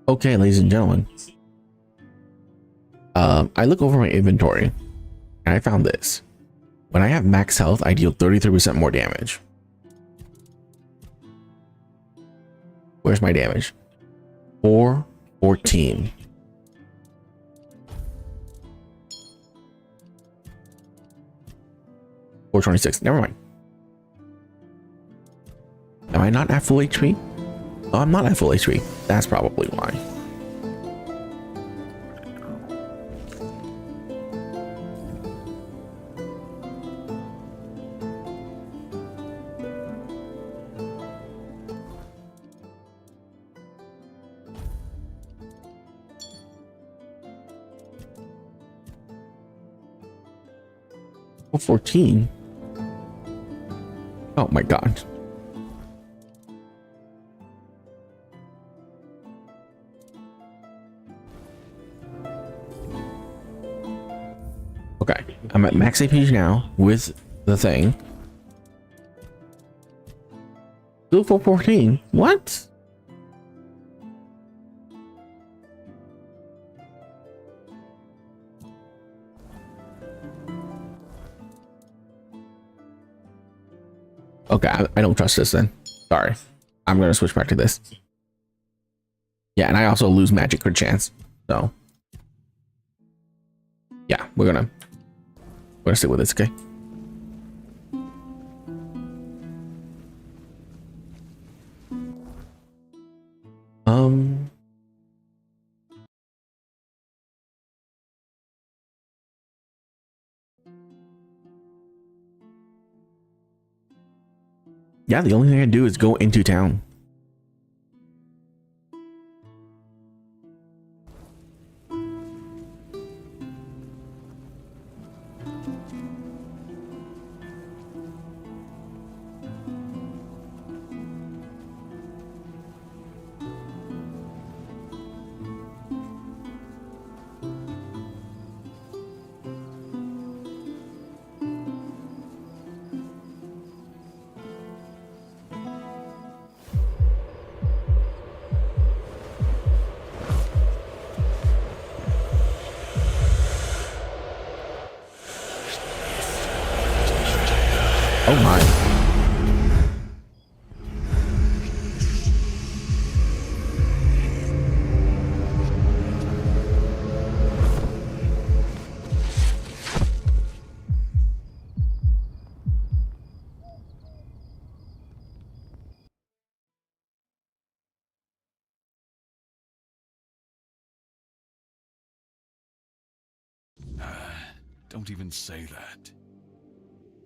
Okay, ladies and gentlemen. I look over my inventory and I found this. When I have max health, I deal 33% more damage. Where's my damage? 414. $426. Never mind. Am I not at full HP? Oh, I'm not at full HP. That's probably why. Oh, 14. Oh my god. Okay, I'm at max AP now with the thing. Still 414. What? Okay, I don't trust this then. Sorry. I'm gonna switch back to this. Yeah, and I also lose magic crit chance. So yeah, we're gonna stick with this, okay? Yeah, the only thing I can do is go into town. Oh my. Don't even say that.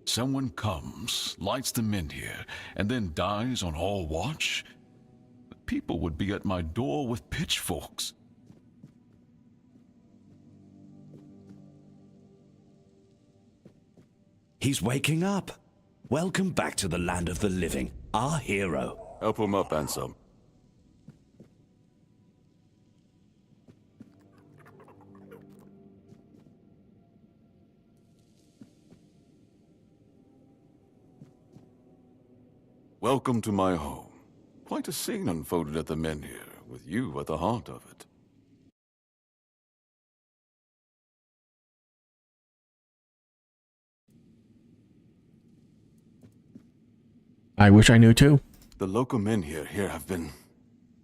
Someone comes, lights them in here, and then dies on our watch? People would be at my door with pitchforks. He's waking up. Welcome back to the land of the living, our hero. Help him up, Ansem. Welcome to my home. Quite a scene unfolded at the Menhir, with you at the heart of it. I wish I knew too. The local Menhir here have been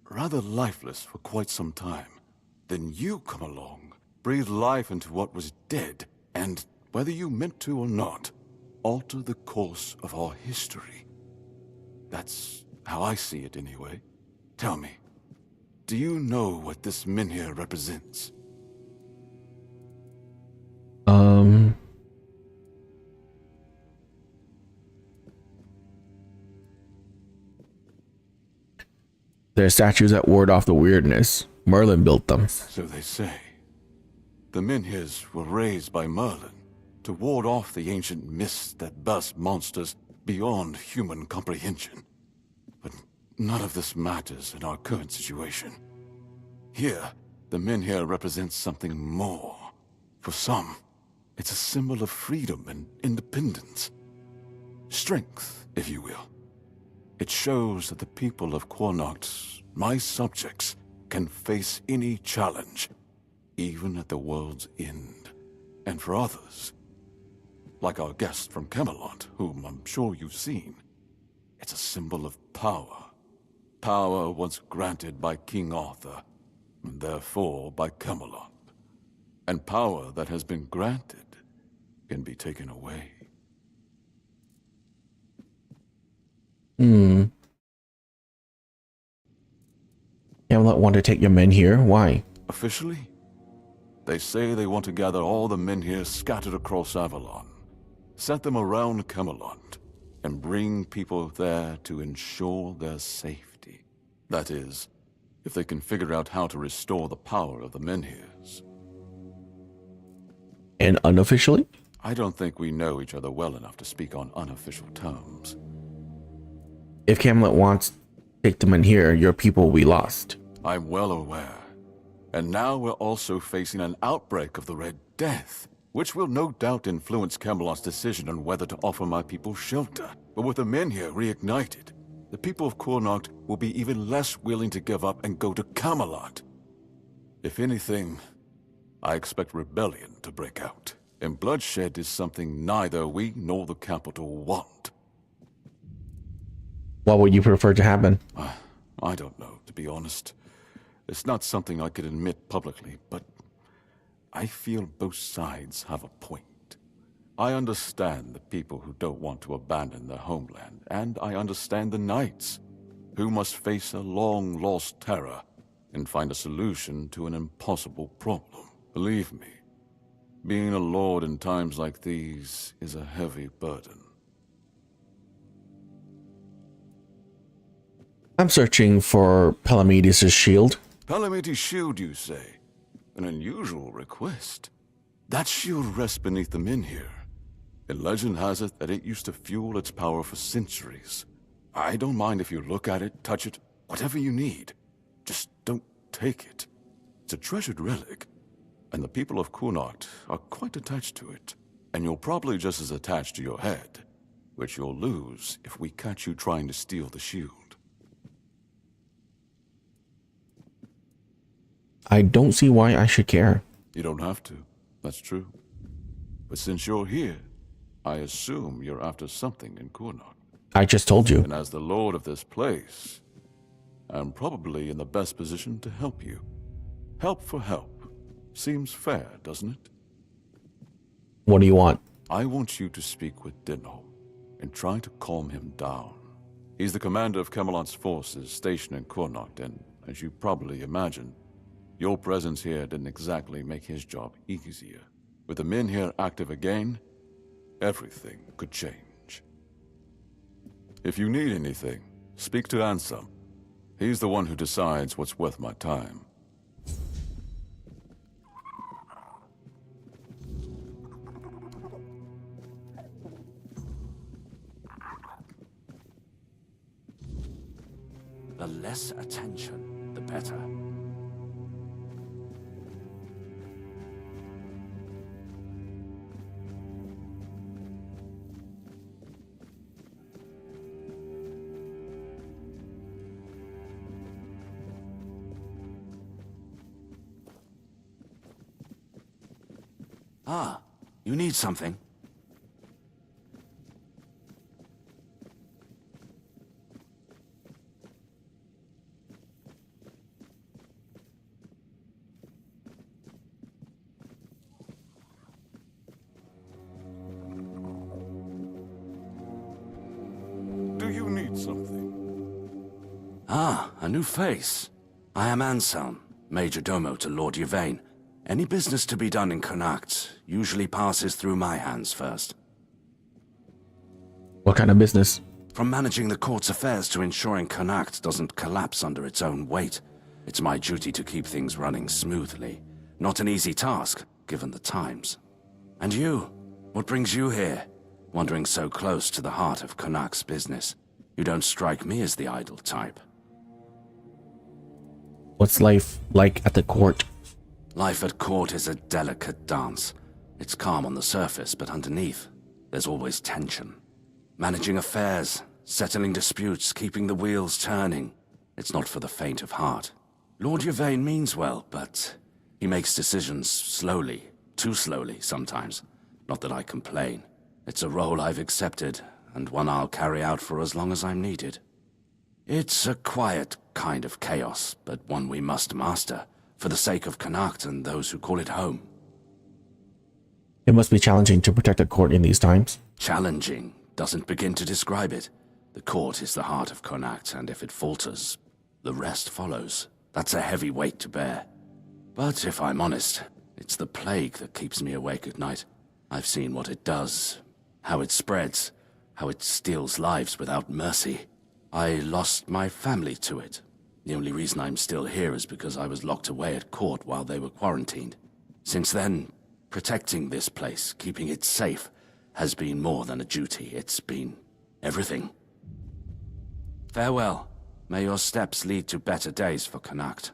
rather lifeless for quite some time. Then you come along, breathe life into what was dead, and, whether you meant to or not, alter the course of our history. That's how I see it anyway. Tell me, do you know what this Menhir represents? They're statues that ward off the weirdness. Merlin built them. So they say. The Menhirs were raised by Merlin to ward off the ancient mists that burst monsters beyond human comprehension. But none of this matters in our current situation. Here, the Menhir represents something more. For some, it's a symbol of freedom and independence. Strength, if you will. It shows that the people of Quarnoct, my subjects, can face any challenge, even at the world's end. And for others, like our guest from Camelot, whom I'm sure you've seen, it's a symbol of power. Power once granted by King Arthur, and therefore by Camelot. And power that has been granted can be taken away. Camelot want to take your men here? Why? Officially, they say they want to gather all the men here scattered across Avalon, set them around Camelot, and bring people there to ensure their safety. That is, if they can figure out how to restore the power of the Menhirs. And unofficially? I don't think we know each other well enough to speak on unofficial terms. If Camelot wants to take them in here, your people will be lost. I'm well aware. And now we're also facing an outbreak of the Red Death, which will no doubt influence Camelot's decision on whether to offer my people shelter. But with the men here reignited, the people of Connacht will be even less willing to give up and go to Camelot. If anything, I expect rebellion to break out. And bloodshed is something neither we nor the capital want. What would you prefer to happen? I don't know, to be honest. It's not something I could admit publicly, but I feel both sides have a point. I understand the people who don't want to abandon their homeland, and I understand the knights, who must face a long-lost terror and find a solution to an impossible problem. Believe me, being a lord in times like these is a heavy burden. I'm searching for Palamedes' shield. Palamedes' shield, you say? An unusual request. That shield rests beneath the Menhir, and legend has it that it used to fuel its power for centuries. I don't mind if you look at it, touch it, whatever you need. Just don't take it. It's a treasured relic, and the people of Connacht are quite attached to it. And you're probably just as attached to your head, which you'll lose if we catch you trying to steal the shield. I don't see why I should care. You don't have to. That's true. But since you're here, I assume you're after something in Connacht. I just told you. And as the lord of this place, I'm probably in the best position to help you. Help for help. Seems fair, doesn't it? What do you want? I want you to speak with Dinho and try to calm him down. He's the commander of Camelot's forces stationed in Connacht, and as you probably imagine, your presence here didn't exactly make his job easier. With the men here active again, everything could change. If you need anything, speak to Ansem. He's the one who decides what's worth my time. The less attention, the better. Ah, you need something? Do you need something? Ah, a new face. I am Anselm, Major Domo to Lord Yvain. Any business to be done in Connacht usually passes through my hands first. What kind of business? From managing the court's affairs to ensuring Connacht doesn't collapse under its own weight, it's my duty to keep things running smoothly. Not an easy task, given the times. And you? What brings you here? Wandering so close to the heart of Connacht's business. You don't strike me as the idle type. What's life like at the court? Life at court is a delicate dance. It's calm on the surface, but underneath, there's always tension. Managing affairs, settling disputes, keeping the wheels turning. It's not for the faint of heart. Lord Yvain means well, but he makes decisions slowly, too slowly sometimes. Not that I complain. It's a role I've accepted, and one I'll carry out for as long as I'm needed. It's a quiet kind of chaos, but one we must master, for the sake of Connacht and those who call it home. It must be challenging to protect a court in these times. Challenging doesn't begin to describe it. The court is the heart of Connacht, and if it falters, the rest follows. That's a heavy weight to bear. But if I'm honest, it's the plague that keeps me awake at night. I've seen what it does, how it spreads, how it steals lives without mercy. I lost my family to it. The only reason I'm still here is because I was locked away at court while they were quarantined. Since then, protecting this place, keeping it safe, has been more than a duty. It's been everything. Farewell. May your steps lead to better days for Connacht.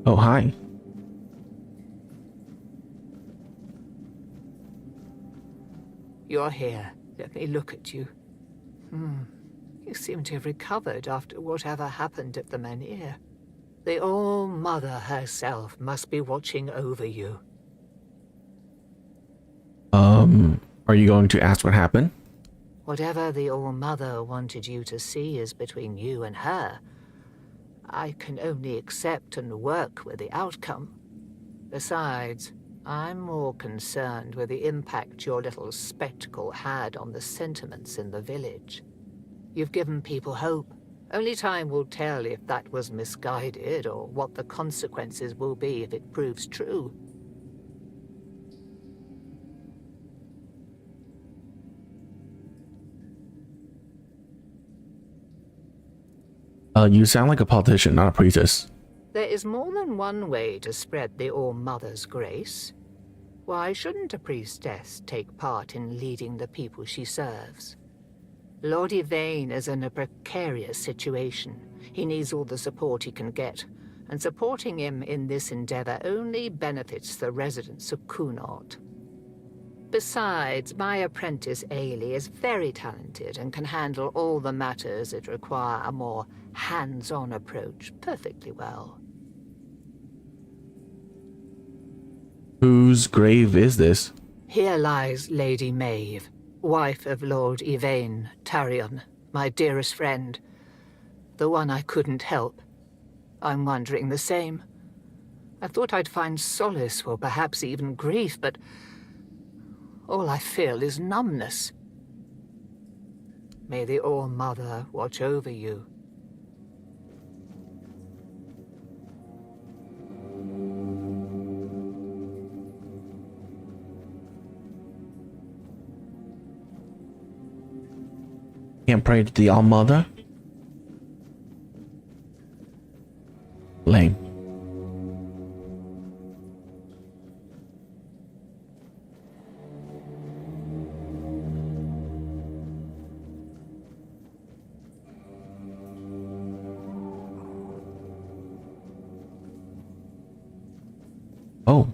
Oh, hi. You're here. Let me look at you. You seem to have recovered after whatever happened at the Menhir. The All-Mother herself must be watching over you. Are you going to ask what happened? Whatever the All-Mother wanted you to see is between you and her. I can only accept and work with the outcome. Besides, I'm more concerned with the impact your little spectacle had on the sentiments in the village. You've given people hope. Only time will tell if that was misguided or what the consequences will be if it proves true. You sound like a politician, not a priestess. There is more than one way to spread the All-Mother's grace. Why shouldn't a priestess take part in leading the people she serves? Lord Yvain is in a precarious situation. He needs all the support he can get, and supporting him in this endeavor only benefits the residents of Connacht. Besides, my apprentice Ailey is very talented and can handle all the matters that require a more hands-on approach perfectly well. Whose grave is this? Here lies Lady Maeve, wife of Lord Yvain Tarion, my dearest friend. The one I couldn't help. I'm wondering the same. I thought I'd find solace, or perhaps even grief, but all I feel is numbness. May the All-Mother watch over you. Can't pray to the All-Mother? Lame. Oh.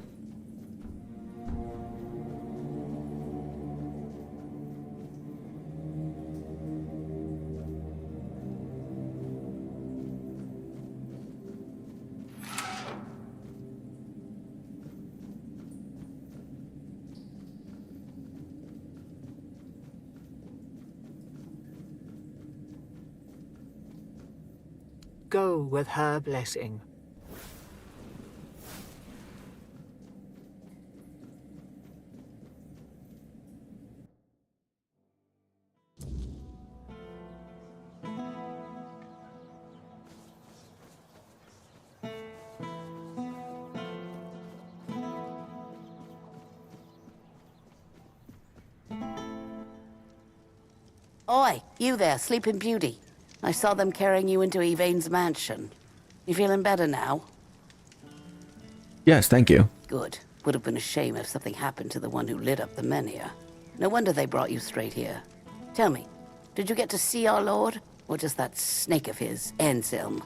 Go with her blessing. Oi, you there, Sleeping Beauty. I saw them carrying you into Yvain's mansion. You feeling better now? Yes, thank you. Good. Would have been a shame if something happened to the one who lit up the menhir. No wonder they brought you straight here. Tell me, did you get to see our lord? Or just that snake of his, Anselm?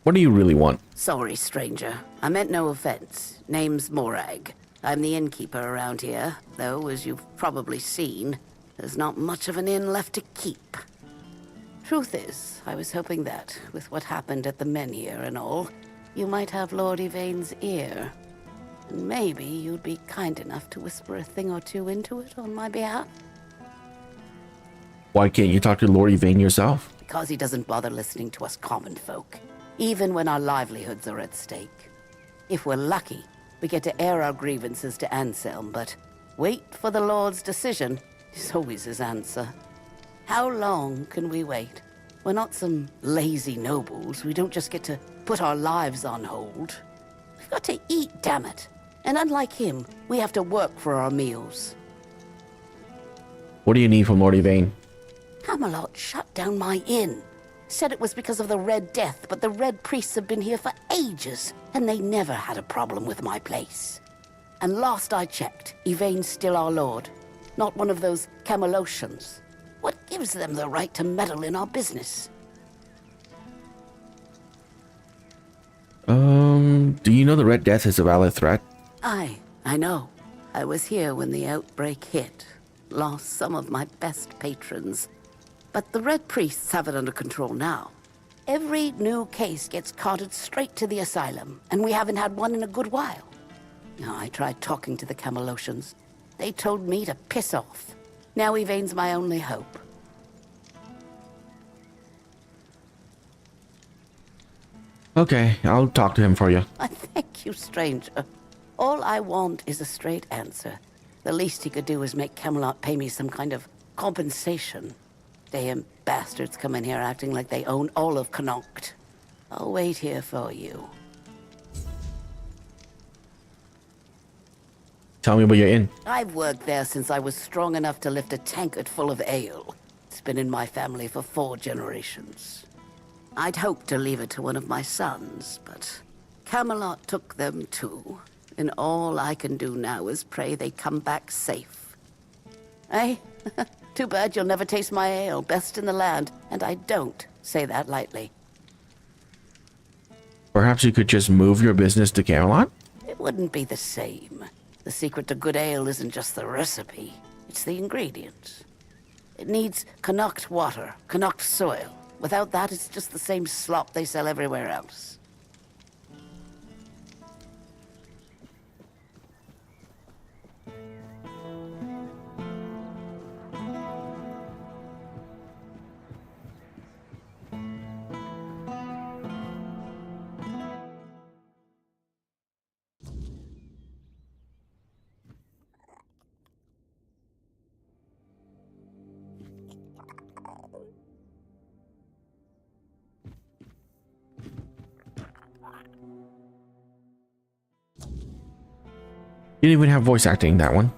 What do you really want? Sorry, stranger. I meant no offense. Name's Morag. I'm the innkeeper around here, though, as you've probably seen, there's not much of an inn left to keep. Truth is, I was hoping that, with what happened at the menhir and all, you might have Lord Yvain's ear. And maybe you'd be kind enough to whisper a thing or two into it on my behalf? Why can't you talk to Lord Yvain yourself? Because he doesn't bother listening to us common folk, even when our livelihoods are at stake. If we're lucky, we get to air our grievances to Anselm, but wait for the Lord's decision is always his answer. How long can we wait? We're not some lazy nobles. We don't just get to put our lives on hold. We've got to eat, damn it. And unlike him, we have to work for our meals. What do you need from Lord Yvain? Camelot shut down my inn. Said it was because of the Red Death, but the Red Priests have been here for ages, and they never had a problem with my place. And last I checked, Yvain's still our lord, not one of those Camelocians. What gives them the right to meddle in our business? Do you know the Red Death is a valid threat? I know. I was here when the outbreak hit. Lost some of my best patrons. But the Red Priests have it under control now. Every new case gets carted straight to the asylum, and we haven't had one in a good while. Now, I tried talking to the Camelocians. They told me to piss off. Now Yvain's my only hope. Okay, I'll talk to him for you. I thank you, stranger. All I want is a straight answer. The least he could do is make Camelot pay me some kind of compensation. Damn bastards come in here acting like they own all of Connacht. I'll wait here for you. Tell me about your inn. I've worked there since I was strong enough to lift a tankard full of ale. It's been in my family for 4 generations. I'd hoped to leave it to one of my sons, but Camelot took them too. And all I can do now is pray they come back safe. Eh? Too bad you'll never taste my ale, best in the land, and I don't say that lightly. Perhaps you could just move your business to Camelot? It wouldn't be the same. The secret to good ale isn't just the recipe, it's the ingredients. It needs Connacht water, Connacht soil. Without that, it's just the same slop they sell everywhere else. You didn't even have voice acting, that one.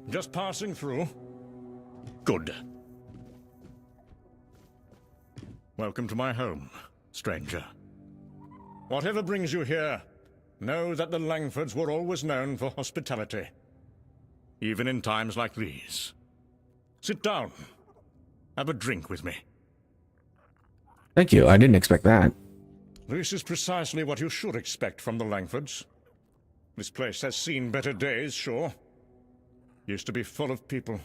Just passing through. Good. Welcome to my home, stranger. Whatever brings you here, know that the Langfords were always known for hospitality. Even in times like these. Sit down. Have a drink with me. Thank you. I didn't expect that. This is precisely what you should expect from the Langfords. This place has seen better days, sure. Used to be full of people.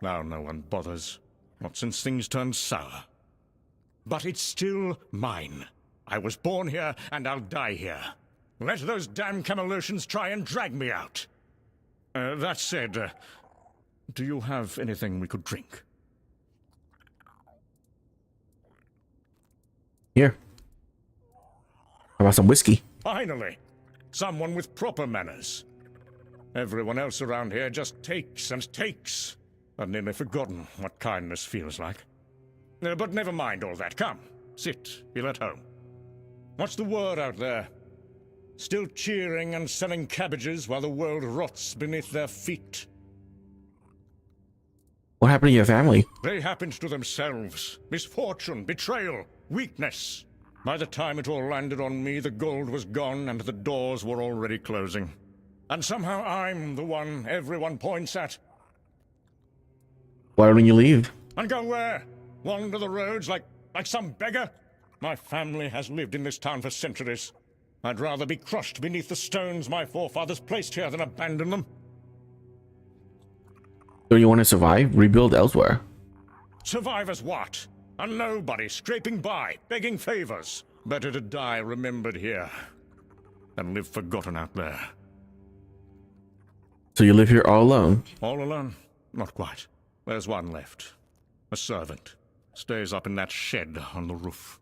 Now no one bothers. Not since things turned sour. But it's still mine. I was born here, and I'll die here. Let those damn Camelosians try and drag me out. That said, do you have anything we could drink? Here. How about some whiskey? Finally! Someone with proper manners. Everyone else around here just takes and takes. I've nearly forgotten what kindness feels like. But never mind all that. Come, sit, feel at home. What's the word out there? Still cheering and selling cabbages while the world rots beneath their feet? What happened to your family? They happened to themselves. Misfortune, betrayal, weakness. By the time it all landed on me, the gold was gone and the doors were already closing. And somehow I'm the one everyone points at. Why don't you leave? And go where? Wander the roads like some beggar? My family has lived in this town for centuries. I'd rather be crushed beneath the stones my forefathers placed here than abandon them. So you want to survive? Rebuild elsewhere. Survive as what? A nobody scraping by, begging favors. Better to die remembered here than live forgotten out there. So you live here all alone? All alone? Not quite. There's one left. A servant. Stays up in that shed on the roof.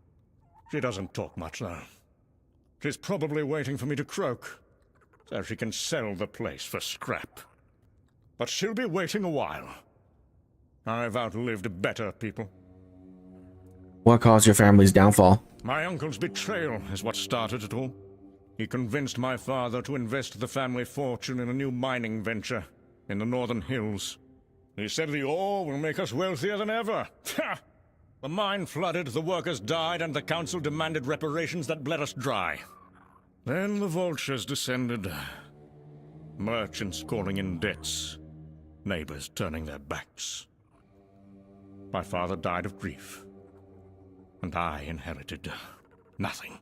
She doesn't talk much, though. She's probably waiting for me to croak, so she can sell the place for scrap. But she'll be waiting a while. I've outlived better people. What caused your family's downfall? My uncle's betrayal is what started it all. He convinced my father to invest the family fortune in a new mining venture in the northern hills. He said the ore will make us wealthier than ever. Ha! The mine flooded, the workers died, and the council demanded reparations that bled us dry. Then the vultures descended. Merchants calling in debts. Neighbors turning their backs. My father died of grief. And I inherited nothing.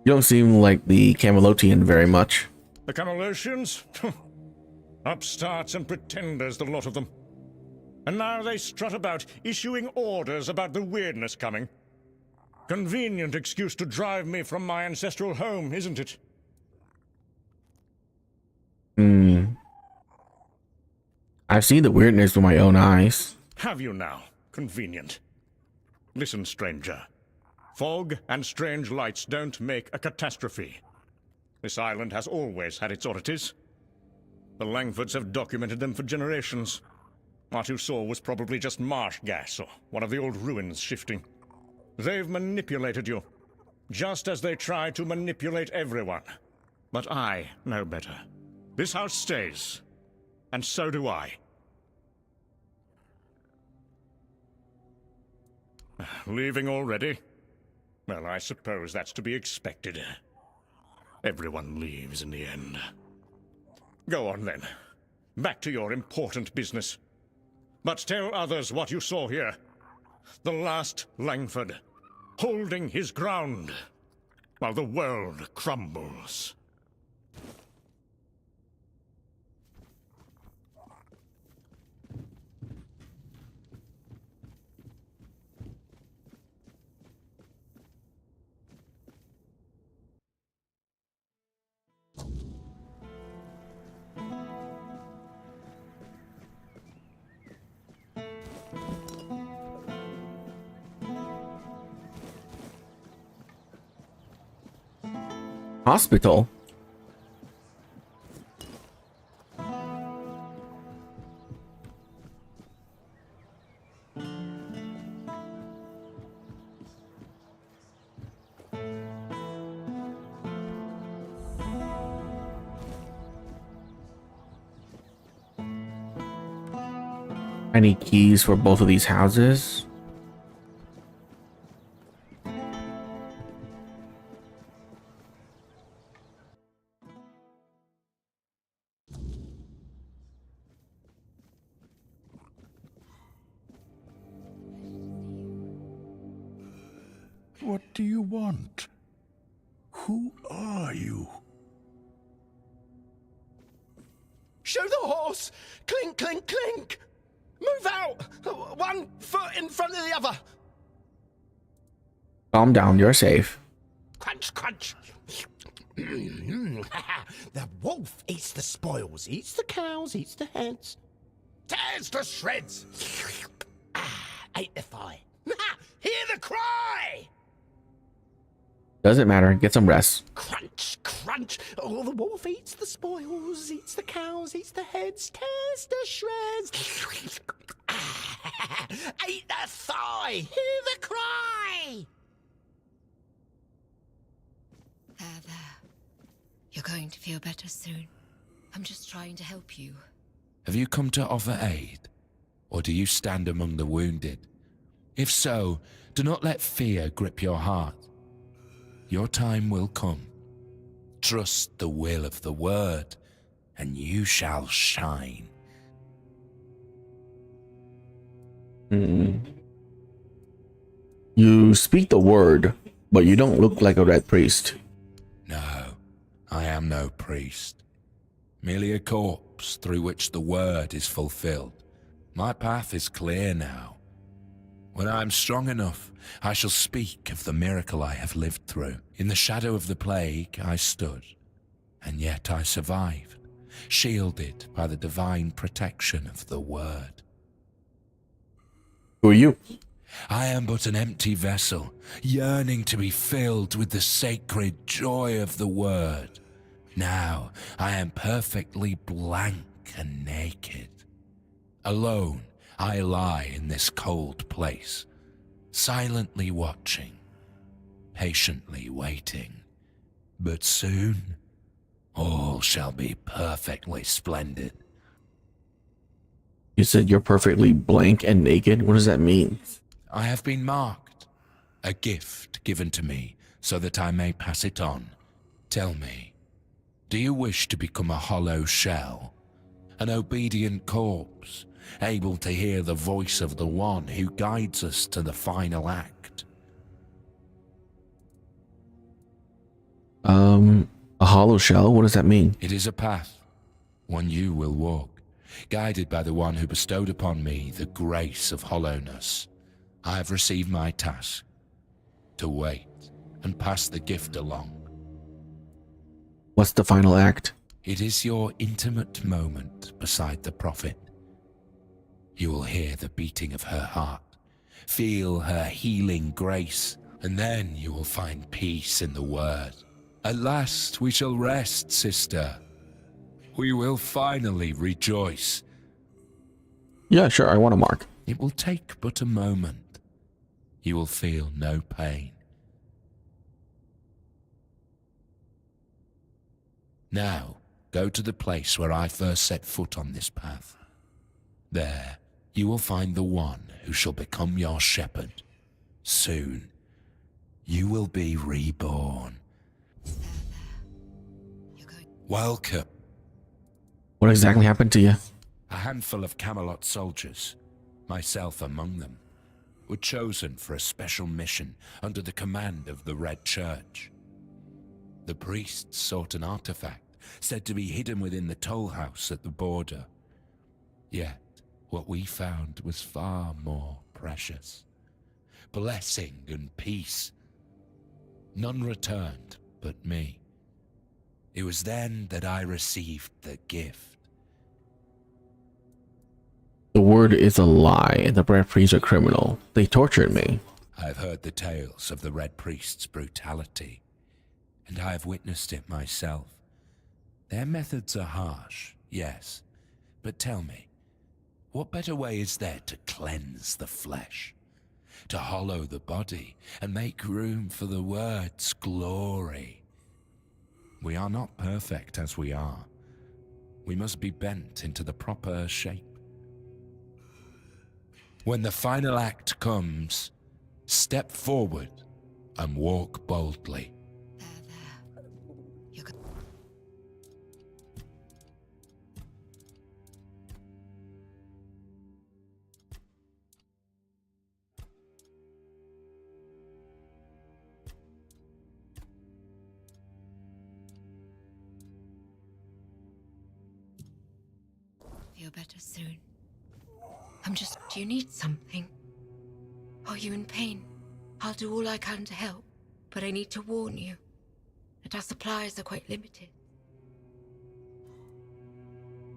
You don't seem like the Camelottian very much. The Camelosians? Upstarts and pretenders, the lot of them. And now they strut about, issuing orders about the weirdness coming. Convenient excuse to drive me from my ancestral home, isn't it? I've seen the weirdness with my own eyes. Have you now? Convenient. Listen, stranger. Fog and strange lights don't make a catastrophe. This island has always had its oddities. The Langfords have documented them for generations. What you saw was probably just marsh gas or one of the old ruins shifting. They've manipulated you, just as they try to manipulate everyone. But I know better. This house stays, and so do I. Leaving already? Well, I suppose that's to be expected. Everyone leaves in the end. Go on, then. Back to your important business. But tell others what you saw here. The last Langford, holding his ground, while the world crumbles. Hospital. I need keys for both of these houses. What do you want? Who are you? Show the horse! Clink, clink, clink! Move out! 1 foot in front of the other! Calm down, you're safe. Crunch, crunch! The wolf eats the spoils, eats the cows, eats the heads, tears to shreds! Ate the thigh. Hear the cry! Doesn't matter, get some rest. Crunch, crunch! Oh, the wolf eats the spoils, eats the cows, eats the heads, tears to shreds. Ate the thigh! Hear the cry! There. You're going to feel better soon. I'm just trying to help you. Have you come to offer aid? Or do you stand among the wounded? If so, do not let fear grip your heart. Your time will come. Trust the will of the word, and you shall shine. You speak the word, but you don't look like a red priest. No, I am no priest. Merely a corpse through which the word is fulfilled. My path is clear now. When I am strong enough, I shall speak of the miracle I have lived through. In the shadow of the plague I stood, and yet I survived, shielded by the divine protection of the word. Who are you? I am but an empty vessel, yearning to be filled with the sacred joy of the word. Now I am perfectly blank and naked. Alone I lie in this cold place, silently watching, patiently waiting. But soon, all shall be perfectly splendid. You said you're perfectly blank and naked? What does that mean? I have been marked, a gift given to me so that I may pass it on. Tell me, do you wish to become a hollow shell, an obedient corpse, able to hear the voice of the one who guides us to the final act? A hollow shell? What does that mean? It is a path, one you will walk, guided by the one who bestowed upon me the grace of hollowness. I have received my task, to wait and pass the gift along. What's the final act? It is your intimate moment beside the prophet. You will hear the beating of her heart, feel her healing grace, and then you will find peace in the word. At last we shall rest, sister. We will finally rejoice. Yeah, sure, I want a mark. It will take but a moment. You will feel no pain. Now, go to the place where I first set foot on this path. There, you will find the one who shall become your shepherd. Soon, you will be reborn. Welcome. What exactly happened to you? A handful of Camelot soldiers, myself among them, were chosen for a special mission under the command of the Red Church. The priests sought an artifact said to be hidden within the toll house at the border. Yet, what we found was far more precious. Blessing and peace. None returned but me. It was then that I received the gift. The word is a lie, and the Red Priests are criminal. They tortured me. I've heard the tales of the Red Priest's brutality. and I have witnessed it myself. Their methods are harsh, yes, but tell me, what better way is there to cleanse the flesh, to hollow the body, and make room for the word's glory? We are not perfect as we are. We must be bent into the proper shape. When the final act comes, step forward and walk boldly. There. You're go- Feel better soon. Do you need something? Are you in pain? I'll do all I can to help, but I need to warn you that our supplies are quite limited.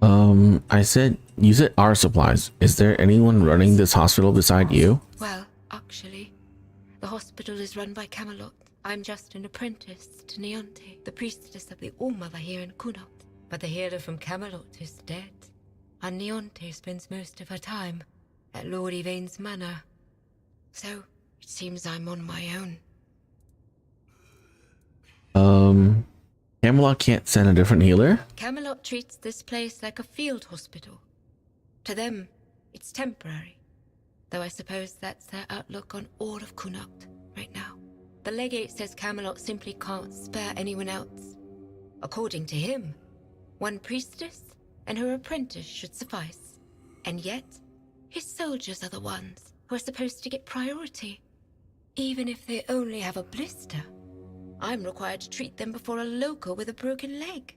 You said our supplies. Is there anyone running this hospital beside you? Well, actually, the hospital is run by Camelot. I'm just an apprentice to Neonte, the priestess of the All-Mother here in Kunat. But the healer from Camelot is dead, and Neonte spends most of her time at Lord Yvain's manor. So, it seems I'm on my own. Camelot can't send a different healer? Camelot treats this place like a field hospital. To them, it's temporary. Though I suppose that's their outlook on all of Kunat right now. The legate says Camelot simply can't spare anyone else. According to him, one priestess and her apprentice should suffice. And yet, his soldiers are the ones who are supposed to get priority, even if they only have a blister. I'm required to treat them before a local with a broken leg.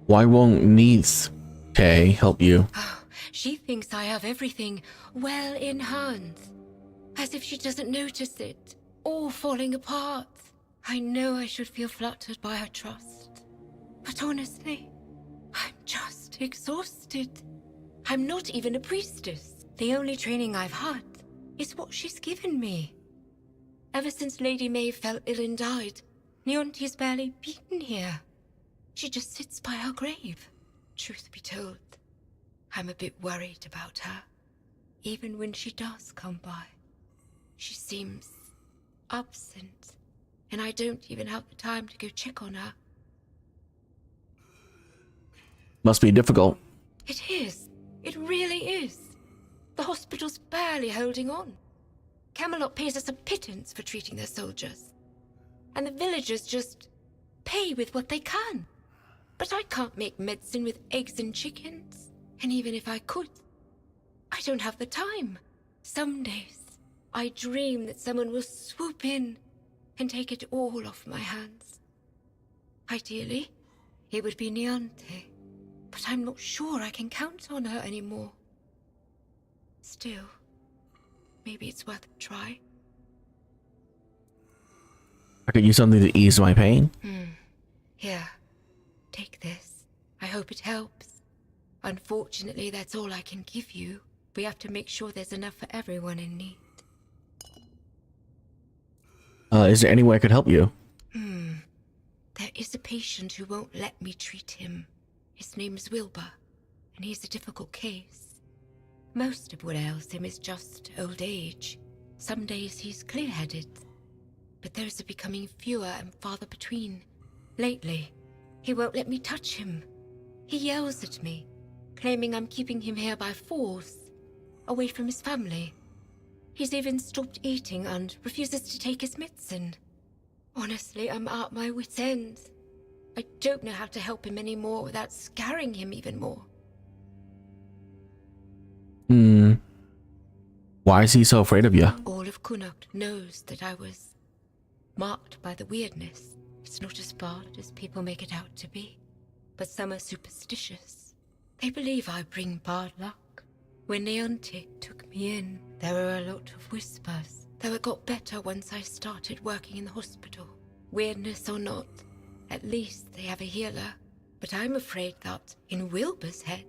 Why won't Niece Kay help you? Oh, she thinks I have everything well in hand, as if she doesn't notice it, all falling apart. I know I should feel flattered by her trust, but honestly, I'm just exhausted. I'm not even a priestess. The only training I've had is what she's given me. Ever since Lady May fell ill and died, Neonte's barely been here. She just sits by her grave. Truth be told, I'm a bit worried about her. Even when she does come by, she seems absent, and I don't even have the time to go check on her. Must be difficult. It is. It really is. The hospital's barely holding on. Camelot pays us a pittance for treating their soldiers. And the villagers just pay with what they can. But I can't make medicine with eggs and chickens. And even if I could, I don't have the time. Some days, I dream that someone will swoop in and take it all off my hands. Ideally, it would be Neonte. But I'm not sure I can count on her anymore. Still, maybe it's worth a try. I could use something to ease my pain. Here, take this. I hope it helps. Unfortunately, that's all I can give you. We have to make sure there's enough for everyone in need. Is there any way I could help you? There is a patient who won't let me treat him. His name's Wilbur, and he's a difficult case. Most of what ails him is just old age. Some days he's clear-headed, but those are becoming fewer and farther between. Lately, he won't let me touch him. He yells at me, claiming I'm keeping him here by force, away from his family. He's even stopped eating and refuses to take his medicine. Honestly, I'm at my wit's end. I don't know how to help him anymore without scaring him even more. Why is he so afraid of you? All of Kunakt knows that I was marked by the weirdness. It's not as bad as people make it out to be, but some are superstitious. They believe I bring bad luck. When Neonte took me in, there were a lot of whispers, though it got better once I started working in the hospital. Weirdness or not, at least they have a healer. But I'm afraid that, in Wilbur's head,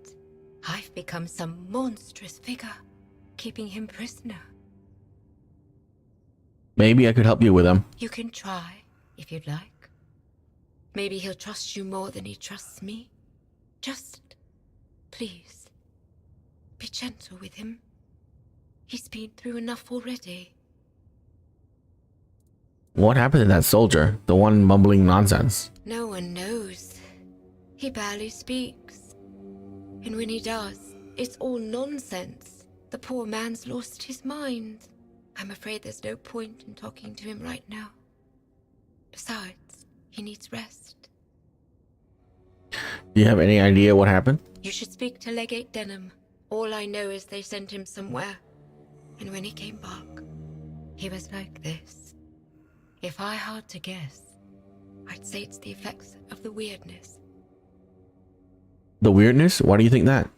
I've become some monstrous figure, keeping him prisoner. Maybe I could help you with him. You can try, if you'd like. Maybe he'll trust you more than he trusts me. Just, please, be gentle with him. He's been through enough already. What happened to that soldier? The one mumbling nonsense. No one knows. He barely speaks. And when he does, it's all nonsense. The poor man's lost his mind. I'm afraid there's no point in talking to him right now. Besides, he needs rest. Do you have any idea what happened? You should speak to Legate Denham. All I know is they sent him somewhere. And when he came back, he was like this. If I had to guess, I'd say it's the effects of the weirdness. The weirdness? Why do you think that?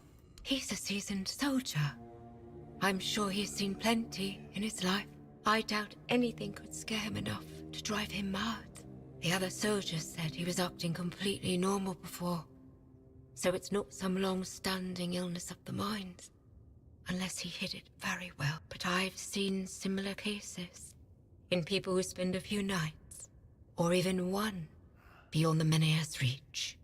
He's a seasoned soldier. I'm sure he's seen plenty in his life. I doubt anything could scare him enough to drive him mad. The other soldiers said he was acting completely normal before. So it's not some long-standing illness of the mind. Unless he hid it very well. But I've seen similar cases. In people who spend a few nights, or even one, beyond the Menhir's reach.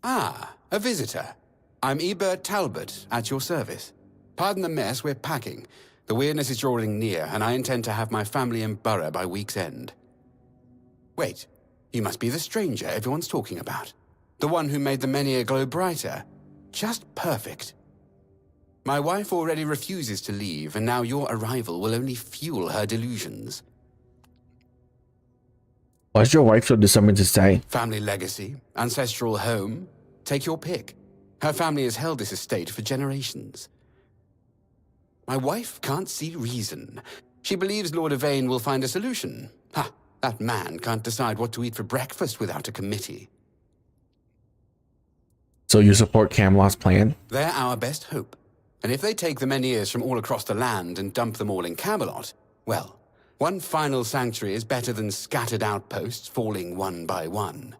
Ah, a visitor. I'm Ebert Talbot, at your service. Pardon the mess, we're packing. The weirdness is drawing near, and I intend to have my family in Borough by week's end. Wait, you must be the stranger everyone's talking about. The one who made the Menhir glow brighter. Just perfect. My wife already refuses to leave, and now your arrival will only fuel her delusions. Why's your wife so determined to stay? Family legacy, ancestral home, take your pick. Her family has held this estate for generations. My wife can't see reason. She believes Lord Yvain will find a solution. Ha! That man can't decide what to eat for breakfast without a committee. So you support Camelot's plan? They're our best hope. And if they take the Menhirs from all across the land and dump them all in Camelot, well, one final sanctuary is better than scattered outposts falling one by one.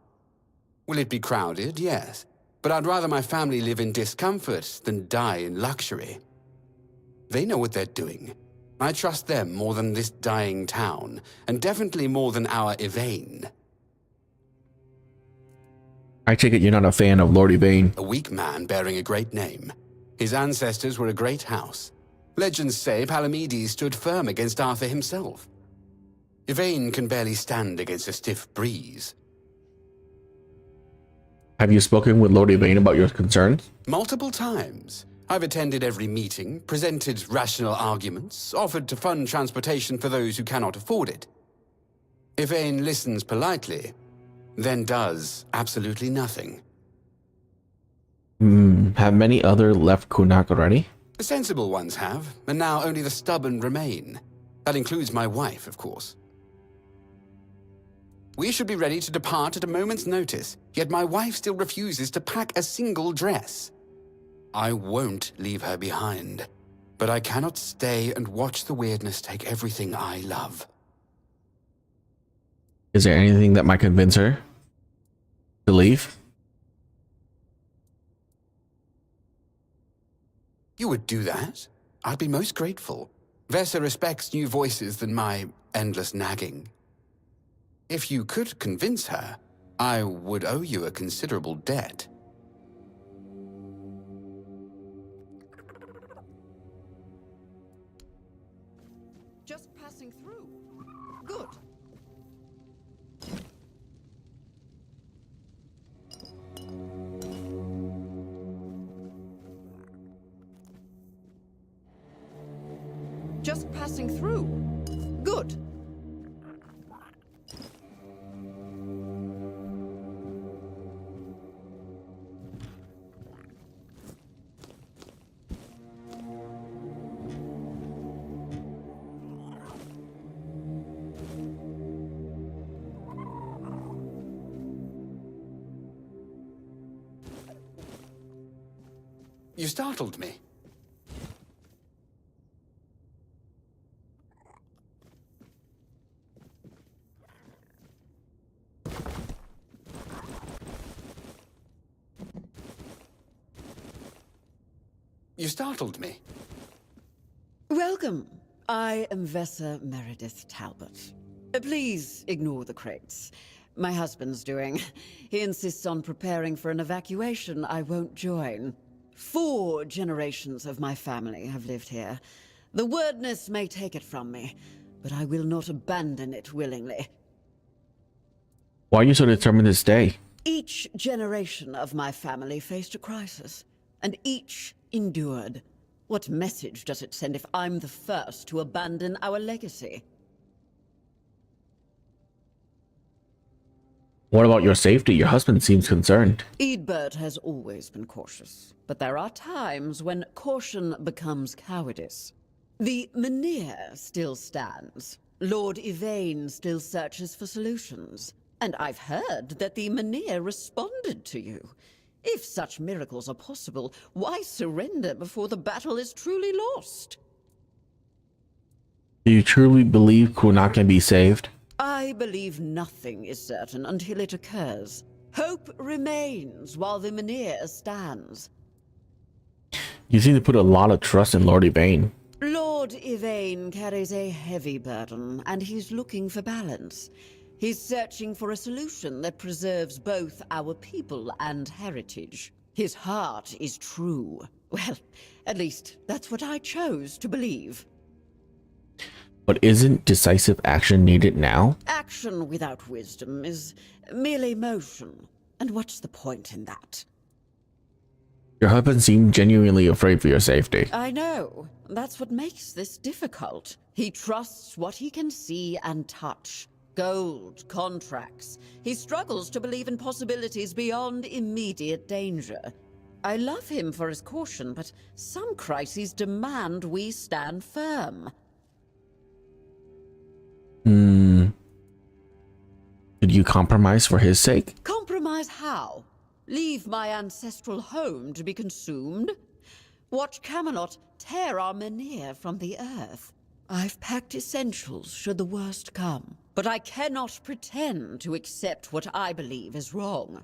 Will it be crowded? Yes. But I'd rather my family live in discomfort than die in luxury. They know what they're doing. I trust them more than this dying town, and definitely more than our Yvain. I take it you're not a fan of Lord Yvain. A weak man bearing a great name. His ancestors were a great house. Legends say Palamedes stood firm against Arthur himself. Yvain can barely stand against a stiff breeze. Have you spoken with Lord Yvain about your concerns? Multiple times. I've attended every meeting, presented rational arguments, offered to fund transportation for those who cannot afford it. Yvain listens politely, then does absolutely nothing. Have many other left Kunak already? The sensible ones have, and now only the stubborn remain. That includes my wife, of course. We should be ready to depart at a moment's notice, yet my wife still refuses to pack a single dress. I won't leave her behind. But I cannot stay and watch the weirdness take everything I love. Is there anything that might convince her to leave? You would do that? I'd be most grateful. Vesa respects new voices than my endless nagging. If you could convince her, I would owe you a considerable debt. Just passing through. Good. Just passing through. Good. You startled me. You startled me. Welcome. I am Vesa Meredith Talbot. Please ignore the crates. My husband's doing. He insists on preparing for an evacuation I won't join. 4 generations of my family have lived here. The wordness may take it from me, but I will not abandon it willingly. Why are you so determined to stay? Each generation of my family faced a crisis, and each endured. What message does it send if I'm the first to abandon our legacy? What about your safety? Your husband seems concerned. Eadbert has always been cautious, but there are times when caution becomes cowardice. The Menhir still stands. Lord Yvain still searches for solutions. And I've heard that the Menhir responded to you. If such miracles are possible, why surrender before the battle is truly lost? Do you truly believe Kunal can be saved? I believe nothing is certain until it occurs. Hope remains while the Menhir stands. You seem to put a lot of trust in Lord Yvain. Lord Yvain carries a heavy burden, and he's looking for balance. He's searching for a solution that preserves both our people and heritage. His heart is true. Well, at least that's what I chose to believe. But isn't decisive action needed now? Action without wisdom is merely motion. And what's the point in that? Your husband seemed genuinely afraid for your safety. I know. That's what makes this difficult. He trusts what he can see and touch. Gold, contracts. He struggles to believe in possibilities beyond immediate danger. I love him for his caution, but some crises demand we stand firm. Did you compromise for his sake? Compromise how? Leave my ancestral home to be consumed? Watch Camelot tear our Menhir from the earth? I've packed essentials should the worst come, but I cannot pretend to accept what I believe is wrong.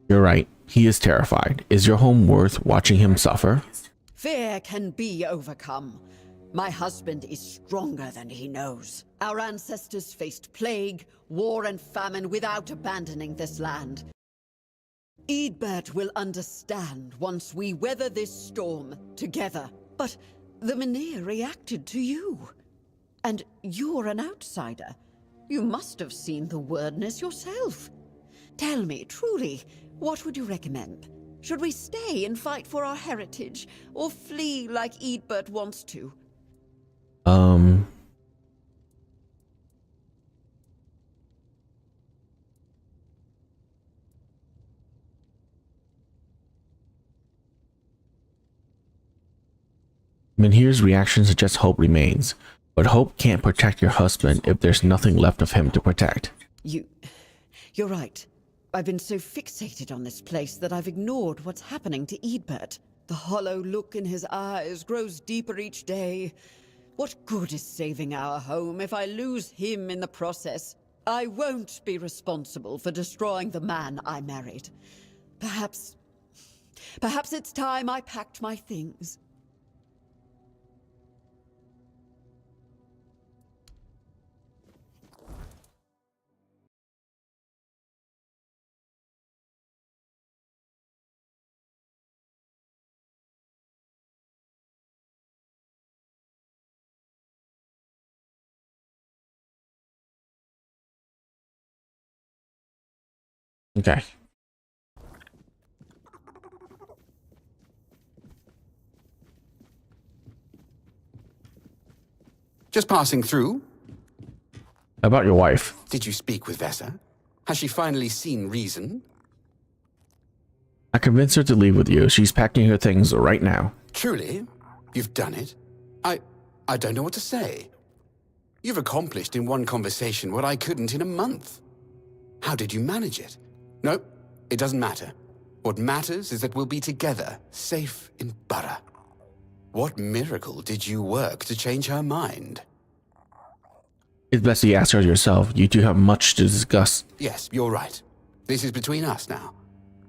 You're right. He is terrified. Is your home worth watching him suffer? Fear can be overcome. My husband is stronger than he knows. Our ancestors faced plague, war, and famine without abandoning this land. Eadbert will understand once we weather this storm together. But the Menhir reacted to you. And you're an outsider. You must have seen the wordness yourself. Tell me, truly, what would you recommend? Should we stay and fight for our heritage, or flee like Eadbert wants to? Minhir's reaction suggests hope remains, but hope can't protect your husband if there's nothing left of him to protect. You're right. I've been so fixated on this place that I've ignored what's happening to Eadbert. The hollow look in his eyes grows deeper each day. What good is saving our home if I lose him in the process? I won't be responsible for destroying the man I married. Perhaps it's time I packed my things. Okay. Just passing through. About your wife. Did you speak with Vesa? Has she finally seen reason? I convinced her to leave with you. She's packing her things right now. Truly? You've done it? I don't know what to say. You've accomplished in one conversation what I couldn't in a month. How did you manage it? No, it doesn't matter. What matters is that we'll be together, safe in Bara. What miracle did you work to change her mind? It's best you ask her yourself. You two have much to discuss. Yes, you're right. This is between us now.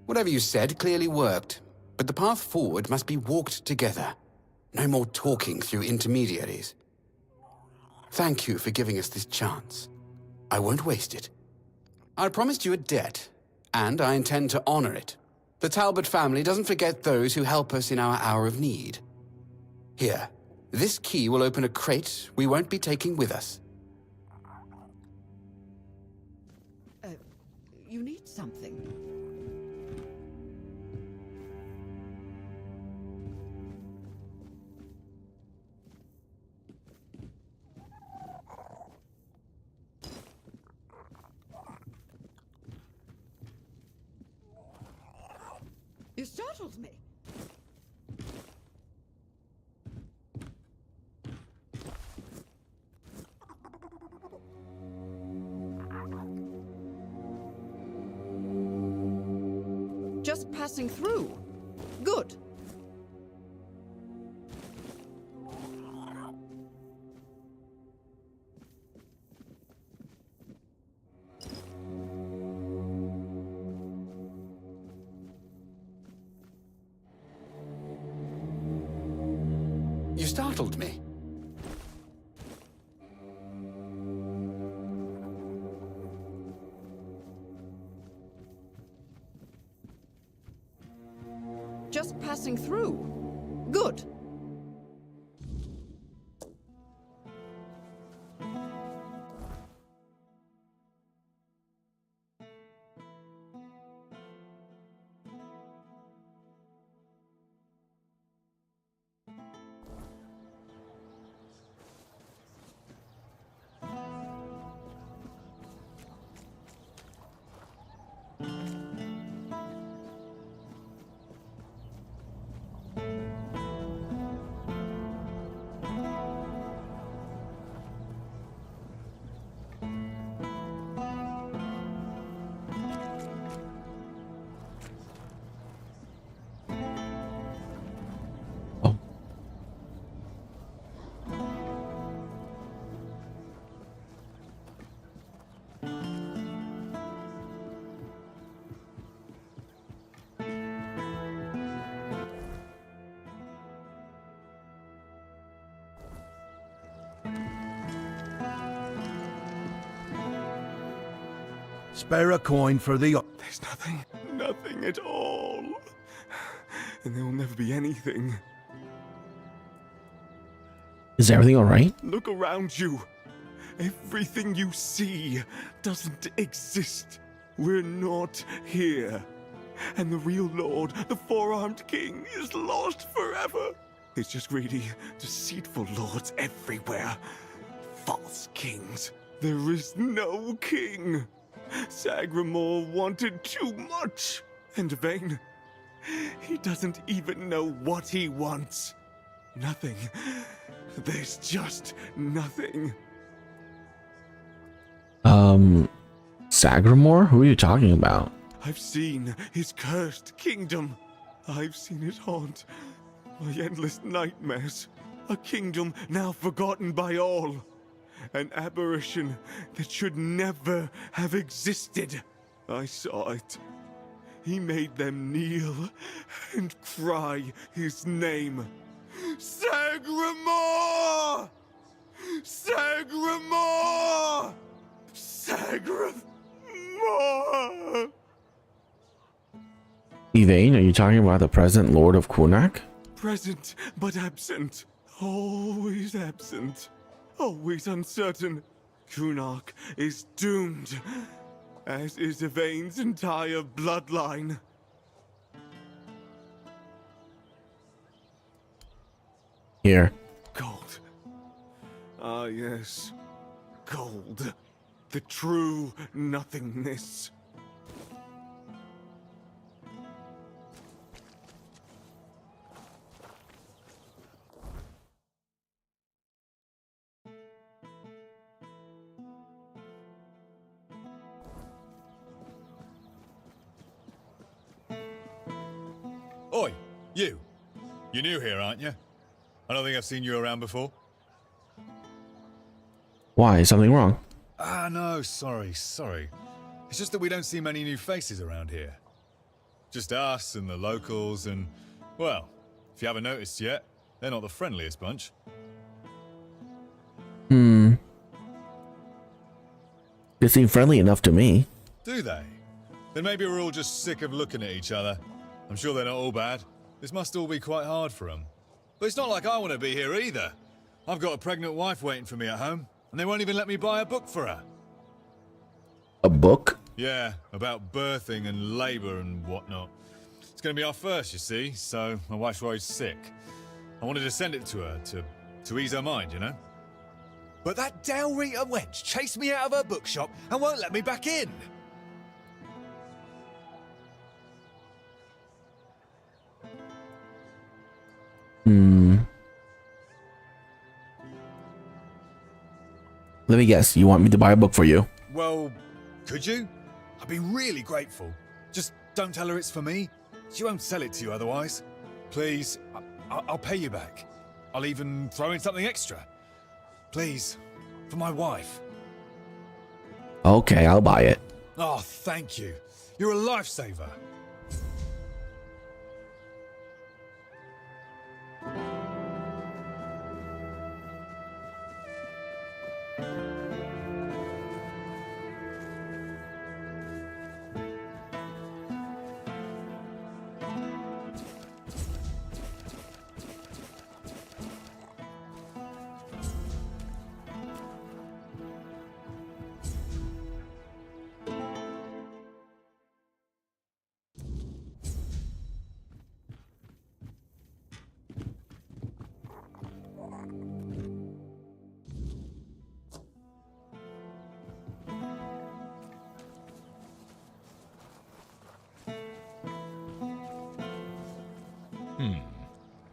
Whatever you said clearly worked, but the path forward must be walked together. No more talking through intermediaries. Thank you for giving us this chance. I won't waste it. I promised you a debt, and I intend to honor it. The Talbot family doesn't forget those who help us in our hour of need. Here, this key will open a crate we won't be taking with us. You need something. You startled me. Just passing through. Good. You startled me. Just passing through. Good. Spare a coin for the... There's nothing at all. And there will never be anything. Is everything alright? Look around you. Everything you see doesn't exist. We're not here. And the real Lord, the Four-Armed King, is lost forever. It's just greedy, deceitful lords everywhere. False kings. There is no king. Sagramore wanted too much. And Vane, he doesn't even know what he wants. Nothing. There's just nothing. Sagramore? Who are you talking about? I've seen his cursed kingdom. I've seen it haunt my endless nightmares. A kingdom now forgotten by all. An apparition that should never have existed. I saw it. He made them kneel and cry his name. Sagramore! Sagramore! Sagramore! Yvain, are you talking about the present Lord of Kunak? Present but absent. Always absent. Always uncertain. Kunak is doomed, as is Yvain's entire bloodline. Here. Gold. Ah, yes. Gold. The true nothingness. Oi, you. You're new here, aren't you? I don't think I've seen you around before. Why? Is something wrong? Ah, no, sorry. It's just that we don't see many new faces around here. Just us and the locals and, well, if you haven't noticed yet, they're not the friendliest bunch. They seem friendly enough to me. Do they? Then maybe we're all just sick of looking at each other. I'm sure they're not all bad. This must all be quite hard for them. But it's not like I want to be here either. I've got a pregnant wife waiting for me at home, and they won't even let me buy a book for her. A book? Yeah, about birthing and labour and whatnot. It's going to be our first, you see, so my wife's worried sick. I wanted to send it to her, to ease her mind, you know? But that Dalrita wench chased me out of her bookshop and won't let me back in. Let me guess, you want me to buy a book for you? Well, could you? I'd be really grateful. Just don't tell her it's for me. She won't sell it to you otherwise. Please, I'll pay you back. I'll even throw in something extra. Please, for my wife. Okay, I'll buy it. Oh, thank you. You're a lifesaver.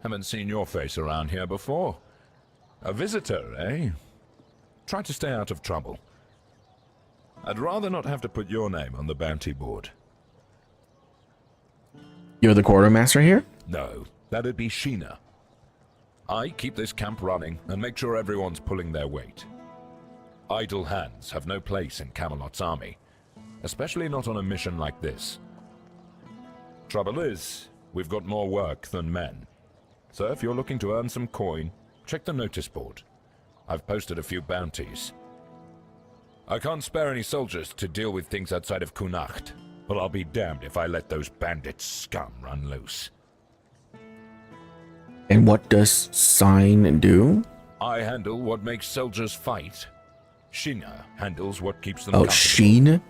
Haven't seen your face around here before. A visitor, eh? Try to stay out of trouble. I'd rather not have to put your name on the bounty board. You're the quartermaster here? No, that'd be Sheena. I keep this camp running and make sure everyone's pulling their weight. Idle hands have no place in Camelot's army, especially not on a mission like this. Trouble is, we've got more work than men. So if you're looking to earn some coin, check the notice board. I've posted a few bounties. I can't spare any soldiers to deal with things outside of Kunacht, but I'll be damned if I let those bandit scum run loose. And what does sign do? I handle what makes soldiers fight. Sheena handles what keeps them Oh, comfortable. Sheen?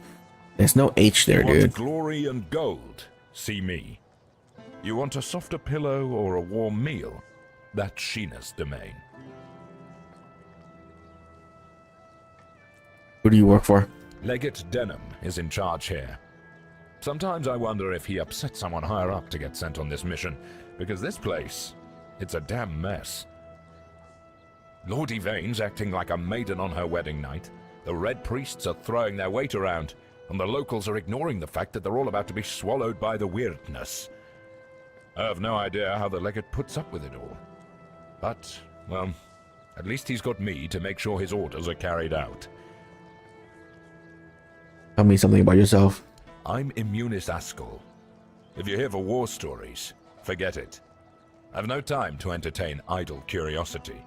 There's no H there, You want dude. glory and gold? See me. You want a softer pillow or a warm meal? That's Sheena's domain. Who do you work for? Legate Denham is in charge here. Sometimes I wonder if he upset someone higher up to get sent on this mission, because this place It's a damn mess. Lord Yvain's acting like a maiden on her wedding night. The Red Priests are throwing their weight around, and the locals are ignoring the fact that they're all about to be swallowed by the weirdness. I have no idea how the legate puts up with it all. But, well, at least he's got me to make sure his orders are carried out. Tell me something about yourself. I'm Immunis Askel. If you're here for war stories, forget it. I've no time to entertain idle curiosity.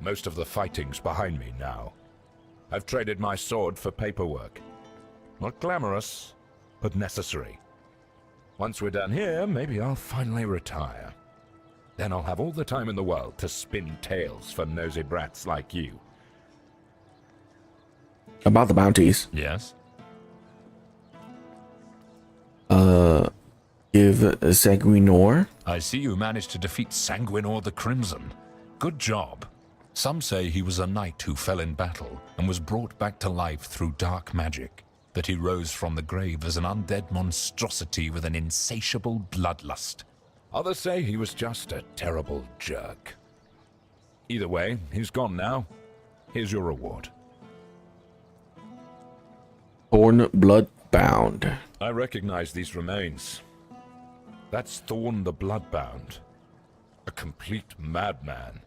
Most of the fighting's behind me now. I've traded my sword for paperwork. Not glamorous, but necessary. Once we're done here, maybe I'll finally retire. Then I'll have all the time in the world to spin tales for nosy brats like you. About the bounties. Yes? Give Sanguinor. I see you managed to defeat Sanguinor the Crimson. Good job. Some say he was a knight who fell in battle and was brought back to life through dark magic, that he rose from the grave as an undead monstrosity with an insatiable bloodlust. Others say he was just a terrible jerk. Either way, he's gone now. Here's your reward. Thorn Bloodbound. I recognize these remains. That's Thorn the Bloodbound. A complete madman.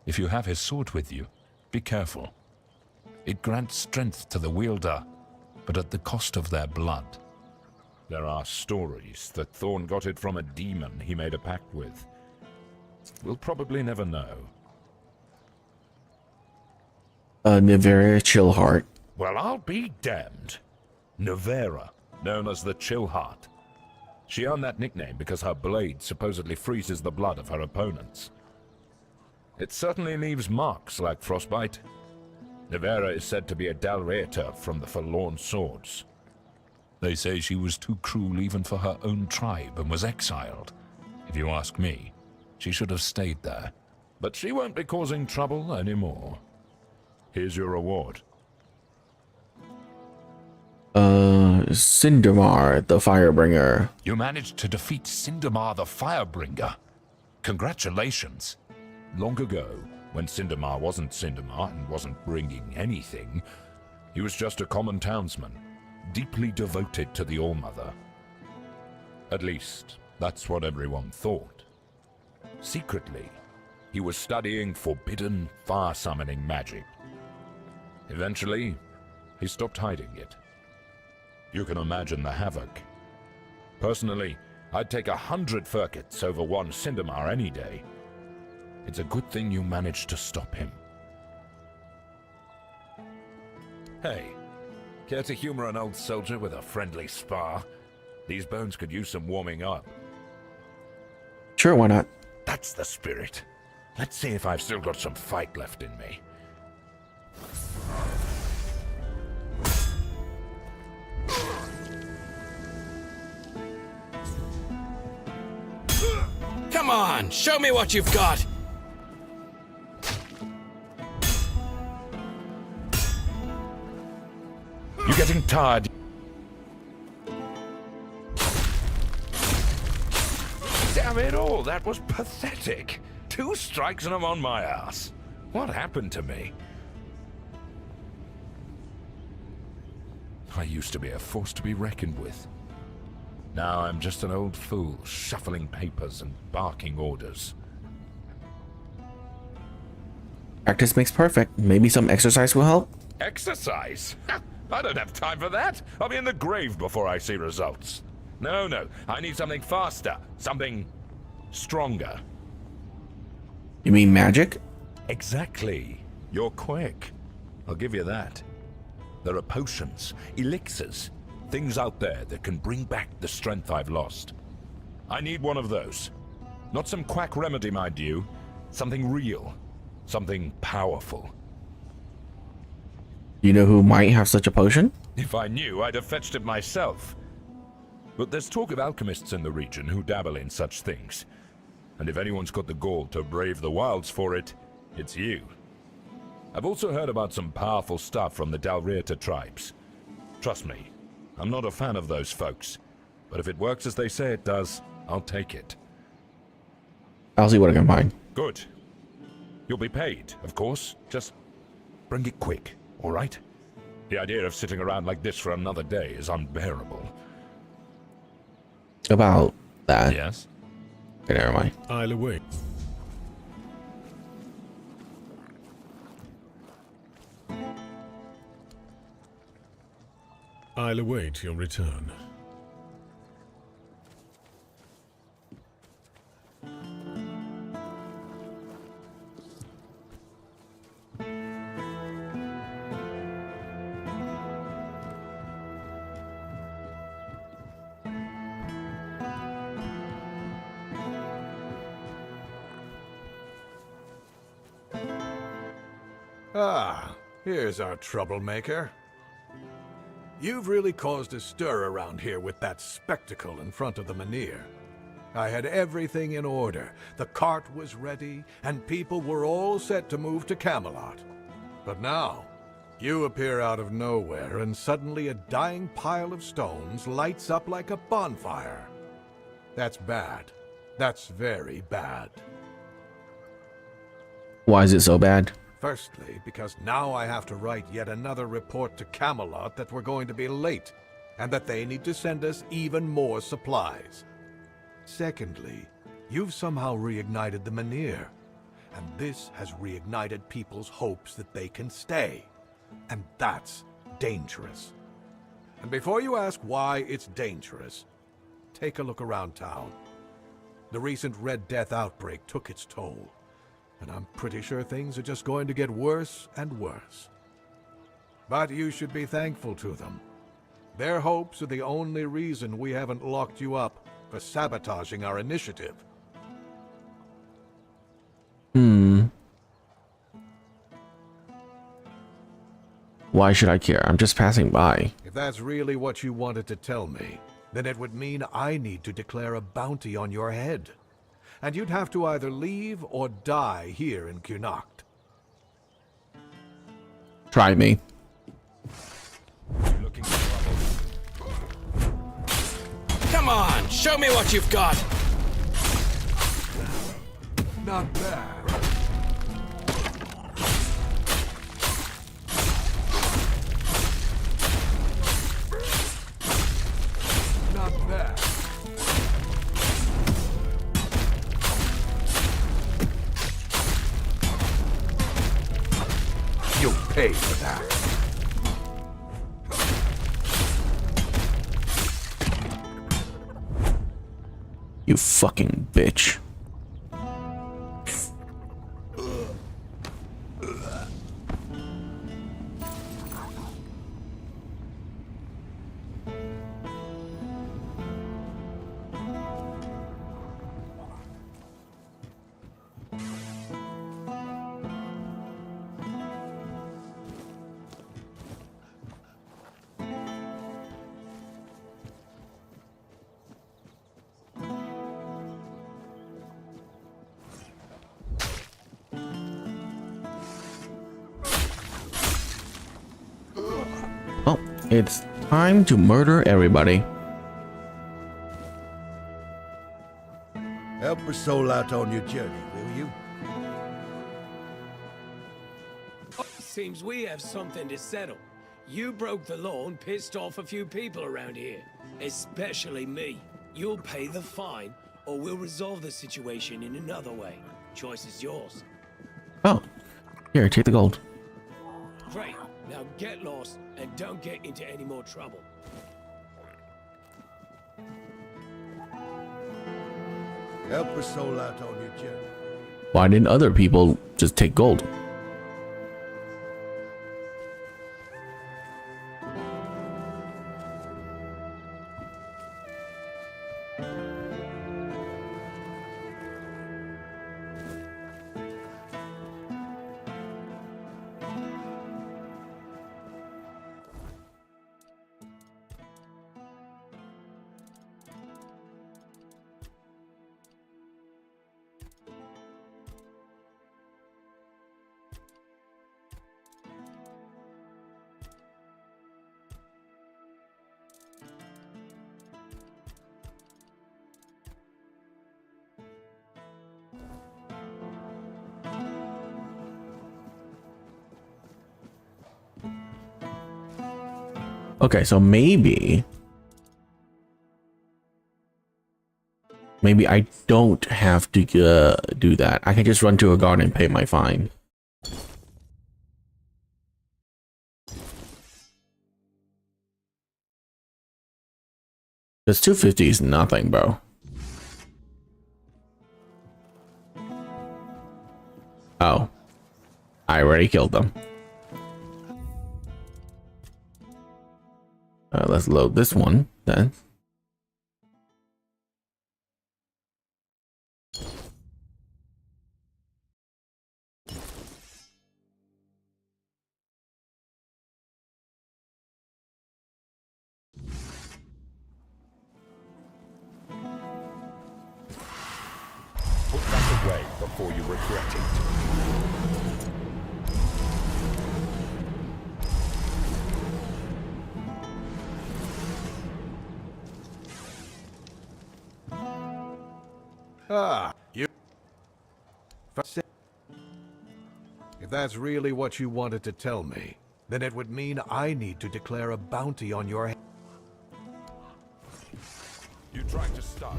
If you have his sword with you, be careful. It grants strength to the wielder, but at the cost of their blood. There are stories that Thorn got it from a demon he made a pact with. We'll probably never know. Nivera Chillheart. Well, I'll be damned. Nivera, known as the Chillheart. She earned that nickname because her blade supposedly freezes the blood of her opponents. It certainly leaves marks like frostbite. Nivera is said to be a Dalreator from the Forlorn Swords. They say she was too cruel even for her own tribe and was exiled. If you ask me, she should have stayed there. But she won't be causing trouble anymore. Here's your reward. Sindamar, the Firebringer. You managed to defeat Sindamar the Firebringer. Congratulations. Long ago, when Sindamar wasn't Sindamar and wasn't bringing anything, he was just a common townsman, deeply devoted to the All-Mother. At least, that's what everyone thought. Secretly, he was studying forbidden, far-summoning magic. Eventually, he stopped hiding it. You can imagine the havoc. Personally, I'd take 100 Furkets over one Sindamar any day. It's a good thing you managed to stop him. Hey, care to humor an old soldier with a friendly spar? These bones could use some warming up. Sure, why not? That's the spirit. Let's see if I've still got some fight left in me. Come on, show me what you've got! You getting tired? Damn it all, that was pathetic. 2 strikes and I'm on my ass. What happened to me? I used to be a force to be reckoned with. Now I'm just an old fool, shuffling papers and barking orders. Practice makes perfect. Maybe some exercise will help? Exercise? I don't have time for that. I'll be in the grave before I see results. No, I need something faster. Something stronger. You mean magic? Exactly. You're quick. I'll give you that. There are potions, elixirs, things out there that can bring back the strength I've lost. I need one of those. Not some quack remedy, mind you. Something real. Something powerful. You know who might have such a potion? If I knew, I'd have fetched it myself. But there's talk of alchemists in the region who dabble in such things. And if anyone's got the gall to brave the wilds for it, it's you. I've also heard about some powerful stuff from the Dalreator tribes. Trust me, I'm not a fan of those folks. But if it works as they say it does, I'll take it. I'll see what I can find. Good. You'll be paid, of course. Just bring it quick, all right? The idea of sitting around like this for another day is unbearable. About that. Yes? Okay, never mind. I'll await. I'll await your return. Ah, here's our troublemaker. You've really caused a stir around here with that spectacle in front of the Menhir. I had everything in order. The cart was ready, and people were all set to move to Camelot. But now, you appear out of nowhere, and suddenly a dying pile of stones lights up like a bonfire. That's bad. That's very bad. Why is it so bad? Firstly, because now I have to write yet another report to Camelot that we're going to be late, and that they need to send us even more supplies. Secondly, you've somehow reignited the Menhir, and this has reignited people's hopes that they can stay. And that's dangerous. And before you ask why it's dangerous, take a look around town. The recent Red Death outbreak took its toll, and I'm pretty sure things are just going to get worse and worse. But you should be thankful to them. Their hopes are the only reason we haven't locked you up for sabotaging our initiative. Why should I care? I'm just passing by. If that's really what you wanted to tell me, then it would mean I need to declare a bounty on your head. And you'd have to either leave or die here in Connacht. Try me. Come on, show me what you've got. Not bad. Not bad. You'll pay for that. You fucking bitch. Well, it's time to murder everybody. Help a soul out on your journey, will you? Seems we have something to settle. You broke the law and pissed off a few people around here. Especially me. You'll pay the fine, or we'll resolve the situation in another way. Choice is yours. Oh, here, take the gold. Great. Now get lost, and don't get into any more trouble. Help a soul out on your journey. Why didn't other people just take gold? Okay, so maybe I don't have to do that. I can just run to a guard and pay my fine. Because 250 is nothing, bro. Oh, I already killed them. Let's load this one then. Put that away before you regret it. Ah, you... If that's really what you wanted to tell me, then it would mean I need to declare a bounty on your head. You tried to stop.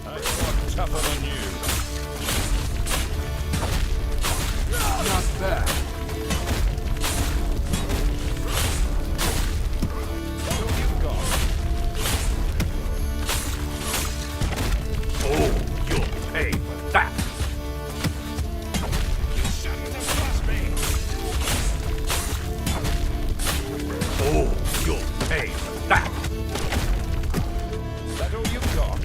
I'm more tougher than you. Not bad. What you got? Oh, you'll pay for that. You shouldn't have trust me. Oh, you'll pay for that. Is that all you got?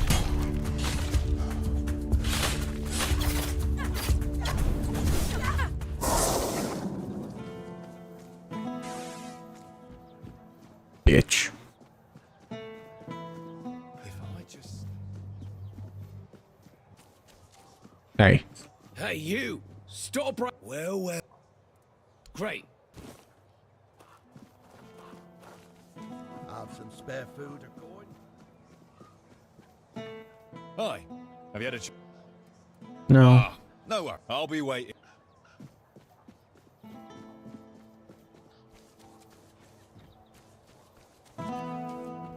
Bitch. Hey. Hey, you! Stop right. Well. Great. Have some spare food or coin? Hi. Have you had a No. No worries. I'll be waiting.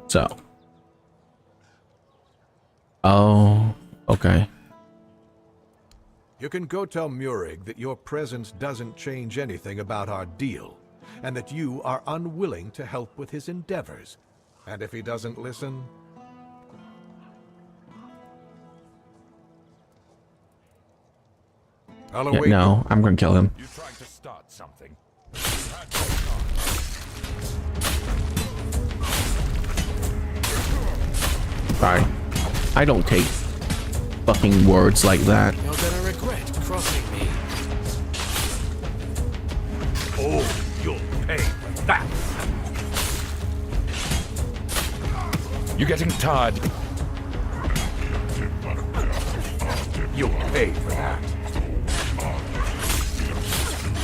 So. Oh, okay. You can go tell Murig that your presence doesn't change anything about our deal, and that you are unwilling to help with his endeavors. And if he doesn't listen... I'll Yeah, await no, I'm gonna kill him. You trying to start something? Sorry. I don't take fucking words like that. You're gonna regret crossing me. Oh, you'll pay for that. You're getting tired. You'll pay for that.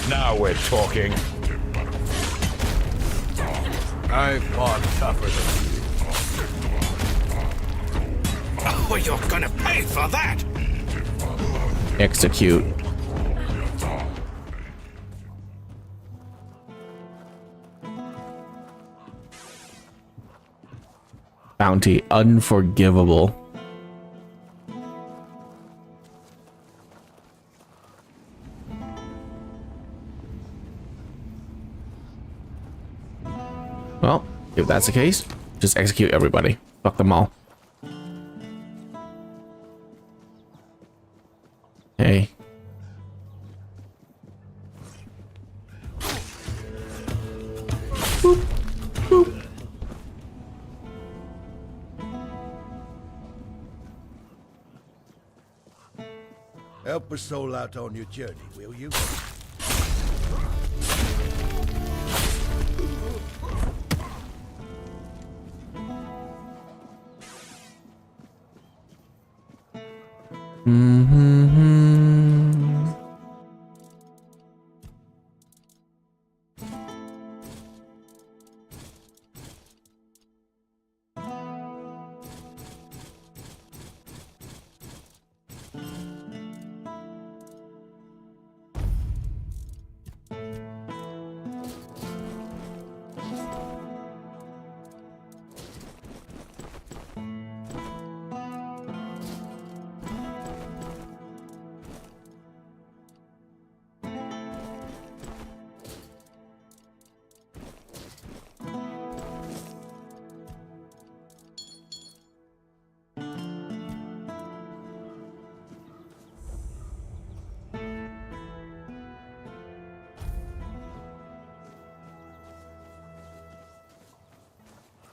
Now we're talking. I've fought tougher than you. Oh, you're gonna pay for that! Execute. Bounty unforgivable. Well, if that's the case, just execute everybody. Fuck them all. Hey. Boop, boop. Help a soul out on your journey, will you?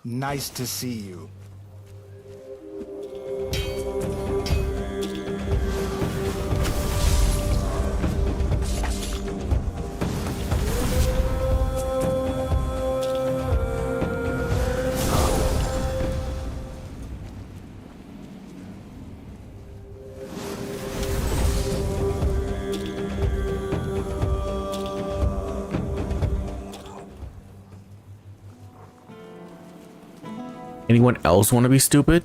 Nice to see you. Anyone else want to be stupid?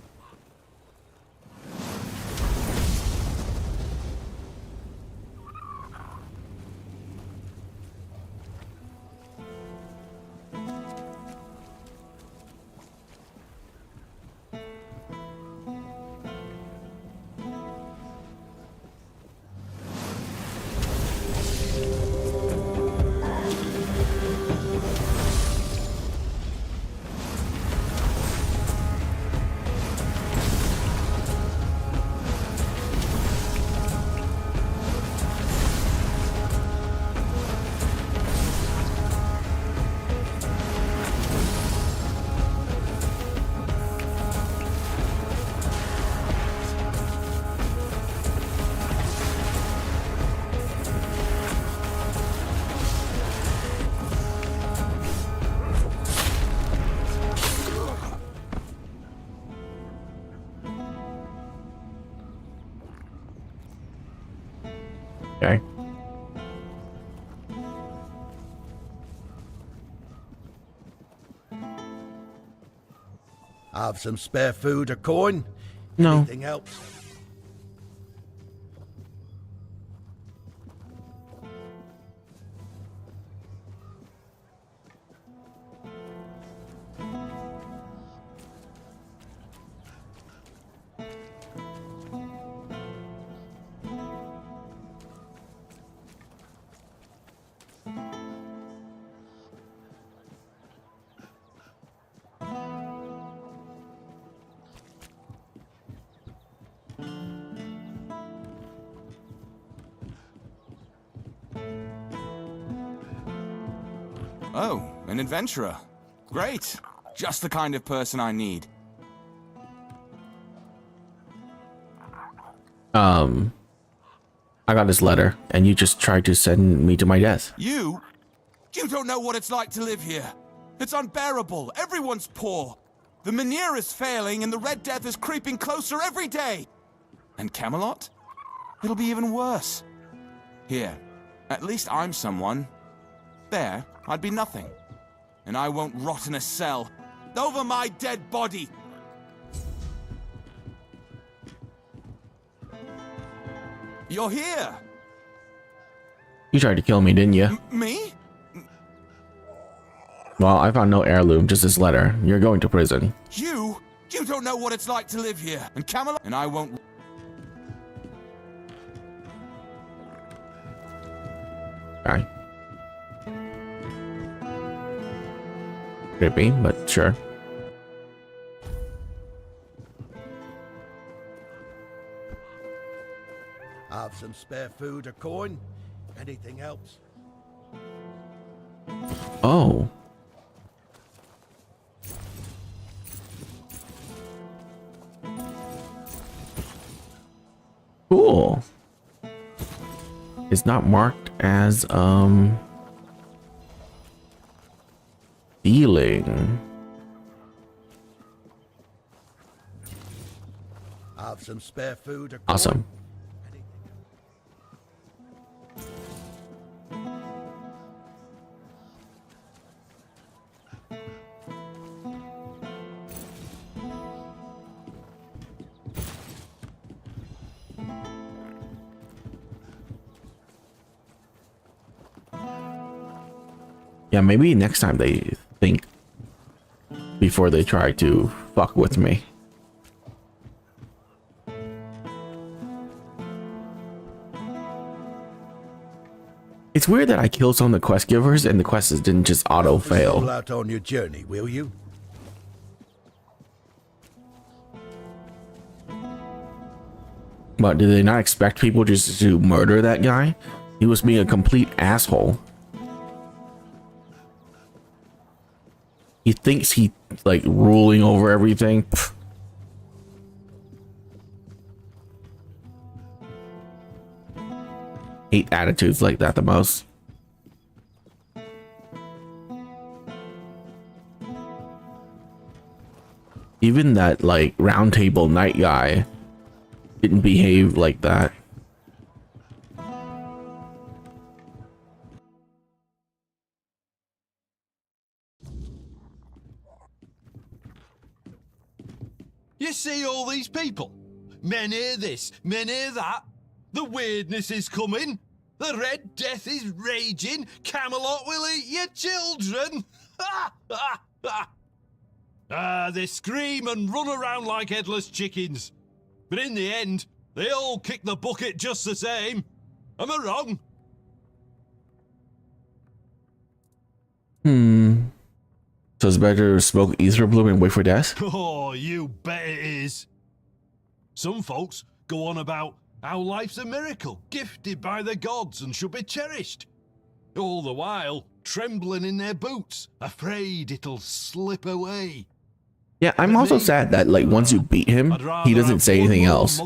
Okay. Have some spare food or coin? No. Anything else? Oh, an adventurer. Great. Just the kind of person I need. I got this letter, and you just tried to send me to my death. You don't know what it's like to live here. It's unbearable. Everyone's poor. The Menhir is failing, and the Red Death is creeping closer every day. And Camelot? It'll be even worse. Here, at least I'm someone. There, I'd be nothing. And I won't rot in a cell. Over my dead body! You're here! You tried to kill me, didn't you? Me? Well, I found no heirloom, just this letter. You're going to prison. You don't know what it's like to live here. And Camelot, and I won't... Okay. Creepy, but sure. Have some spare food or coin? Anything else? Oh. Cool. It's not marked as dealing. Have some spare food or coin? Awesome. Yeah, maybe next time they think before they try to fuck with me. It's weird that I killed some of the quest givers and the quests didn't just auto fail. Out on your journey, will you? But did they not expect people just to murder that guy? He was being a complete asshole. He thinks he like ruling over everything. Pfft. Hate attitudes like that the most. Even that like round table night guy didn't behave like that. You see all these people? Men hear this, men hear that. The weirdness is coming. The Red Death is raging. Camelot will eat your children. They scream and run around like headless chickens. But in the end, they all kick the bucket just the same. Am I wrong? So it's better to smoke ether bloom and wait for death? Oh, you bet it is. Some folks go on about how life's a miracle, gifted by the gods and should be cherished. All the while, trembling in their boots, afraid it'll slip away. Yeah, I'm also sad that like once you beat him, he doesn't say anything else.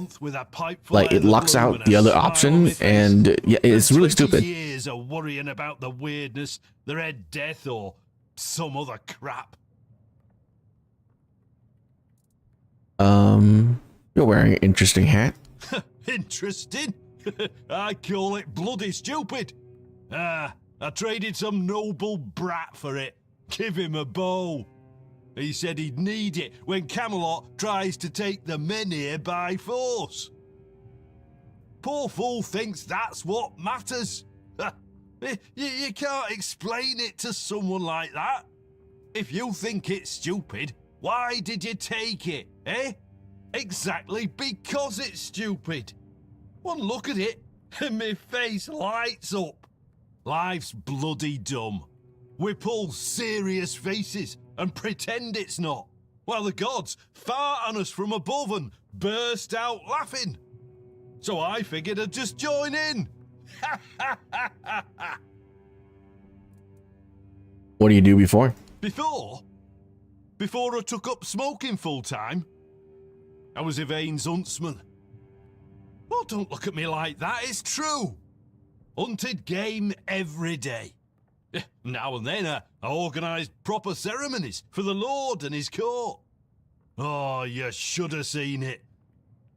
Like it locks out the other option, and yeah, it's really stupid. Years of worrying about the weirdness, the Red Death, or some other crap. You're wearing an interesting hat. Interesting? I call it bloody stupid. I traded some noble brat for it. Give him a bow. He said he'd need it when Camelot tries to take the men here by force. Poor fool thinks that's what matters. You can't explain it to someone like that. If you think it's stupid, why did you take it, eh? Exactly because it's stupid. One look at it, and my face lights up. Life's bloody dumb. We pull serious faces and pretend it's not, while the gods fart on us from above and burst out laughing. So I figured I'd just join in. What do you do before? Before I took up smoking full time, I was Yvain's huntsman. Oh, don't look at me like that, it's true. Hunted game every day. Now and then I organised proper ceremonies for the Lord and his court. Oh, you should have seen it.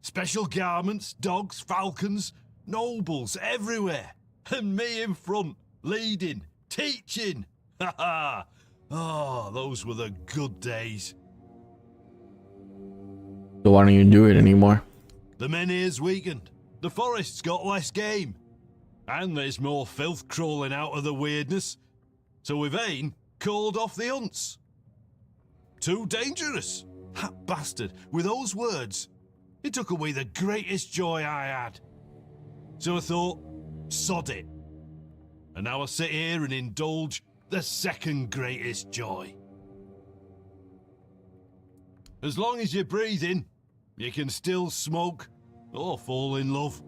Special garments, dogs, falcons, nobles everywhere. And me in front, leading, teaching. Ha ha! Oh, those were the good days. So why don't you do it anymore? The men here's weakened. The forest's got less game. And there's more filth crawling out of the weirdness. So Yvain called off the hunts. Too dangerous. That bastard, with those words, he took away the greatest joy I had. So I thought, sod it. And now I sit here and indulge the second greatest joy. As long as you're breathing, you can still smoke or fall in love.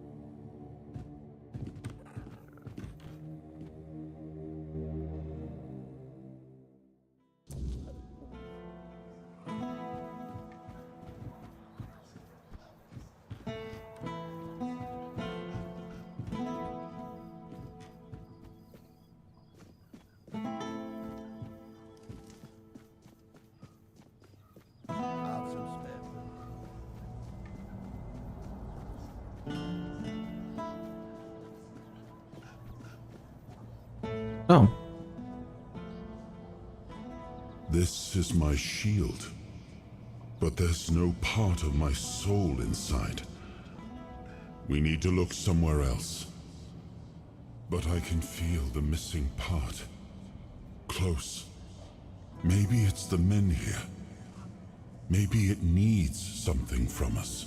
Oh. This is my shield, but there's no part of my soul inside. We need to look somewhere else. But I can feel the missing part. Close. Maybe it's the men here. Maybe it needs something from us.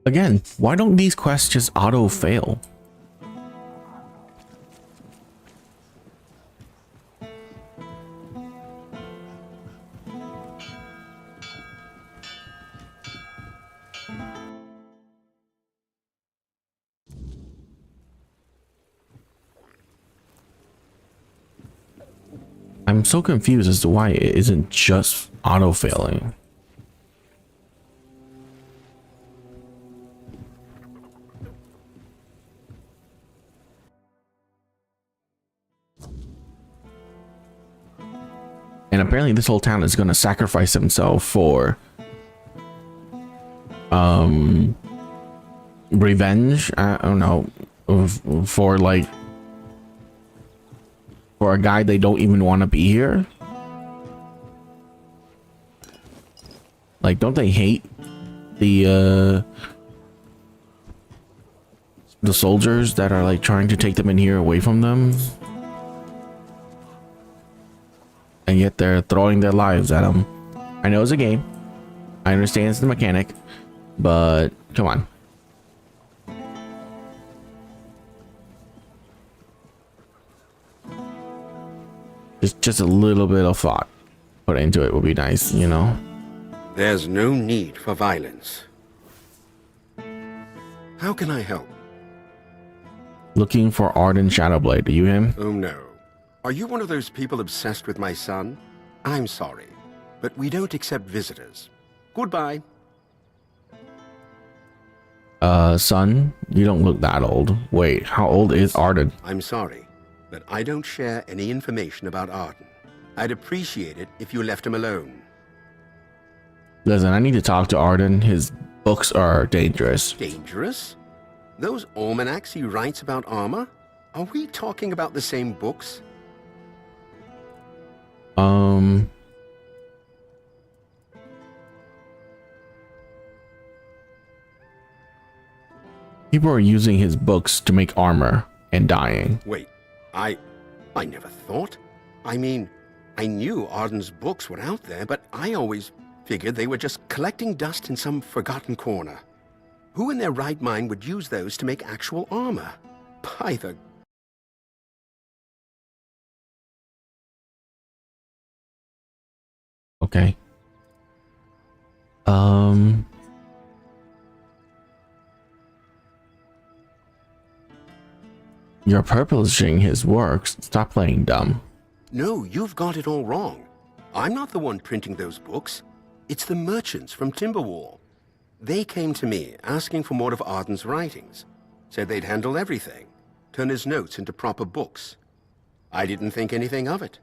Again, why don't these quests just auto fail? I'm so confused as to why it isn't just auto failing. And apparently this whole town is going to sacrifice himself for revenge. I don't know, for like for a guy they don't even want to be here. Like, don't they hate the soldiers that are like trying to take them in here away from them? And yet they're throwing their lives at them. I know it's a game. I understand it's the mechanic, but come on. Just a little bit of thought put into it would be nice, you know? There's no need for violence. How can I help? Looking for Arden Shadowblade. Are you him? Oh no. Are you one of those people obsessed with my son? I'm sorry, but we don't accept visitors. Goodbye. Son, you don't look that old. Wait, how old is Arden? I'm sorry, but I don't share any information about Arden. I'd appreciate it if you left him alone. Listen, I need to talk to Arden. His books are dangerous. Dangerous? Those almanacs he writes about armor? Are we talking about the same books? People are using his books to make armor and dying. Wait, I never thought. I mean, I knew Arden's books were out there, but I always figured they were just collecting dust in some forgotten corner. Who in their right mind would use those to make actual armor? By the... Okay. You're publishing his works. Stop playing dumb. No, you've got it all wrong. I'm not the one printing those books. It's the merchants from Timberwall. They came to me asking for more of Arden's writings. Said they'd handle everything. Turn his notes into proper books. I didn't think anything of it.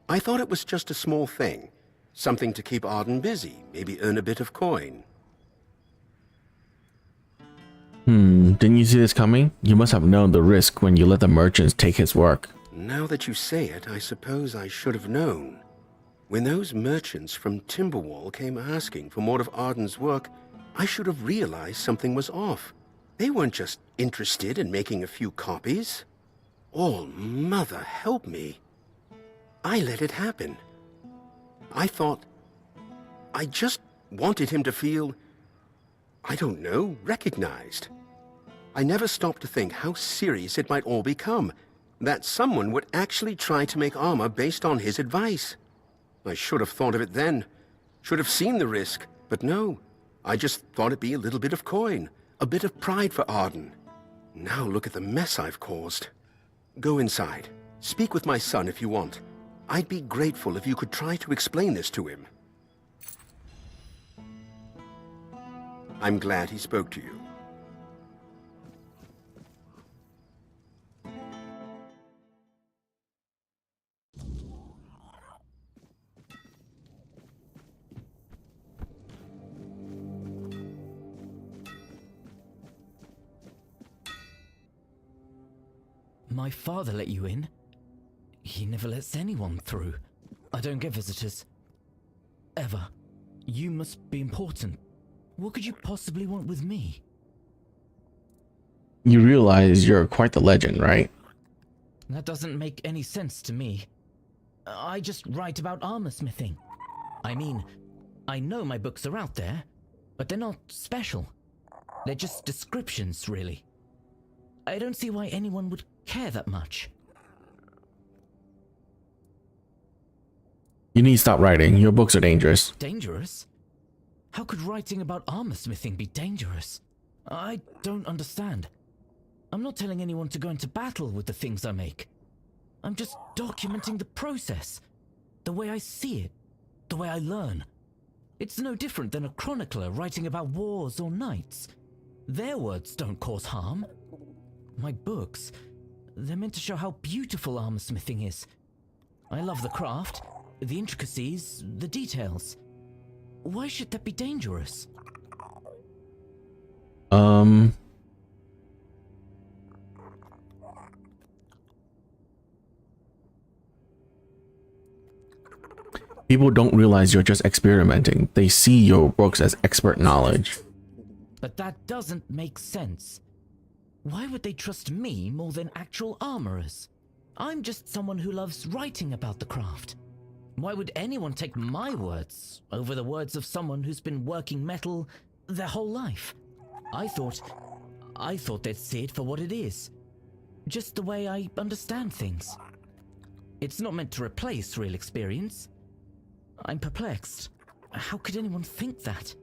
I thought it was just a small thing. Something to keep Arden busy, maybe earn a bit of coin. Didn't you see this coming? You must have known the risk when you let the merchants take his work. Now that you say it, I suppose I should have known. When those merchants from Timberwall came asking for more of Arden's work, I should have realized something was off. They weren't just interested in making a few copies. All Mother help me. I let it happen. I thought... I just wanted him to feel... I don't know, recognized. I never stopped to think how serious it might all become. That someone would actually try to make armor based on his advice. I should have thought of it then. Should have seen the risk. But no, I just thought it'd be a little bit of coin. A bit of pride for Arden. Now look at the mess I've caused. Go inside. Speak with my son if you want. I'd be grateful if you could try to explain this to him. I'm glad he spoke to you. My father let you in? He never lets anyone through. I don't get visitors. Ever. You must be important. What could you possibly want with me? You realize you're quite the legend, right? That doesn't make any sense to me. I just write about armor smithing. I mean, I know my books are out there, but they're not special. They're just descriptions, really. I don't see why anyone would care that much. You need to stop writing. Your books are dangerous. Dangerous? How could writing about armor smithing be dangerous? I don't understand. I'm not telling anyone to go into battle with the things I make. I'm just documenting the process. The way I see it. The way I learn. It's no different than a chronicler writing about wars or knights. Their words don't cause harm. My books, they're meant to show how beautiful armor smithing is. I love the craft, the intricacies, the details. Why should that be dangerous? People don't realize you're just experimenting. They see your books as expert knowledge. But that doesn't make sense. Why would they trust me more than actual armorers? I'm just someone who loves writing about the craft. Why would anyone take my words over the words of someone who's been working metal their whole life? I thought they'd see it for what it is. Just the way I understand things. It's not meant to replace real experience. I'm perplexed. How could anyone think that?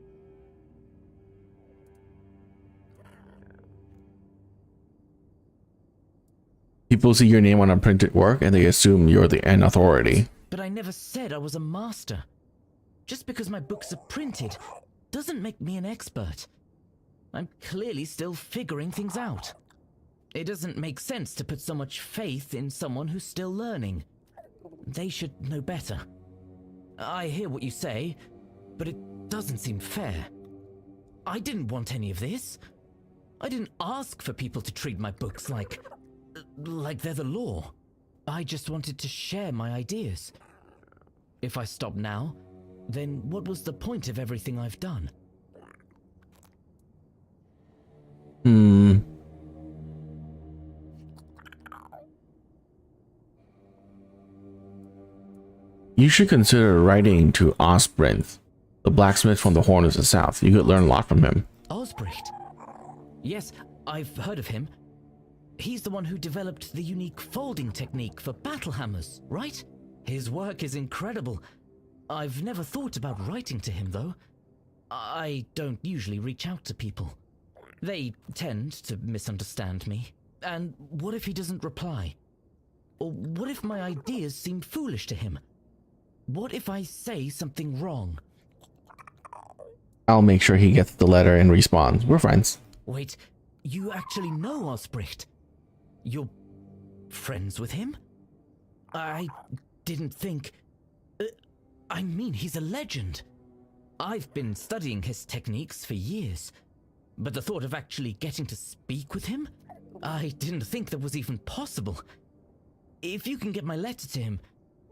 People see your name on a printed work and they assume you're the end authority. But I never said I was a master. Just because my books are printed doesn't make me an expert. I'm clearly still figuring things out. It doesn't make sense to put so much faith in someone who's still learning. They should know better. I hear what you say, but it doesn't seem fair. I didn't want any of this. I didn't ask for people to treat my books like they're the law. I just wanted to share my ideas. If I stop now, then what was the point of everything I've done? You should consider writing to Osbrinth, the blacksmith from the Horn of the South. You could learn a lot from him. Osbrinth? Yes, I've heard of him. He's the one who developed the unique folding technique for battle hammers, right? His work is incredible. I've never thought about writing to him, though. I don't usually reach out to people. They tend to misunderstand me. And what if he doesn't reply? Or what if my ideas seem foolish to him? What if I say something wrong? I'll make sure he gets the letter and responds. We're friends. Wait, you actually know Osbrinth? You're friends with him? I didn't think... I mean, he's a legend. I've been studying his techniques for years, but the thought of actually getting to speak with him? I didn't think that was even possible. If you can get my letter to him,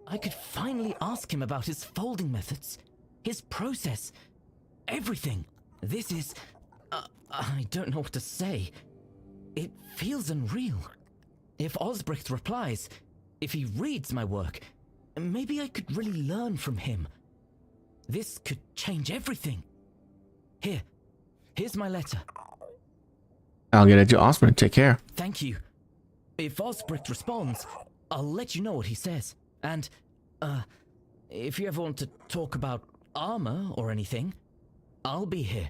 I could finally ask him about his folding methods, his process, everything. This is... I don't know what to say. It feels unreal. If Osbrinth replies, if he reads my work, maybe I could really learn from him. This could change everything. Here's my letter. I'll get it to Osbrinth. Take care. Thank you. If Osbrinth responds, I'll let you know what he says. And, if you ever want to talk about armor or anything, I'll be here.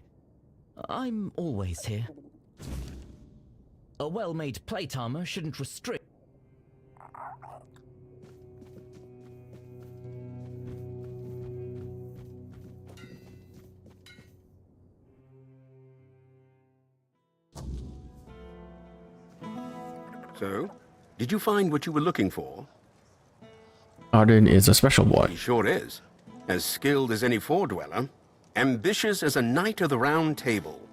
I'm always here. A well-made plate armor shouldn't restrict... So, did you find what you were looking for? Arden is a special boy. He sure is. As skilled as any four-dweller. Ambitious as a knight of the Round Table.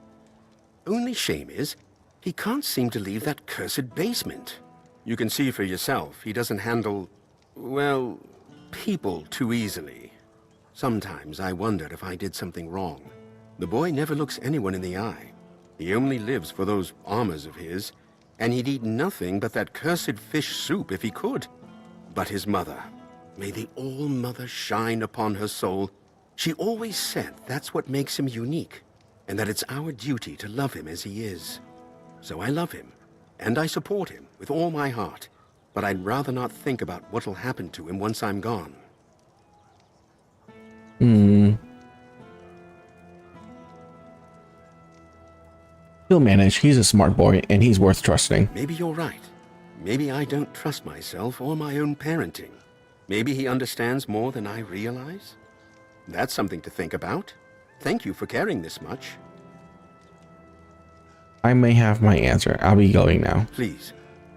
Only shame is, he can't seem to leave that cursed basement. You can see for yourself, he doesn't handle, well, people too easily. Sometimes I wondered if I did something wrong. The boy never looks anyone in the eye. He only lives for those armors of his, and he'd eat nothing but that cursed fish soup if he could. But his mother, may the All-Mother shine upon her soul, she always said that's what makes him unique. and that it's our duty to love him as he is. So I love him, and I support him with all my heart, but I'd rather not think about what'll happen to him once I'm gone. He'll manage. He's a smart boy, and he's worth trusting. Maybe you're right. Maybe I don't trust myself or my own parenting. Maybe he understands more than I realize. That's something to think about. Thank you for caring this much. I may have my answer. I'll be going now. Please,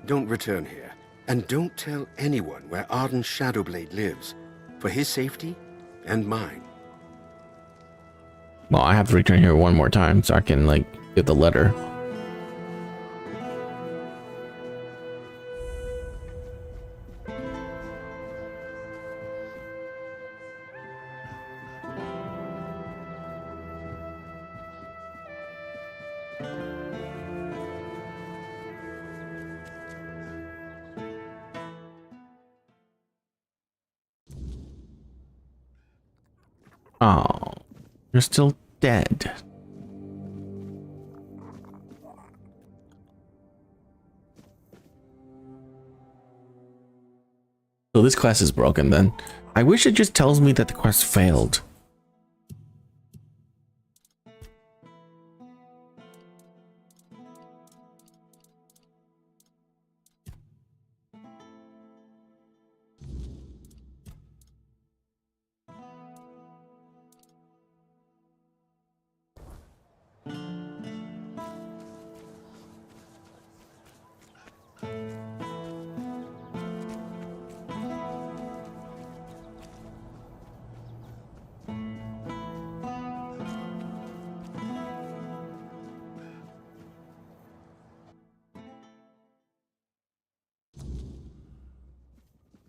don't return here. And don't tell anyone where Arden Shadowblade lives, for his safety and mine. Well, I have to return here one more time so I can, like, get the letter. Oh, you're still dead. So this quest is broken then. I wish it just tells me that the quest failed.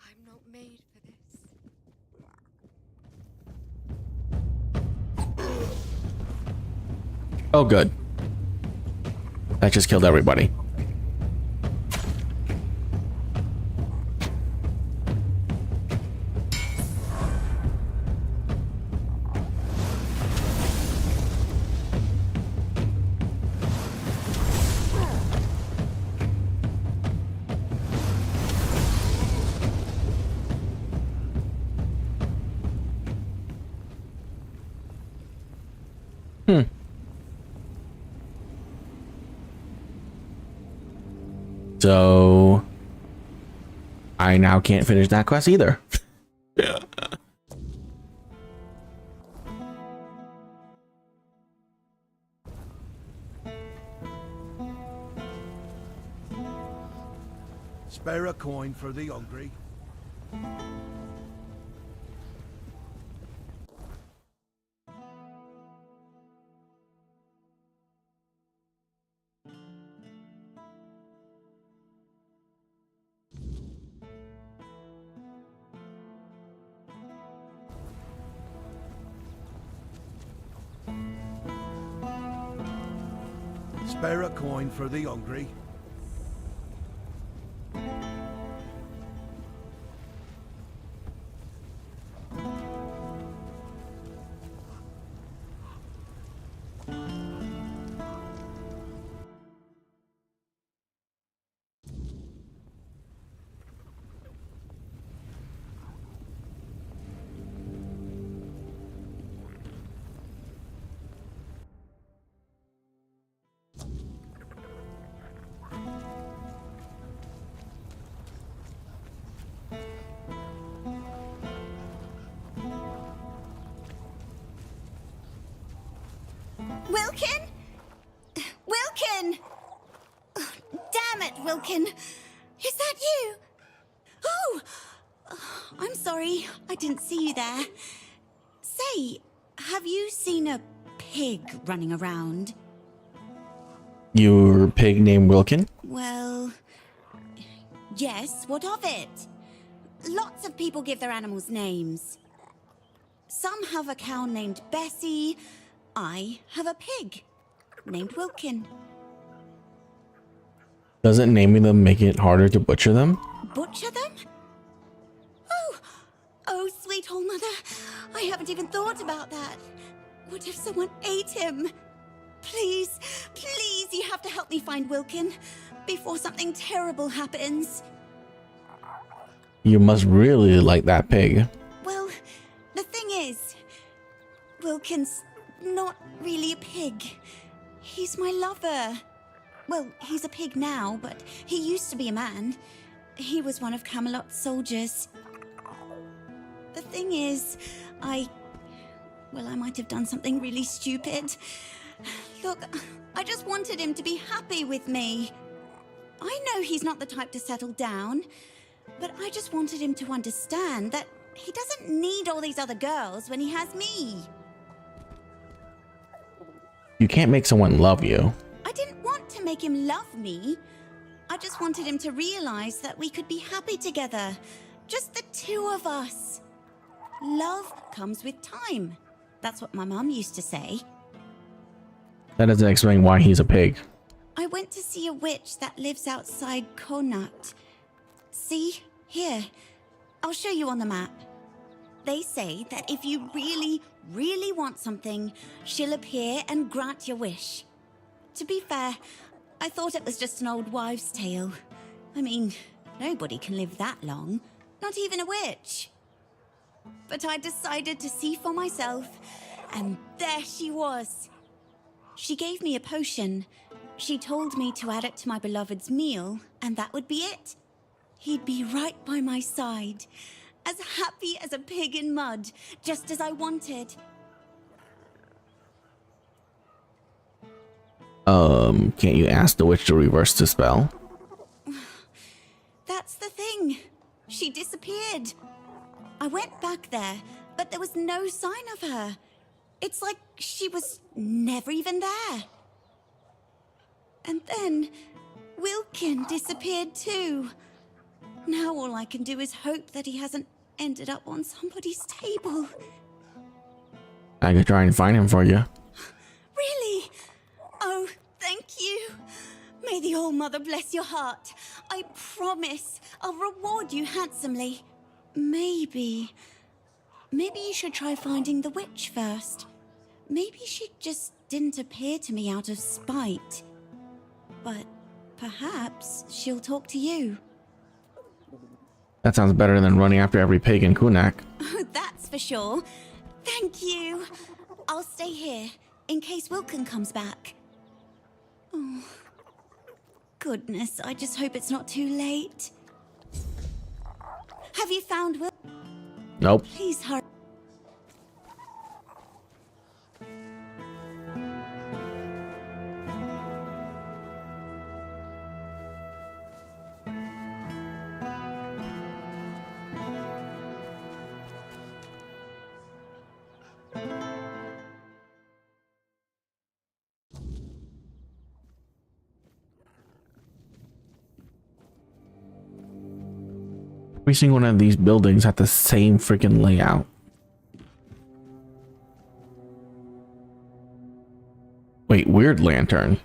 I'm not made for this. Oh, good. That just killed everybody. So I now can't finish that quest either. Yeah. Spare a coin for the hungry. Spare a coin for the hungry. Wilkin? Wilkin! Oh, damn it, Wilkin. Is that you? Oh! I'm sorry. I didn't see you there. Say, have you seen a pig running around? Your pig named Wilkin? Well, yes, what of it? Lots of people give their animals names. Some have a cow named Bessie. I have a pig named Wilkin. Doesn't naming them make it harder to butcher them? Butcher them? Oh, sweet old mother. I haven't even thought about that. What if someone ate him? Please, please, you have to help me find Wilkin before something terrible happens. You must really like that pig. Well, the thing is, Wilkin's not really a pig. He's my lover. Well, he's a pig now, but he used to be a man. He was one of Camelot's soldiers. The thing is, I might have done something really stupid. Look, I just wanted him to be happy with me. I know he's not the type to settle down, but I just wanted him to understand that he doesn't need all these other girls when he has me. You can't make someone love you. I didn't want to make him love me. I just wanted him to realize that we could be happy together. Just the two of us. Love comes with time. That's what my mum used to say. That doesn't explain why he's a pig. I went to see a witch that lives outside Connacht. See? Here. I'll show you on the map. They say that if you really, really want something, she'll appear and grant your wish. To be fair, I thought it was just an old wives' tale. I mean, nobody can live that long. Not even a witch. But I decided to see for myself, and there she was. She gave me a potion. She told me to add it to my beloved's meal, and that would be it. He'd be right by my side, as happy as a pig in mud, just as I wanted. Can't you ask the witch to reverse the spell? That's the thing. She disappeared. I went back there, but there was no sign of her. It's like she was never even there. And then Wilkin disappeared too. Now all I can do is hope that he hasn't ended up on somebody's table. I could try and find him for you. Really? Oh, thank you. May the All-Mother bless your heart. I promise I'll reward you handsomely. Maybe you should try finding the witch first. Maybe she just didn't appear to me out of spite. But perhaps she'll talk to you. That sounds better than running after every pig in Kunak. Oh, that's for sure. Thank you. I'll stay here in case Wilkin comes back. Oh, goodness, I just hope it's not too late. Have you found Wilkin? Nope. Please hurry. Every single one of these buildings had the same freaking layout. Wait, weird lantern.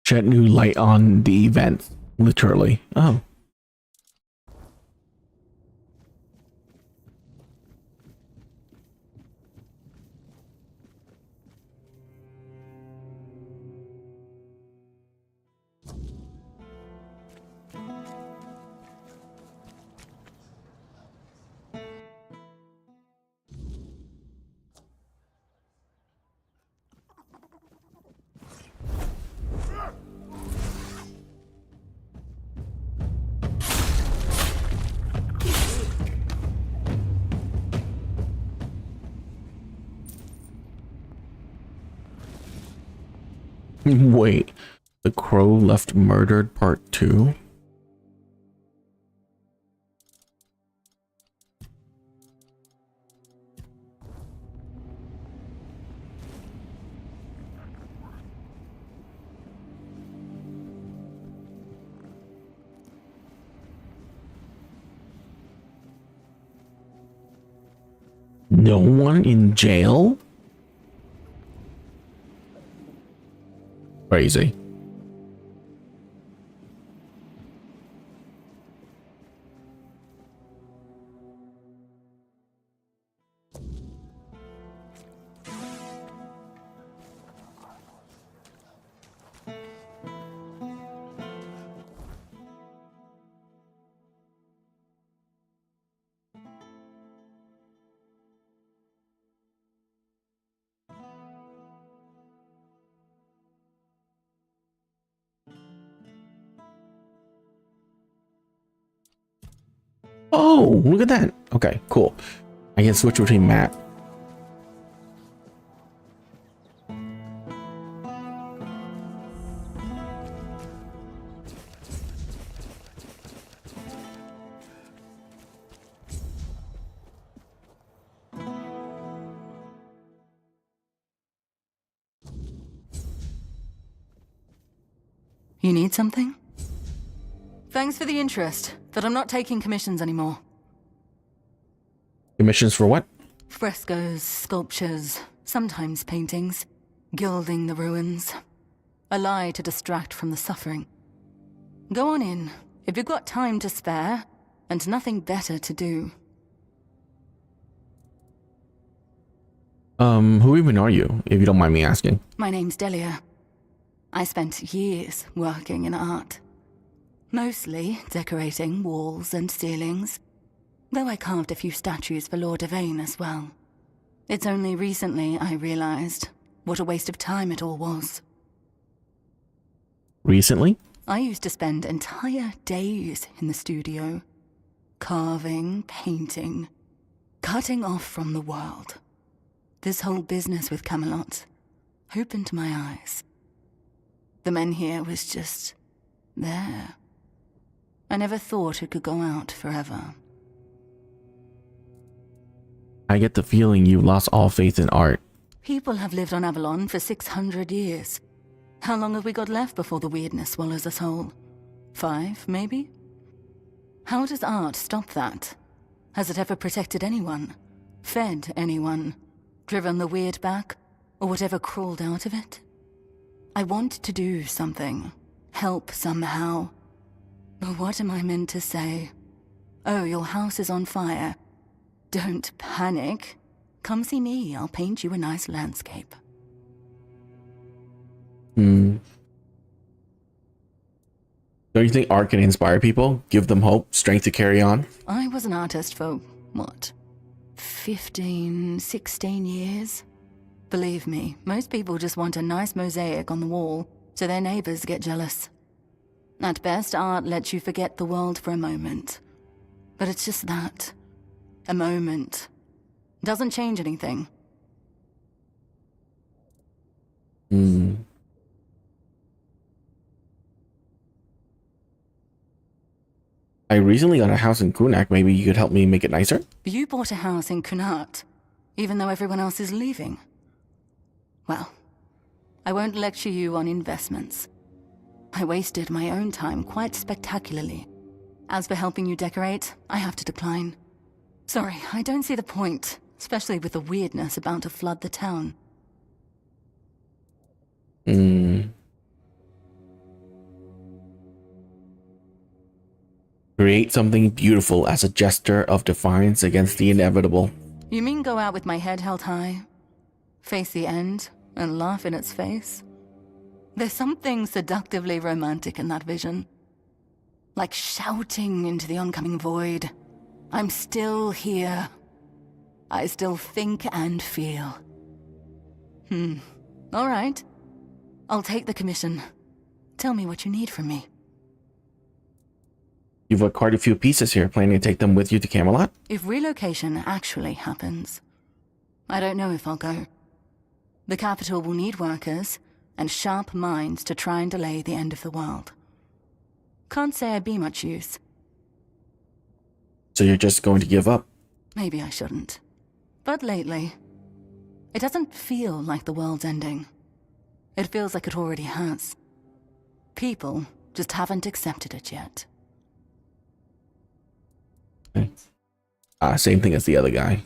Shed new light on the event, literally. Oh. Wait, The Crow Left Murdered Part 2? No one in jail? Crazy. Oh, look at that. Okay, cool. I can switch between map. You need something? Thanks for the interest, but I'm not taking commissions anymore. Commissions for what? Frescoes, sculptures, sometimes paintings, gilding the ruins. A lie to distract from the suffering. Go on in, if you've got time to spare, and nothing better to do. Who even are you, if you don't mind me asking? My name's Delia. I spent years working in art. Mostly decorating walls and ceilings, though I carved a few statues for Lord Yvain as well. It's only recently I realized what a waste of time it all was. Recently? I used to spend entire days in the studio, carving, painting, cutting off from the world. This whole business with Camelot opened my eyes. The men here was just there. I never thought it could go out forever. I get the feeling you lost all faith in art. People have lived on Avalon for 600 years. How long have we got left before the weirdness swallows us whole? 5, maybe? How does art stop that? Has it ever protected anyone? Fed anyone? Driven the weird back? Or whatever crawled out of it? I want to do something. Help somehow. But what am I meant to say? Oh, your house is on fire. Don't panic. Come see me, I'll paint you a nice landscape. Don't you think art can inspire people? Give them hope, strength to carry on? I was an artist for, what, 15, 16 years? Believe me, most people just want a nice mosaic on the wall so their neighbors get jealous. At best, art lets you forget the world for a moment. But it's just that. A moment. Doesn't change anything. I recently got a house in Kunak. Maybe you could help me make it nicer? You bought a house in Kunart, even though everyone else is leaving. Well, I won't lecture you on investments. I wasted my own time quite spectacularly. As for helping you decorate, I have to decline. Sorry, I don't see the point, especially with the weirdness about to flood the town. Create something beautiful as a gesture of defiance against the inevitable. You mean go out with my head held high? Face the end and laugh in its face? There's something seductively romantic in that vision. Like shouting into the oncoming void. I'm still here. I still think and feel. All right. I'll take the commission. Tell me what you need from me. You've got quite a few pieces here. Planning to take them with you to Camelot? If relocation actually happens, I don't know if I'll go. The capital will need workers and sharp minds to try and delay the end of the world. Can't say I'd be much use. So you're just going to give up? Maybe I shouldn't. But lately, it doesn't feel like the world's ending. It feels like it already has. People just haven't accepted it yet. Same thing as the other guy.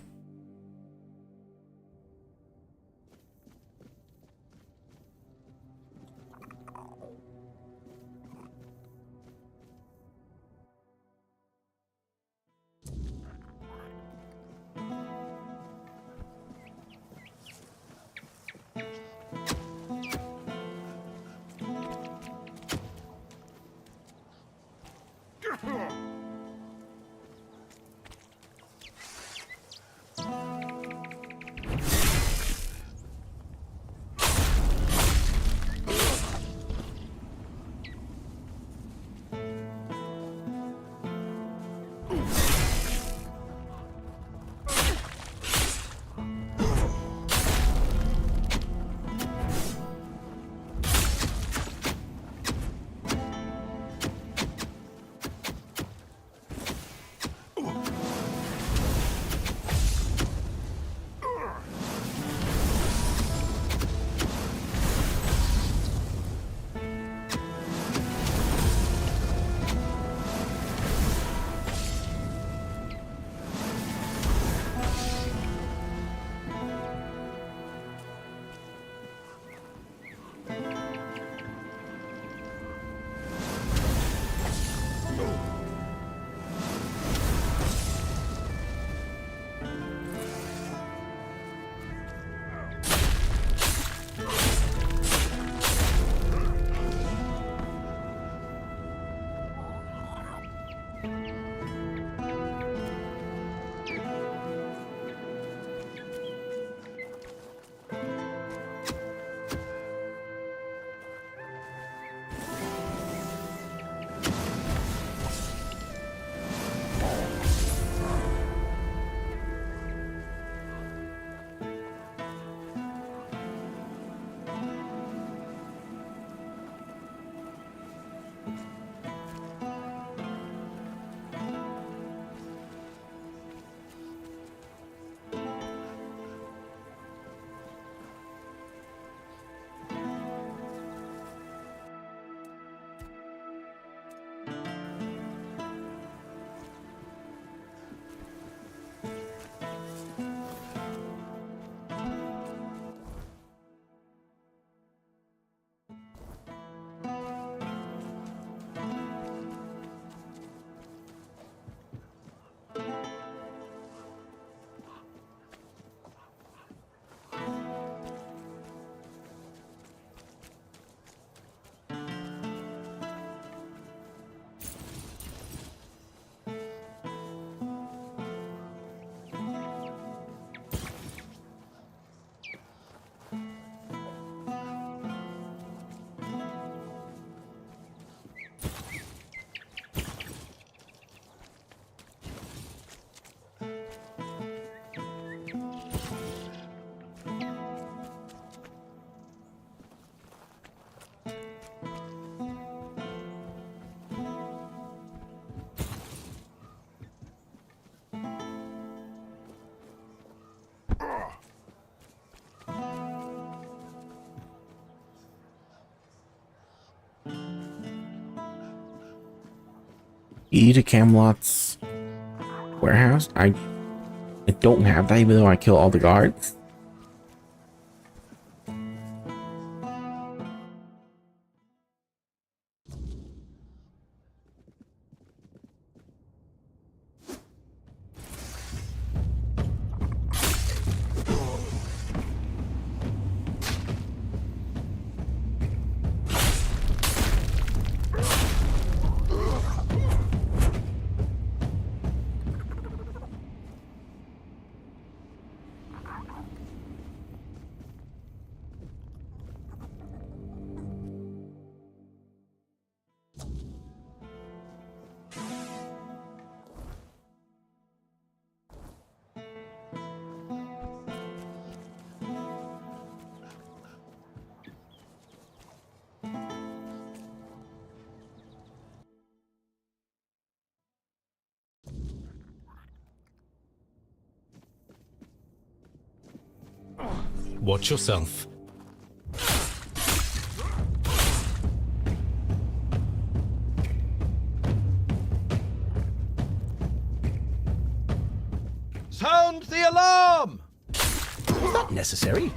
Key to Camelot's warehouse? I don't have that, even though I kill all the guards. Watch yourself. Sound the alarm! Not necessary.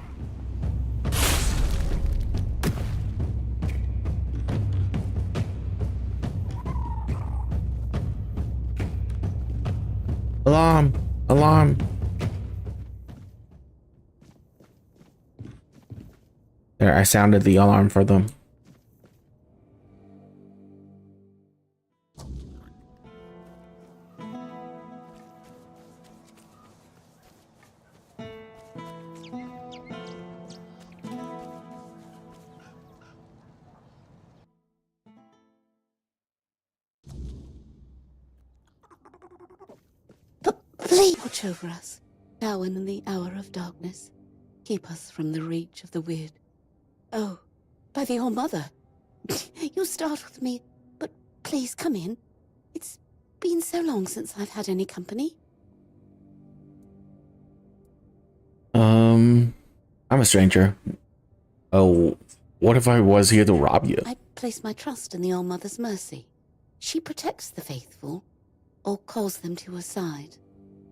Alarm! Alarm! There, I sounded the alarm for them. Please watch over us, now and in the hour of darkness. Keep us from the reach of the weird. Oh, by the All-Mother. You startled me, but please come in. It's been so long since I've had any company. I'm a stranger. Oh, what if I was here to rob you? I place my trust in the All-Mother's mercy. She protects the faithful, or calls them to her side.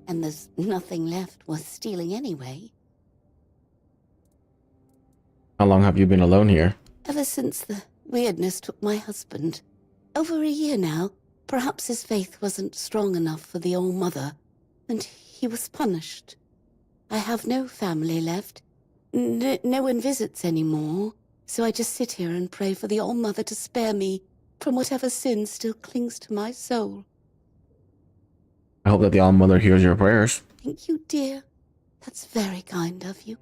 And there's nothing left worth stealing anyway. How long have you been alone here? Ever since the weirdness took my husband. Over a year now. Perhaps his faith wasn't strong enough for the All-Mother, and he was punished. I have no family left. No one visits anymore, so I just sit here and pray for the All-Mother to spare me from whatever sin still clings to my soul. I hope that the All-Mother hears your prayers. Thank you, dear. That's very kind of you.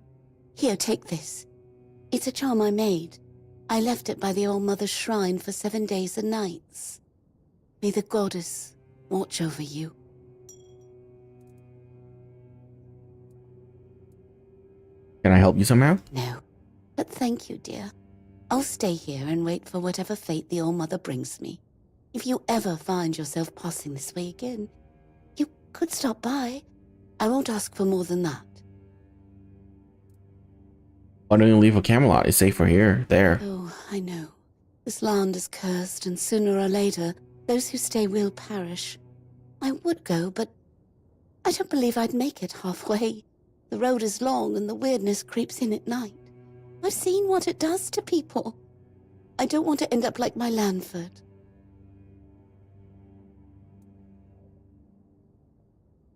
Here, take this. It's a charm I made. I left it by the All-Mother's shrine for 7 days and nights. May the goddess watch over you. Can I help you somehow? No, but thank you, dear. I'll stay here and wait for whatever fate the All-Mother brings me. If you ever find yourself passing this way again, you could stop by. I won't ask for more than that. Why don't you leave a Camelot? It's safer here, there. Oh, I know. This land is cursed, and sooner or later, those who stay will perish. I would go, but I don't believe I'd make it halfway. The road is long, and the weirdness creeps in at night. I've seen what it does to people. I don't want to end up like my Lanford.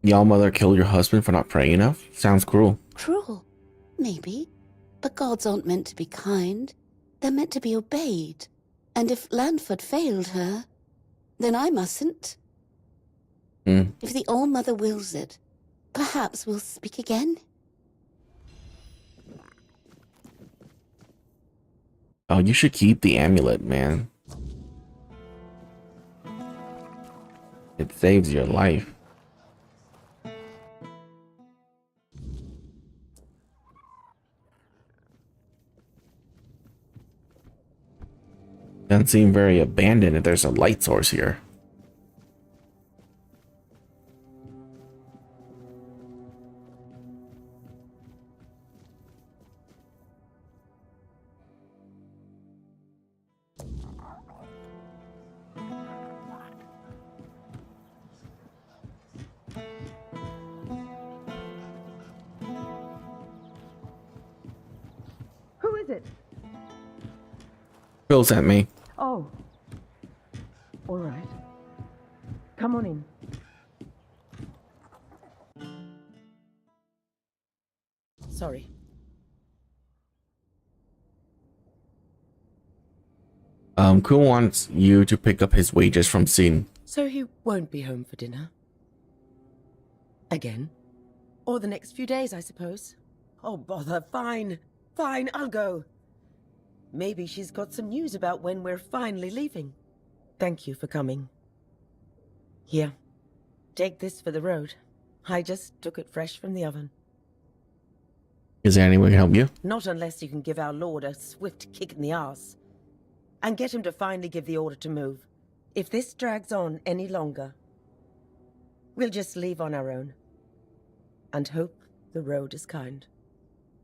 The All-Mother killed your husband for not praying enough? Sounds cruel. Cruel? Maybe. But gods aren't meant to be kind. They're meant to be obeyed. And if Lanford failed her, then I mustn't. If the All-Mother wills it, perhaps we'll speak again. Oh, you should keep the amulet, man. It saves your life. Doesn't seem very abandoned if there's a light source here. Who is it? Bill sent me. Oh. All right. Come on in. Sorry. Quill wants you to pick up his wages from Sin. So he won't be home for dinner? Again? Or the next few days, I suppose. Oh, bother. Fine. Fine, I'll go. Maybe she's got some news about when we're finally leaving. Thank you for coming. Here. Take this for the road. I just took it fresh from the oven. Is there any way I can help you? Not unless you can give our lord a swift kick in the arse. And get him to finally give the order to move. If this drags on any longer, we'll just leave on our own. And hope the road is kind.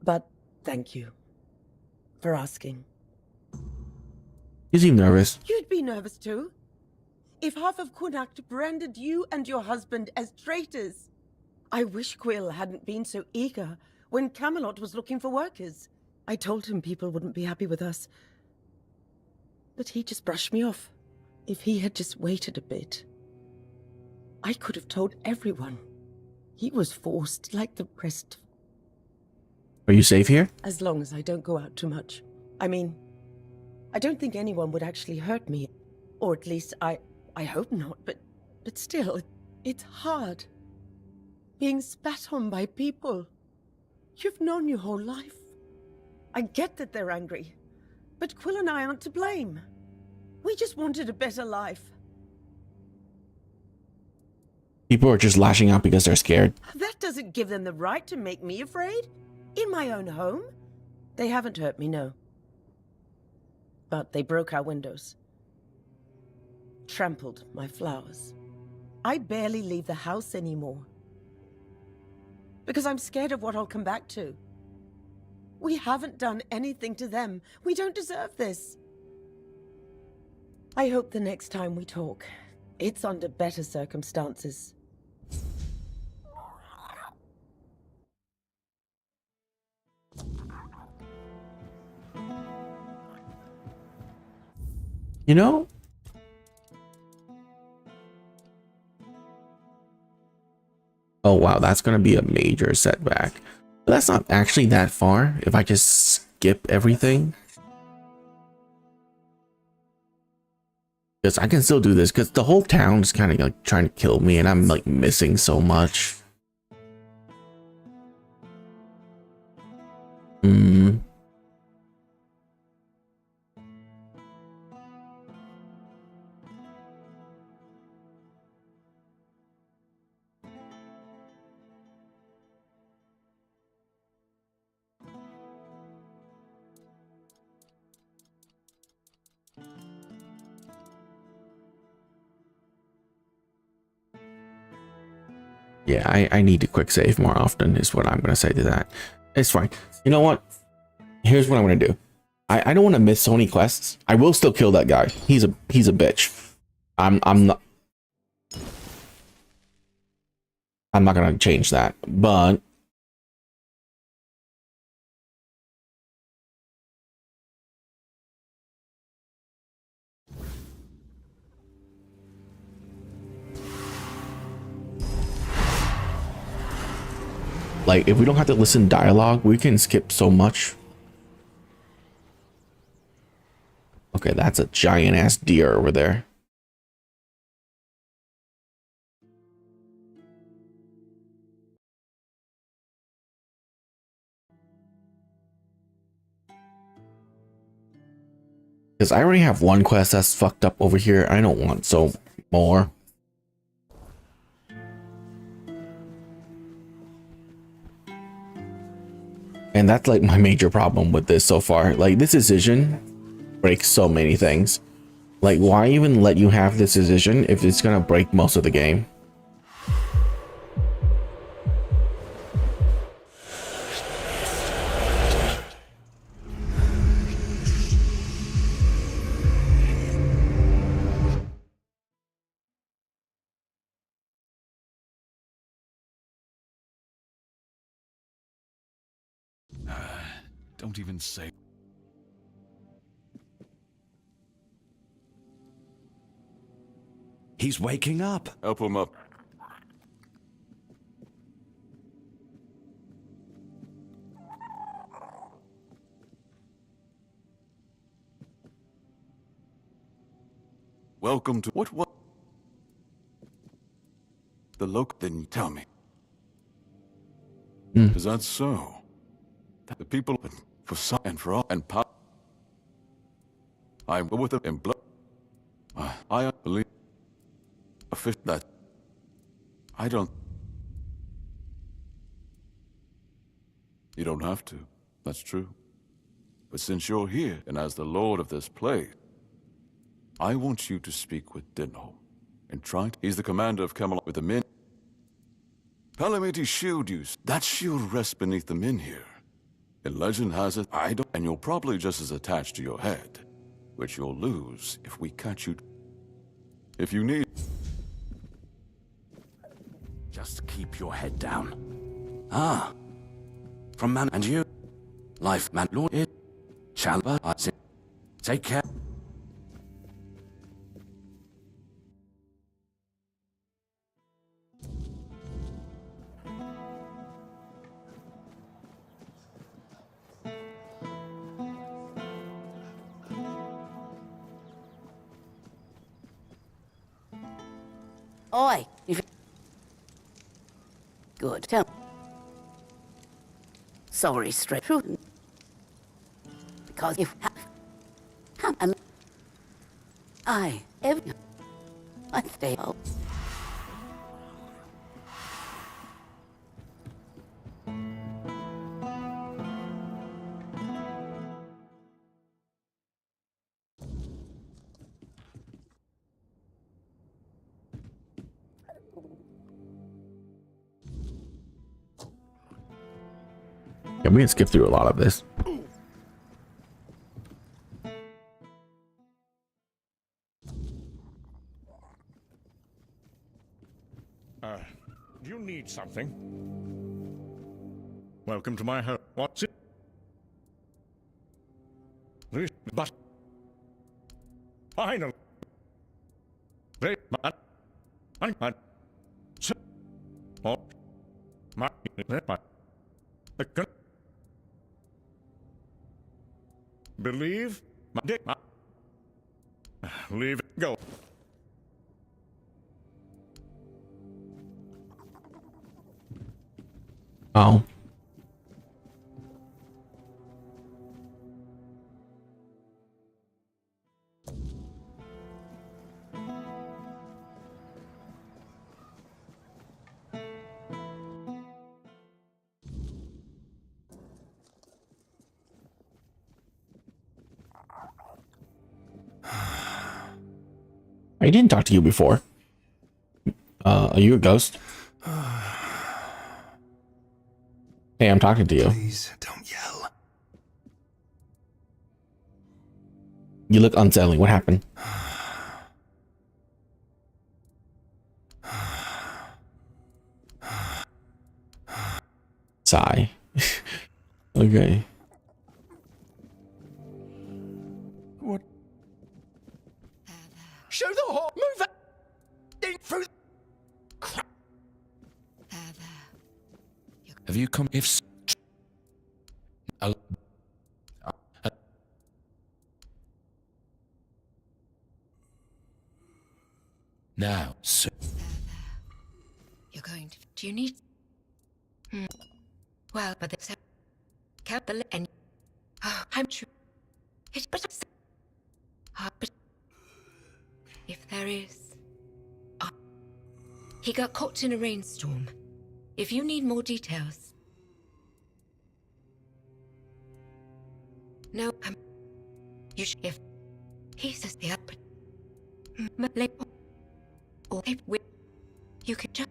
But thank you for asking. You seem nervous. You'd be nervous too. If half of Connacht branded you and your husband as traitors. I wish Quill hadn't been so eager when Camelot was looking for workers. I told him people wouldn't be happy with us. But he just brushed me off. If he had just waited a bit, I could have told everyone. He was forced like the rest. Are you safe here? As long as I don't go out too much. I mean, I don't think anyone would actually hurt me. Or at least I hope not, but still, it's hard. Being spat on by people you've known your whole life. I get that they're angry, but Quill and I aren't to blame. We just wanted a better life. People are just lashing out because they're scared. That doesn't give them the right to make me afraid. In my own home. They haven't hurt me, no. But they broke our windows. Trampled my flowers. I barely leave the house anymore. Because I'm scared of what I'll come back to. We haven't done anything to them. We don't deserve this. I hope the next time we talk, it's under better circumstances. You know? Oh wow, that's gonna be a major setback. But that's not actually that far if I just skip everything. Because I can still do this, because the whole town is kind of like trying to kill me and I'm like missing so much. Yeah, I need to quick save more often is what I'm going to say to that. It's fine. You know what? Here's what I'm going to do. I don't want to miss so many quests. I will still kill that guy. He's a bitch. I'm not going to change that. But like, if we don't have to listen to dialogue, we can skip so much. Okay, that's a giant ass deer over there. Because I already have one quest that's fucked up over here. I don't want so more. And that's like my major problem with this so far. Like, this decision breaks so many things. Like, why even let you have this decision if it's gonna break most of the game? Don't even say. He's waking up. Help him up. Welcome to what? The then tell me. Is that so? The people for some and for all and power. I'm with them in blood. I believe a fish that I don't. You don't have to. That's true. But since you're here and as the lord of this place, I want you to speak with Dinholm and try. He's the commander of Camelot with the men. Palamides' shield use. That shield rests beneath the men here. And legend has it, I don't, and you're probably just as attached to your head, which you'll lose if we catch you. If you need. Just keep your head down. Ah. From man and you. Life man lord it. Chalba, I say. Take care. Oi! Good. Tell. Sorry, straight through. Because if I stay out. Yeah, we can skip through a lot of this. Do you need something? Welcome to my home. What's it? This but finally. They man. Oh, my believe my dick. Leave it go. Oh. I didn't talk to you before. Are you a ghost? Hey, I'm talking to you. Please don't yell. You look unsettling. What happened? Sigh. Okay. What? Show the hole. Move that thing through. Have you come? If so, now, sir. You're going to. Do you need? Well, but there's count the and. Oh, I'm true. It's but. But if there is, he got caught in a rainstorm. If you need more details. No, you should. If he says the up, or you could just.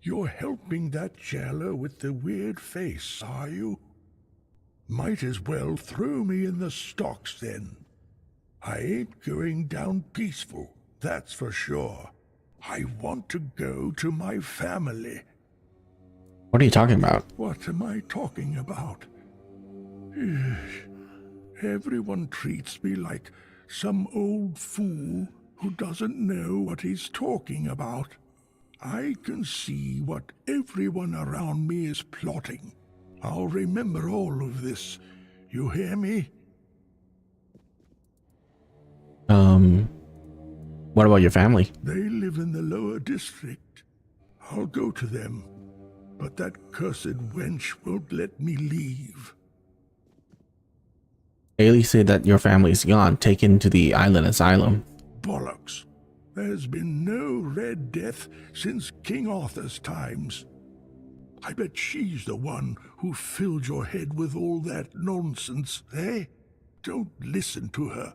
You're helping that jailer with the weird face, are you? Might as well throw me in the stocks then. I ain't going down peaceful, that's for sure. I want to go to my family. What are you talking about? What am I talking about? Everyone treats me like some old fool who doesn't know what he's talking about. I can see what everyone around me is plotting. I'll remember all of this. You hear me? What about your family? They live in the lower district. I'll go to them. But that cursed wench won't let me leave. Haley said that your family's gone, taken to the island asylum. Bollocks. There's been no Red Death since King Arthur's times. I bet she's the one who filled your head with all that nonsense, eh? Don't listen to her.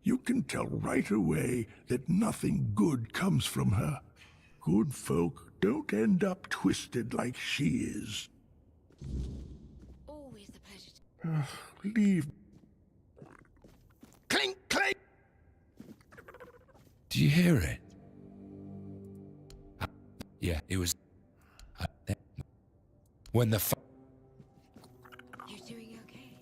You can tell right away that nothing good comes from her. Good folk don't end up twisted like she is. Always a pleasure. Leave. Clink, clink! Do you hear it? Yeah, it was. When the. You're doing okay.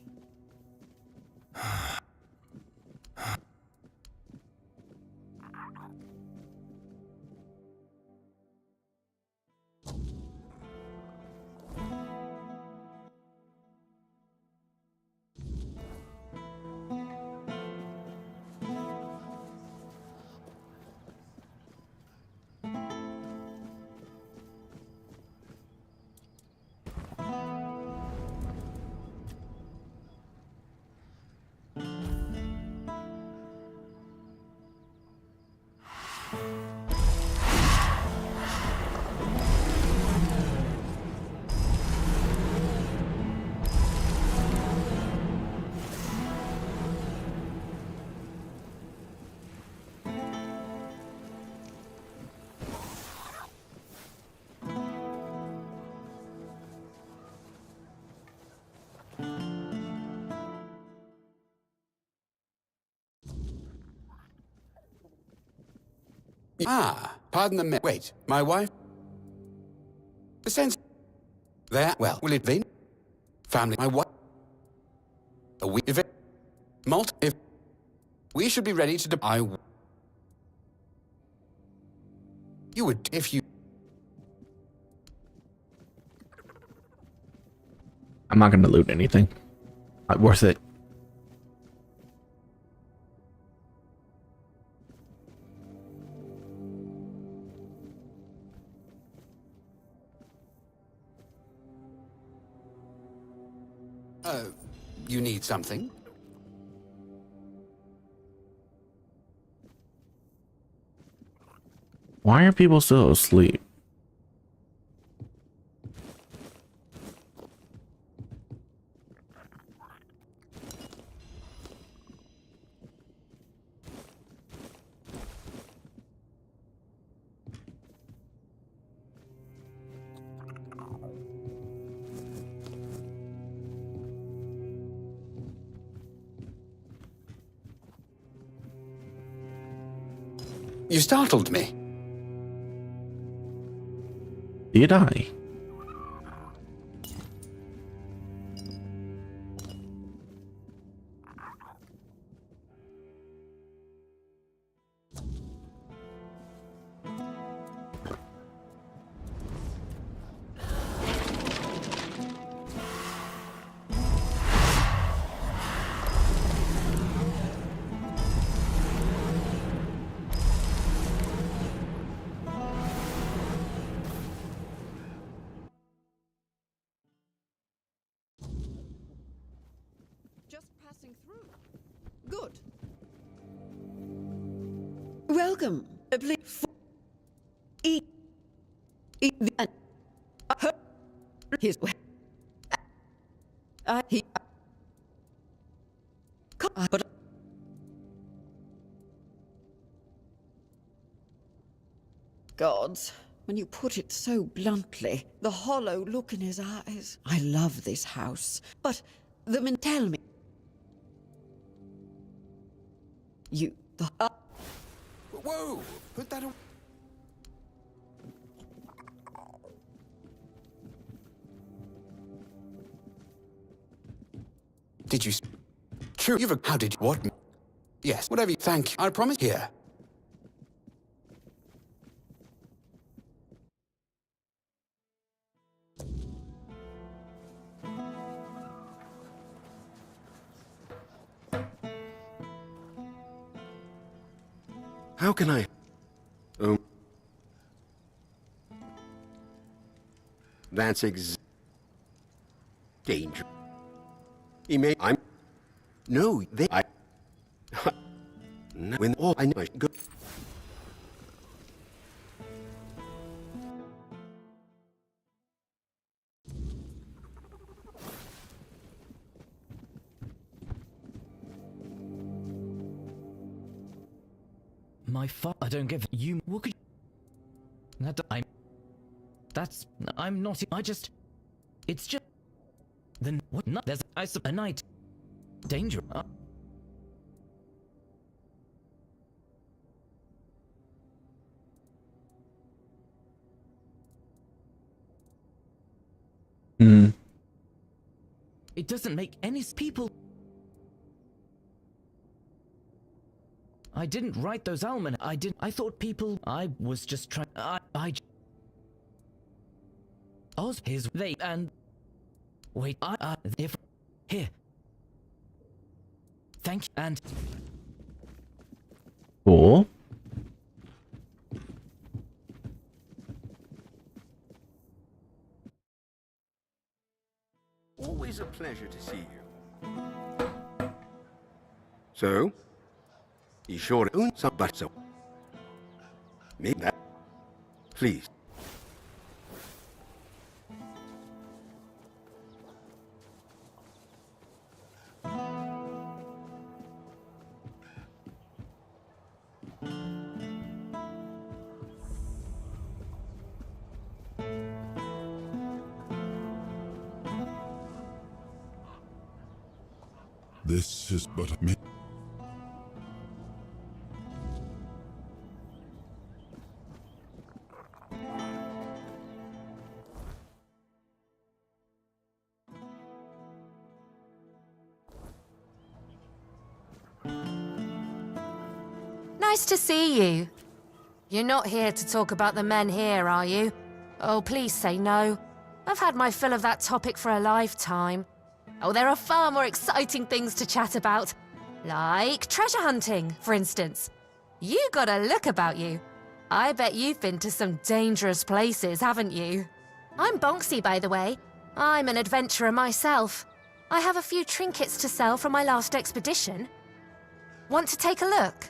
Ah, pardon the wait, my wife? The sense... There, well, will it be? Family, my wife... A week, if it... if... We should be ready to... You would, if you... I'm not gonna loot anything. Not worth it. You need something? Why are people still asleep? You startled me. Did I? Good. Welcome. Please. Eat. His. He. Gods, when you put it so bluntly, the hollow look in his eyes. I love this house, but the men tell me. You. Whoa! Put that away. Did you... True, you've... How did you... What? Yes, whatever you... Thank you. I promise. Here. How can I... Oh. That's danger. He may... I'm... No, they... I... No, when all I know I should go... My I don't give you. What could you? I'm not. I just. It's just. Then what? No, there's a night. Danger. It doesn't make any people. I didn't write those almanacs. I thought people. I was just trying. Oz, his they and. Wait. If here. Thank you and. Cool. Always a pleasure to see you. So? You sure to own some, but so. Maybe that. Please. This is but a Nice to see you. You're not here to talk about the men here, are you? Oh, please say no. I've had my fill of that topic for a lifetime. Oh, there are far more exciting things to chat about. Like treasure hunting, for instance. You got a look about you. I bet you've been to some dangerous places, haven't you? I'm Bonksy, by the way. I'm an adventurer myself. I have a few trinkets to sell from my last expedition. Want to take a look?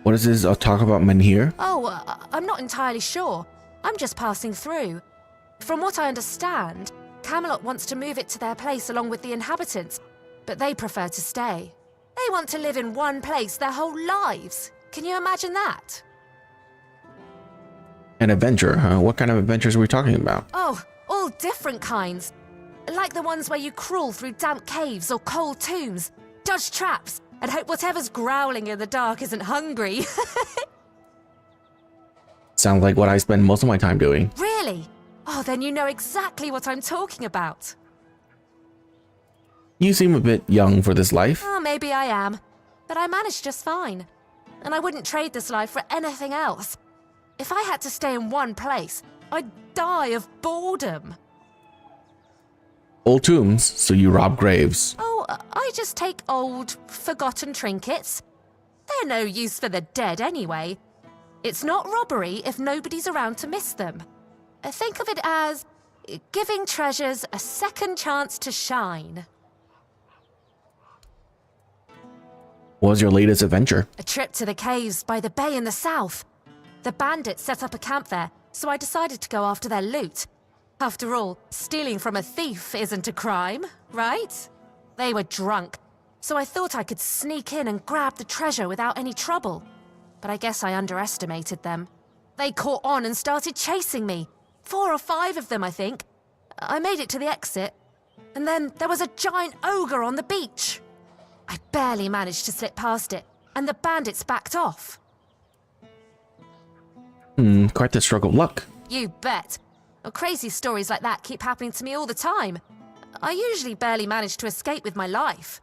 What is this? I'll talk about men here. Oh, I'm not entirely sure. I'm just passing through. From what I understand, Camelot wants to move it to their place along with the inhabitants, but they prefer to stay. They want to live in one place their whole lives. Can you imagine that? An adventure, huh? What kind of adventures are we talking about? Oh, all different kinds. Like the ones where you crawl through damp caves or cold tombs, dodge traps, and hope whatever's growling in the dark isn't hungry. Sounds like what I spend most of my time doing. Really? Oh, then you know exactly what I'm talking about. You seem a bit young for this life. Oh, maybe I am. But I manage just fine. And I wouldn't trade this life for anything else. If I had to stay in one place, I'd die of boredom. Old tombs, so you rob graves. Oh, I just take old, forgotten trinkets. They're no use for the dead anyway. It's not robbery if nobody's around to miss them. Think of it as giving treasures a second chance to shine. What was your latest adventure? A trip to the caves by the bay in the south. The bandits set up a camp there, so I decided to go after their loot. After all, stealing from a thief isn't a crime, right? They were drunk, so I thought I could sneak in and grab the treasure without any trouble. But I guess I underestimated them. They caught on and started chasing me. 4 or 5 of them, I think. I made it to the exit, and then there was a giant ogre on the beach. I barely managed to slip past it, and the bandits backed off. Quite the stroke of luck. You bet. Well, crazy stories like that keep happening to me all the time. I usually barely manage to escape with my life.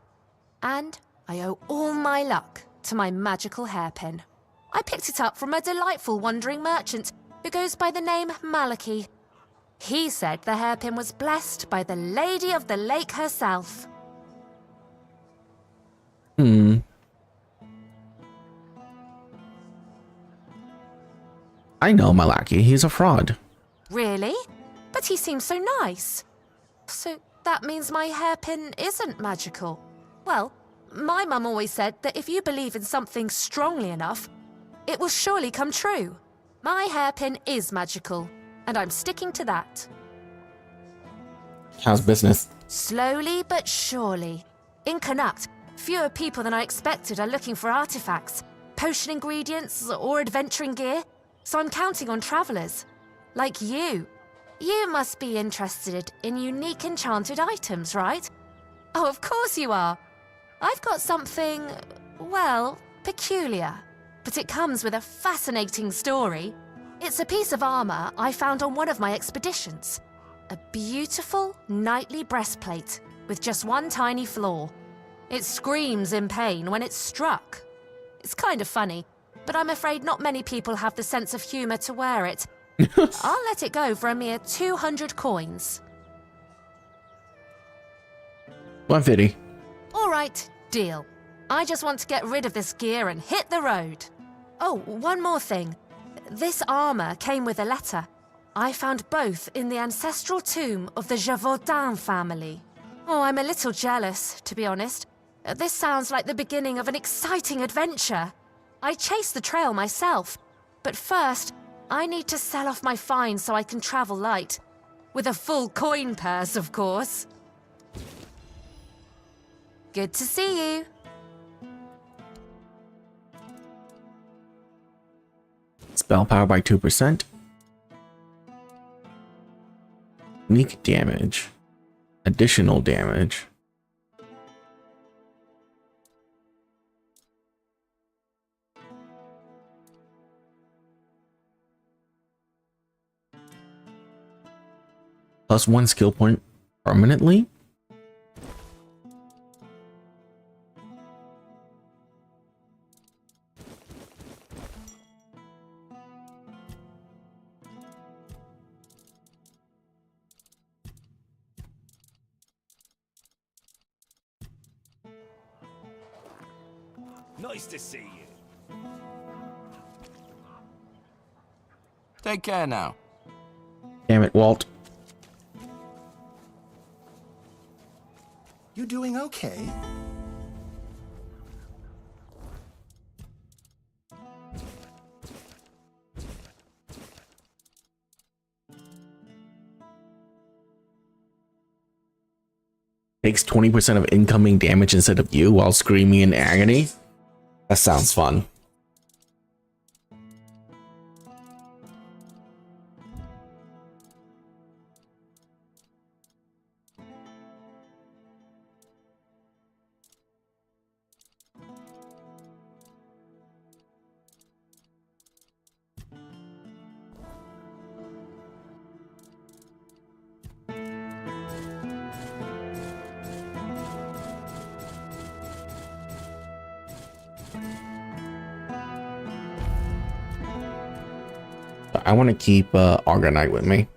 And I owe all my luck to my magical hairpin. I picked it up from a delightful wandering merchant who goes by the name Malachi. He said the hairpin was blessed by the Lady of the Lake herself. I know Malachi, he's a fraud. Really? But he seems so nice. So that means my hairpin isn't magical. Well, my mum always said that if you believe in something strongly enough, it will surely come true. My hairpin is magical, and I'm sticking to that. How's business? Slowly but surely. In Connacht, fewer people than I expected are looking for artifacts, potion ingredients, or adventuring gear, so I'm counting on travelers. Like you. You must be interested in unique enchanted items, right? Oh, of course you are. I've got something, well, peculiar. But it comes with a fascinating story. It's a piece of armor I found on one of my expeditions. A beautiful, knightly breastplate with just one tiny flaw. It screams in pain when it's struck. It's kind of funny, but I'm afraid not many people have the sense of humor to wear it. I'll let it go for a mere 200 coins. 150. All right, deal. I just want to get rid of this gear and hit the road. Oh, one more thing. This armor came with a letter. I found both in the ancestral tomb of the Gévaudan family. Oh, I'm a little jealous, to be honest. This sounds like the beginning of an exciting adventure. I chased the trail myself, but first, I need to sell off my find so I can travel light. With a full coin purse, of course. Good to see you. Spell power by 2%. Unique damage. Additional damage. Plus 1 skill point permanently? Nice to see you. Take care now. Damn it, Walt. You doing okay? Takes 20% of incoming damage instead of you while screaming in agony? That sounds fun. I want to keep Argonite with me.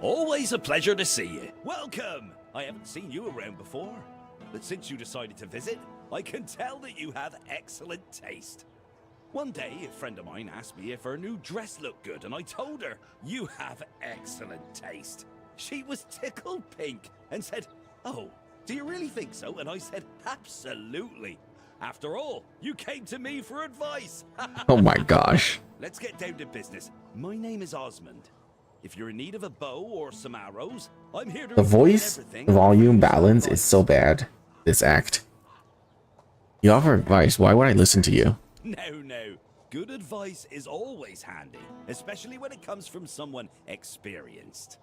Always a pleasure to see you. Welcome! I haven't seen you around before, but since you decided to visit, I can tell that you have excellent taste. One day, a friend of mine asked me if her new dress looked good, and I told her, you have excellent taste. She was tickled pink and said, oh, do you really think so? And I said, absolutely. After all, you came to me for advice. Oh my gosh. Let's get down to business. My name is Osmond. If you're in need of a bow or some arrows, I'm here to The voice everything. volume balance is so bad. This act. You offer advice. Why would I listen to you? No. Good advice is always handy, especially when it comes from someone experienced.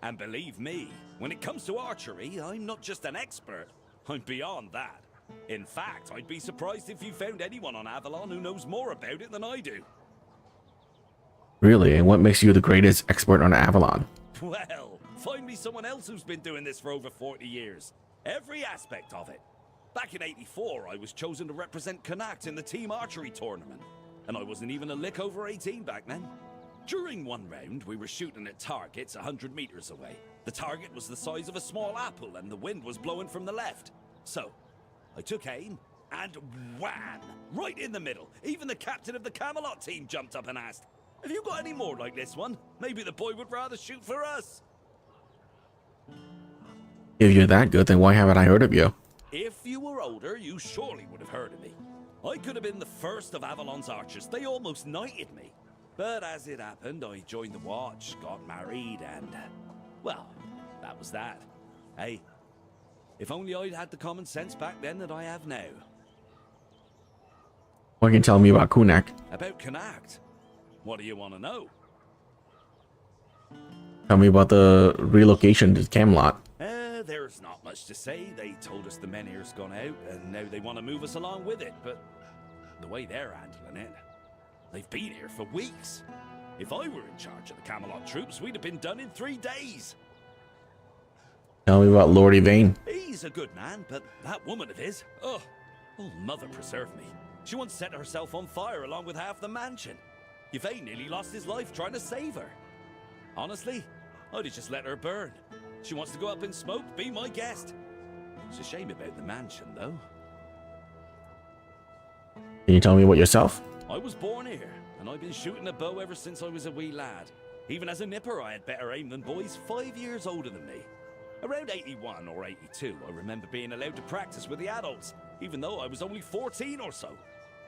And believe me, when it comes to archery, I'm not just an expert. I'm beyond that. In fact, I'd be surprised if you found anyone on Avalon who knows more about it than I do. Really? And what makes you the greatest expert on Avalon? Well, find me someone else who's been doing this for over 40 years. Every aspect of it. Back in '84, I was chosen to represent Connacht in the team archery tournament. And I wasn't even a lick over 18 back then. During one round, we were shooting at targets 100 meters away. The target was the size of a small apple and the wind was blowing from the left. So, I took aim and wham! Right in the middle. Even the captain of the Camelot team jumped up and asked, have you got any more like this one? Maybe the boy would rather shoot for us. If you're that good, then why haven't I heard of you? If you were older, you surely would have heard of me. I could have been the first of Avalon's archers. They almost knighted me. But as it happened, I joined the watch, got married, and... well, that was that. Hey, if only I'd had the common sense back then that I have now. What can you tell me about Connacht? About Connacht? What do you want to know? Tell me about the relocation to Camelot. There's not much to say. They told us the men here's gone out, and now they want to move us along with it, but the way they're handling it, they've been here for weeks. If I were in charge of the Camelot troops, we'd have been done in 3 days. Tell me about Lord Yvain. He's a good man, but that woman of his, oh, mother preserve me. She once set herself on fire along with half the mansion. Yvain nearly lost his life trying to save her. Honestly, I'd have just let her burn. She wants to go up in smoke, be my guest. It's a shame about the mansion, though. Can you tell me about yourself? I was born here, and I've been shooting a bow ever since I was a wee lad. Even as a nipper, I had better aim than boys 5 years older than me. Around 81 or 82, I remember being allowed to practice with the adults, even though I was only 14 or so.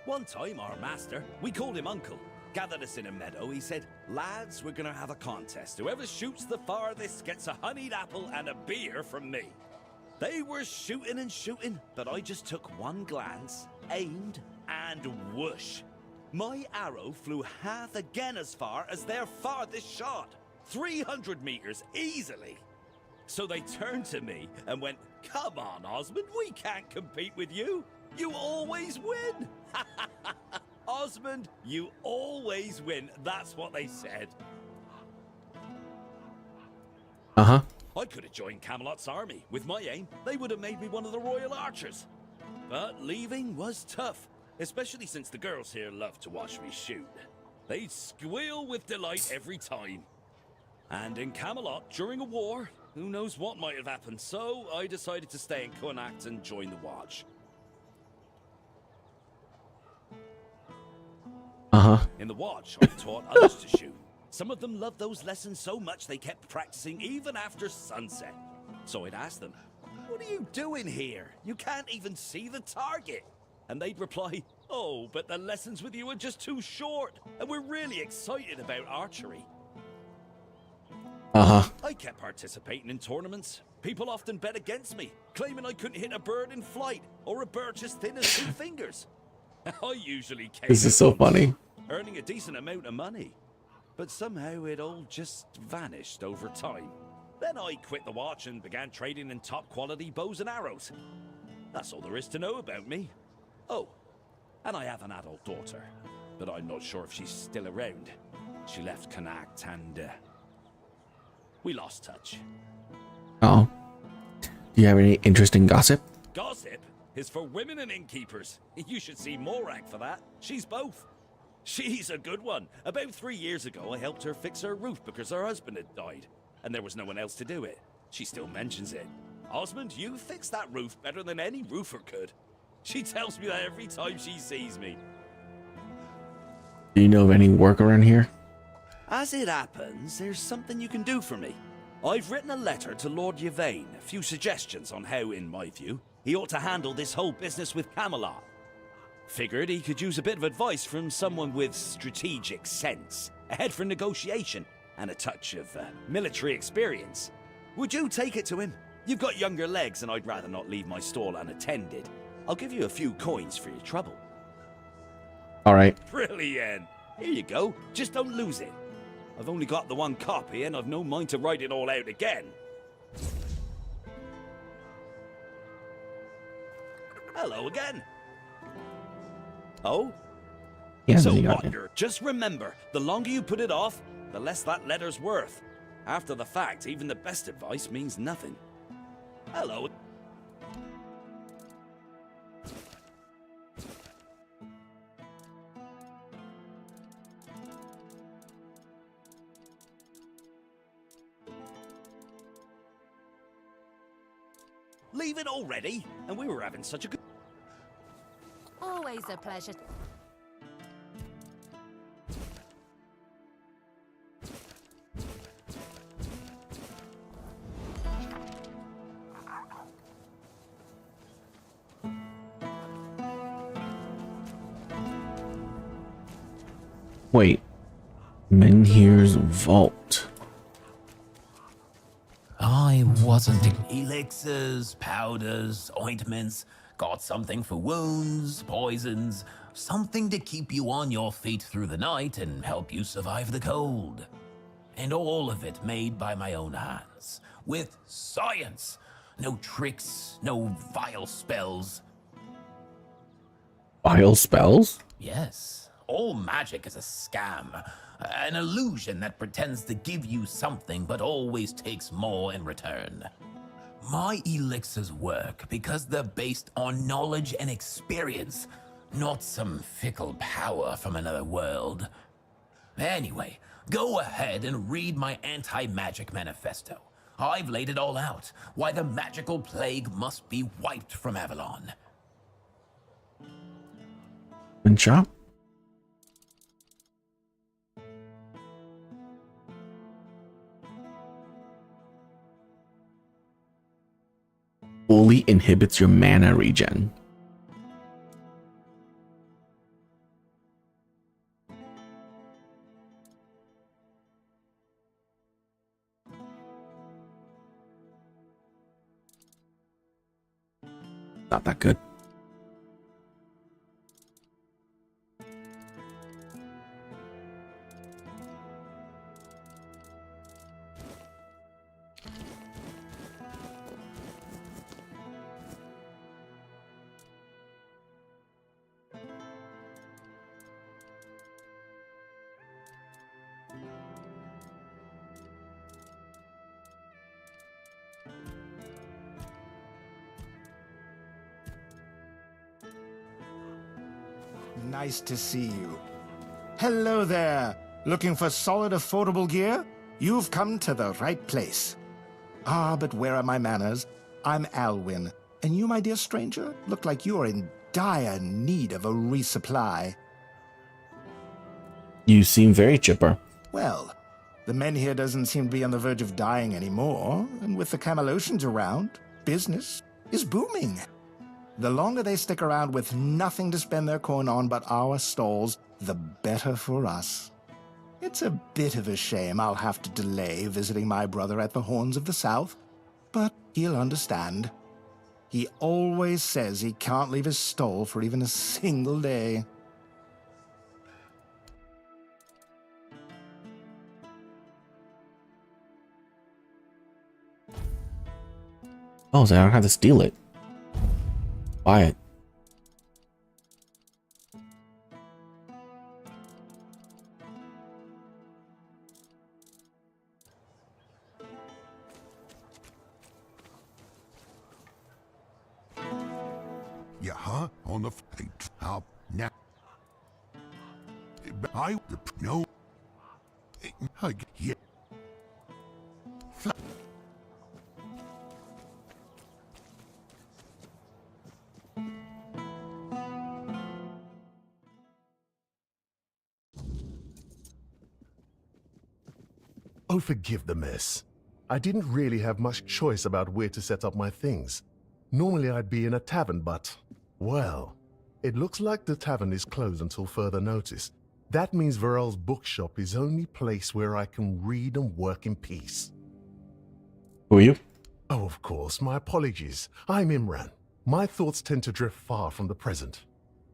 One time, our master, we called him Uncle, gathered us in a meadow. He said, lads, we're gonna have a contest. Whoever shoots the farthest gets a honeyed apple and a beer from me. They were shooting and shooting, but I just took one glance aimed, and whoosh. My arrow flew half again as far as their farthest shot. 300 meters easily. So they turned to me and went, "Come on, Osmond, we can't compete with you. You always win." Osmond, you always win. That's what they said. Uh-huh. I could have joined Camelot's army. With my aim, they would have made me one of the royal archers. But leaving was tough, especially since the girls here love to watch me shoot. They'd squeal with delight every time. And in Camelot, during a war, who knows what might have happened, so I decided to stay in Connacht and join the Watch. Uh-huh. In the Watch, I taught others to shoot. Some of them loved those lessons so much they kept practicing even after sunset. So I'd ask them, "What are you doing here? You can't even see the target." And they'd reply, "Oh, but the lessons with you are just too short, and we're really excited about archery." Uh-huh. I kept participating in tournaments. People often bet against me, claiming I couldn't hit a bird in flight, or a bird as thin as 2 fingers. I usually came This is so out funny. earning a decent amount of money. But somehow it all just vanished over time. Then I quit the Watch and began trading in top quality bows and arrows. That's all there is to know about me. Oh, and I have an adult daughter, but I'm not sure if she's still around. She left Connacht and we lost touch. Oh. Do you have any interesting gossip? Gossip is for women and innkeepers. You should see Morag for that. She's both. She's a good one. About 3 years ago, I helped her fix her roof because her husband had died, and there was no one else to do it. She still mentions it. "Osmond, you fixed that roof better than any roofer could." She tells me that every time she sees me. Do you know of any work around here? As it happens, there's something you can do for me. I've written a letter to Lord Yvain, a few suggestions on how, in my view, he ought to handle this whole business with Camelot. Figured he could use a bit of advice from someone with strategic sense, a head for negotiation, and a touch of military experience. Would you take it to him? You've got younger legs, and I'd rather not leave my stall unattended. I'll give you a few coins for your trouble. All right. Brilliant. Here you go. Just don't lose it. I've only got the one copy, and I've no mind to write it all out again. Hello again. Oh? Yeah, So you got it. wonder, just remember, the longer you put it off, the less that letter's worth. After the fact, even the best advice means nothing. Hello. Leave it already? And we were having such a good... Always a pleasure. Wait. Menhir's vault. I wasn't... Elixirs, powders, ointments, got something for wounds, poisons, something to keep you on your feet through the night and help you survive the cold. And all of it made by my own hands, with science. No tricks, no vile spells. Vile spells? Yes, all magic is a scam. An illusion that pretends to give you something but always takes more in return. My elixirs work because they're based on knowledge and experience, not some fickle power from another world. Anyway, go ahead and read my anti-magic manifesto. I've laid it all out, why the magical plague must be wiped from Avalon. And shop? Fully inhibits your mana regen. Not that good. Nice to see you. Hello there. Looking for solid, affordable gear? You've come to the right place. Ah, but where are my manners? I'm Alwyn, and you, my dear stranger, look like you are in dire need of a resupply. You seem very chipper. Well, the men here doesn't seem to be on the verge of dying anymore, and with the Camelocians around, business is booming. The longer they stick around with nothing to spend their coin on but our stalls, the better for us. It's a bit of a shame I'll have to delay visiting my brother at the Horns of the South, but he'll understand. He always says he can't leave his stall for even a single day. Oh, so I don't have to steal it. Buy it. Yeah, huh? On the top now. I no. Yeah. Oh, forgive the mess. I didn't really have much choice about where to set up my things. Normally I'd be in a tavern, but, well, it looks like the tavern is closed until further notice. That means Varel's bookshop is the only place where I can read and work in peace. Who are you? Oh, of course, my apologies. I'm Imran. My thoughts tend to drift far from the present.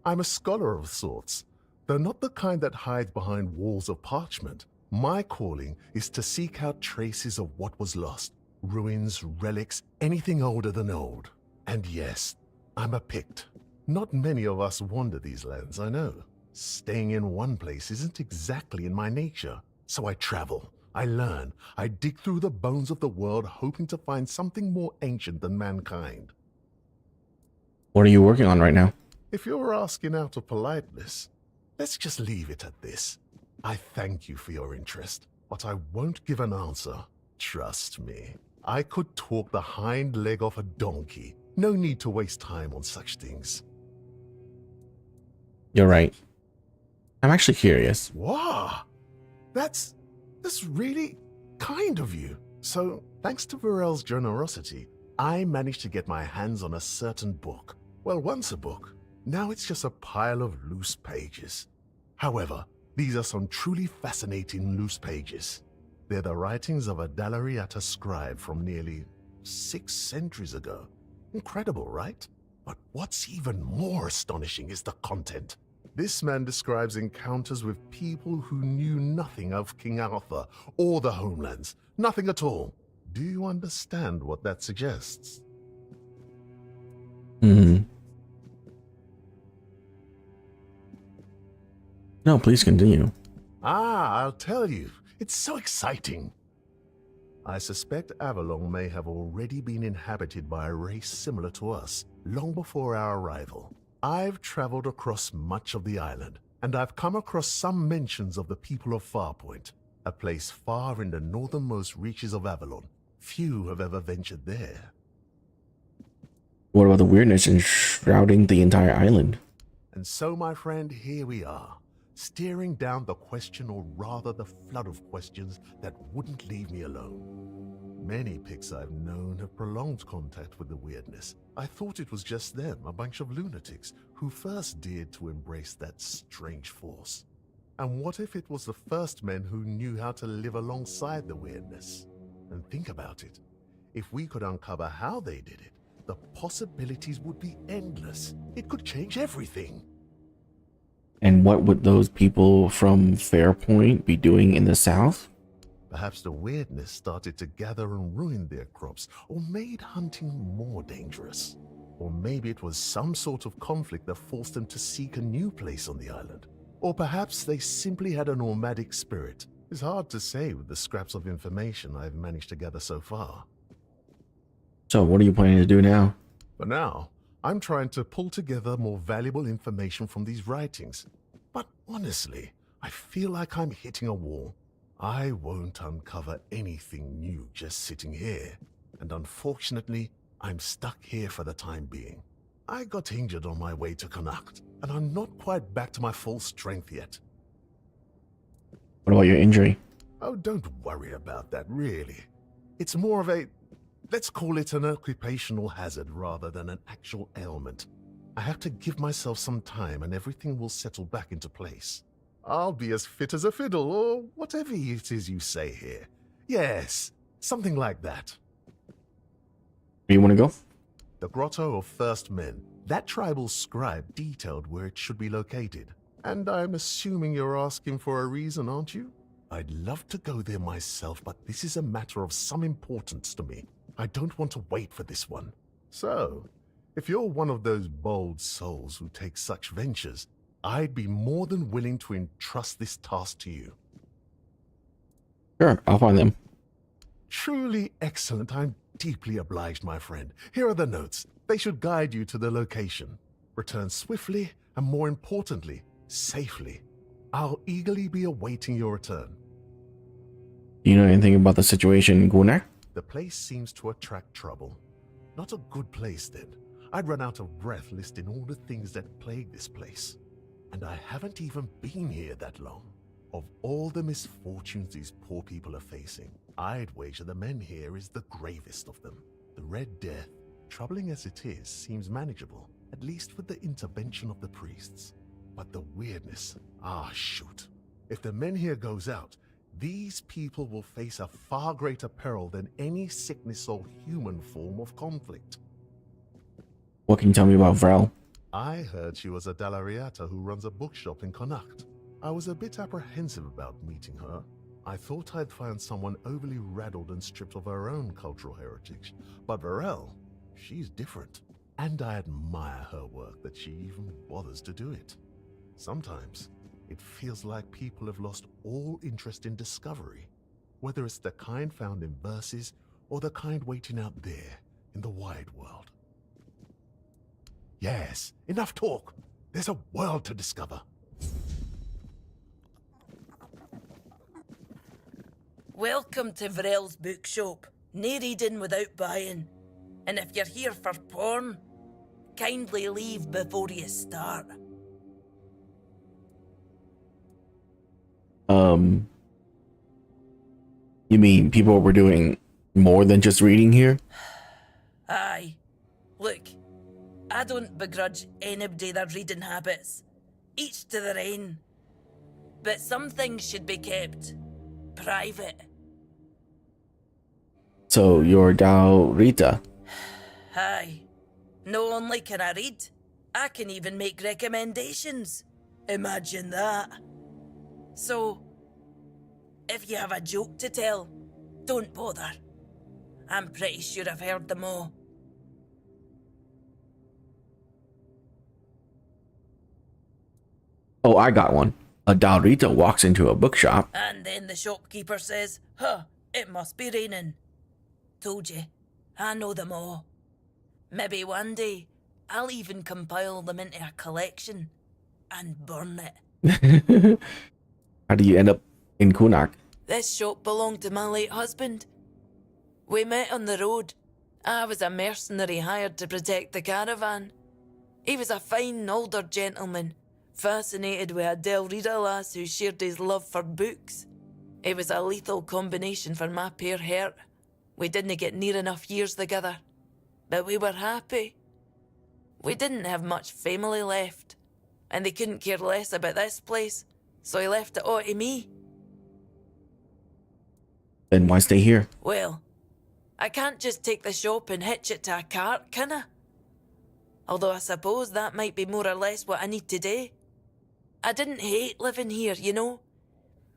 I'm a scholar of sorts, though not the kind that hides behind walls of parchment. My calling is to seek out traces of what was lost, ruins, relics, anything older than old. And yes, I'm a Pict. Not many of us wander these lands, I know. Staying in one place isn't exactly in my nature, so I travel, I learn, I dig through the bones of the world hoping to find something more ancient than mankind. What are you working on right now? If you're asking out of politeness, let's just leave it at this. I thank you for your interest, but I won't give an answer. Trust me. I could talk the hind leg off a donkey. No need to waste time on such things. You're right. I'm actually curious. Wow! That's really kind of you. So, thanks to Varel's generosity, I managed to get my hands on a certain book. Well, once a book. Now it's just a pile of loose pages. However, these are some truly fascinating loose pages. They're the writings of a Dalariata scribe from nearly 6 centuries ago. Incredible, right? But what's even more astonishing is the content. This man describes encounters with people who knew nothing of King Arthur or the homelands. Nothing at all. Do you understand what that suggests? No, please continue. I'll tell you. It's so exciting. I suspect Avalon may have already been inhabited by a race similar to us, long before our arrival. I've traveled across much of the island, and I've come across some mentions of the people of Farpoint, a place far in the northernmost reaches of Avalon. Few have ever ventured there. What about the weirdness enshrouding the entire island? And so, my friend, here we are, staring down the question, or rather the flood of questions that wouldn't leave me alone. Many Picts I've known have prolonged contact with the weirdness. I thought it was just them, a bunch of lunatics, who first dared to embrace that strange force. And what if it was the first men who knew how to live alongside the weirdness? And think about it. If we could uncover how they did it, the possibilities would be endless. It could change everything. And what would those people from Fairpoint be doing in the south? Perhaps the weirdness started to gather and ruin their crops, or made hunting more dangerous. Or maybe it was some sort of conflict that forced them to seek a new place on the island. Or perhaps they simply had a nomadic spirit. It's hard to say with the scraps of information I've managed to gather so far. So what are you planning to do now? For now, I'm trying to pull together more valuable information from these writings. But honestly, I feel like I'm hitting a wall. I won't uncover anything new just sitting here. And unfortunately, I'm stuck here for the time being. I got injured on my way to Connacht, and I'm not quite back to my full strength yet. What about your injury? Oh, don't worry about that, really. It's more of a, let's call it an occupational hazard rather than an actual ailment. I have to give myself some time and everything will settle back into place. I'll be as fit as a fiddle, or whatever it is you say here. Yes, something like that. Where you want to go? The Grotto of First Men. That tribal scribe detailed where it should be located. And I'm assuming you're asking for a reason, aren't you? I'd love to go there myself, but this is a matter of some importance to me. I don't want to wait for this one. So, if you're one of those bold souls who take such ventures, I'd be more than willing to entrust this task to you. Sure, I'll find them. Truly excellent. I'm deeply obliged, my friend. Here are the notes. They should guide you to the location. Return swiftly, and more importantly, safely. I'll eagerly be awaiting your return. Do you know anything about the situation in Connacht? The place seems to attract trouble. Not a good place, then. I'd run out of breath listing all the things that plague this place. And I haven't even been here that long. Of all the misfortunes these poor people are facing, I'd wager the men here is the gravest of them. The Red Death, troubling as it is, seems manageable, at least with the intervention of the priests. But the weirdness, shoot. If the men here goes out, these people will face a far greater peril than any sickness or human form of conflict. What can you tell me about Vrel? I heard she was a Dalariata who runs a bookshop in Connacht. I was a bit apprehensive about meeting her. I thought I'd find someone overly rattled and stripped of her own cultural heritage. But Varel, she's different. And I admire her work that she even bothers to do it. Sometimes, it feels like people have lost all interest in discovery, whether it's the kind found in verses or the kind waiting out there in the wide world. Yes, enough talk. There's a world to discover. Welcome to Varel's bookshop. No reading without buying. And if you're here for porn, kindly leave before you start. You mean people were doing more than just reading here? Aye. Look, I don't begrudge anybody their reading habits. Each to their own. But some things should be kept private. So you're Rita. Aye. Not only can I read, I can even make recommendations. Imagine that. So, if you have a joke to tell, don't bother. I'm pretty sure I've heard them all. Oh, I got one. A Dalrita walks into a bookshop. And then the shopkeeper says, it must be raining. Told you, I know them all. Maybe one day, I'll even compile them into a collection and burn it. How do you end up in Connacht? This shop belonged to my late husband. We met on the road. I was a mercenary hired to protect the caravan. He was a fine older gentleman, fascinated with a Del Rita lass who shared his love for books. It was a lethal combination for my poor heart. We didn't get near enough years together, but we were happy. We didn't have much family left, and they couldn't care less about this place, so he left it all to me. Then why stay here? Well, I can't just take the shop and hitch it to a cart, can I? Although I suppose that might be more or less what I need to do. I didn't hate living here, you know.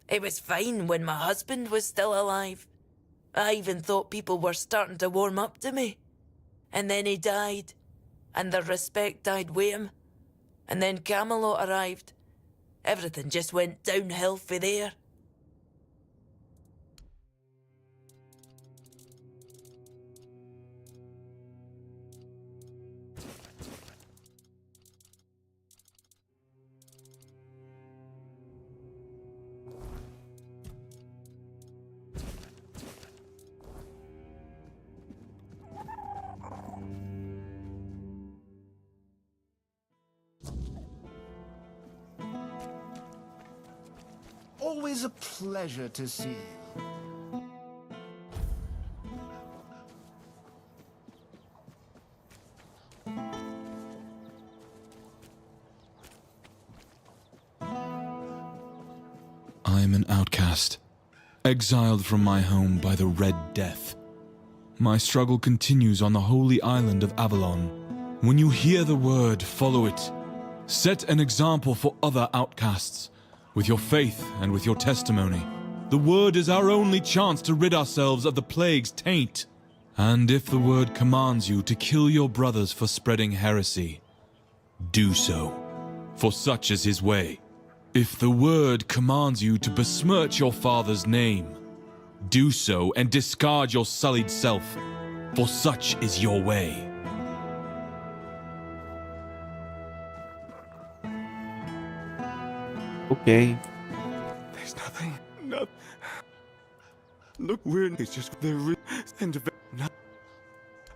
It was fine when my husband was still alive. I even thought people were starting to warm up to me. And then he died, and the respect died with him. And then Camelot arrived. Everything just went downhill for there. Always a pleasure to see you. I am an outcast, exiled from my home by the Red Death. My struggle continues on the holy island of Avalon. When you hear the word, follow it. Set an example for other outcasts, with your faith and with your testimony. The word is our only chance to rid ourselves of the plague's taint. And if the word commands you to kill your brothers for spreading heresy, do so, for such is his way. If the word commands you to besmirch your father's name, do so and discard your sullied self, for such is your way. Okay. There's nothing. No. Look, weird. It's just there is and no.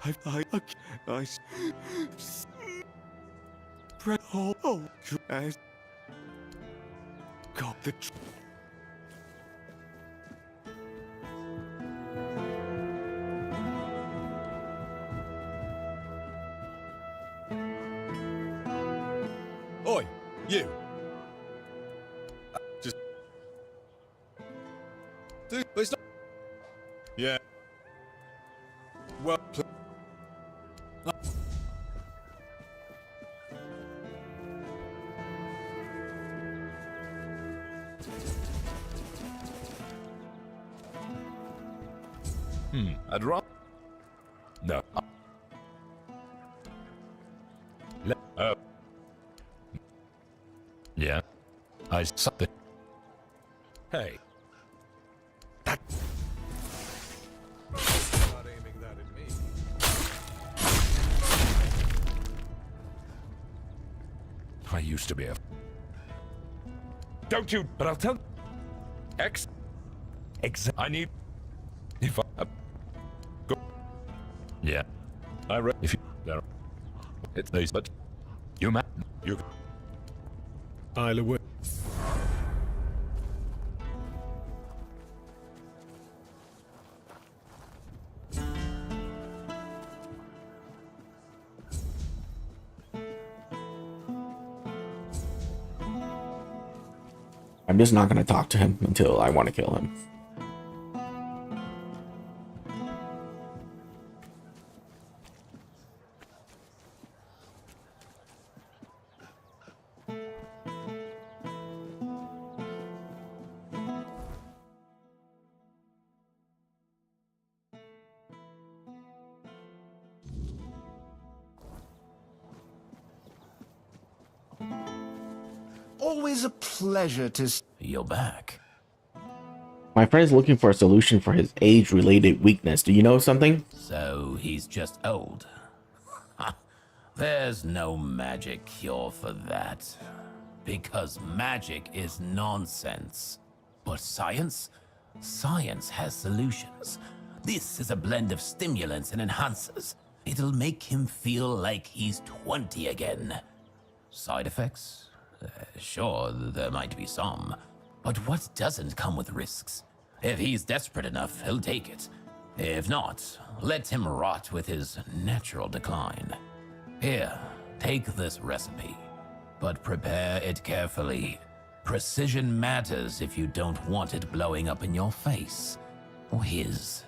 I spread all as God the. Oi, you. Just. Dude, it's not. Yeah. Well, I'd rather. No. Yeah. I saw the. Hey. That. Not aiming that at me. I used to be a. Don't you? But I'll tell. I need. If I. Go. Yeah. I read. If you. There. It's these, but. You man. You. I'll away. I'm just not going to talk to him until I want to kill him. Always a pleasure to see You're back. My friend's looking for a solution for his age-related weakness. Do you know something? So he's just old. There's no magic cure for that. Because magic is nonsense. But science? Science has solutions. This is a blend of stimulants and enhancers. It'll make him feel like he's 20 again. Side effects? Sure, there might be some. But what doesn't come with risks? If he's desperate enough, he'll take it. If not, let him rot with his natural decline. Here, take this recipe. But prepare it carefully. Precision matters if you don't want it blowing up in your face. Or his.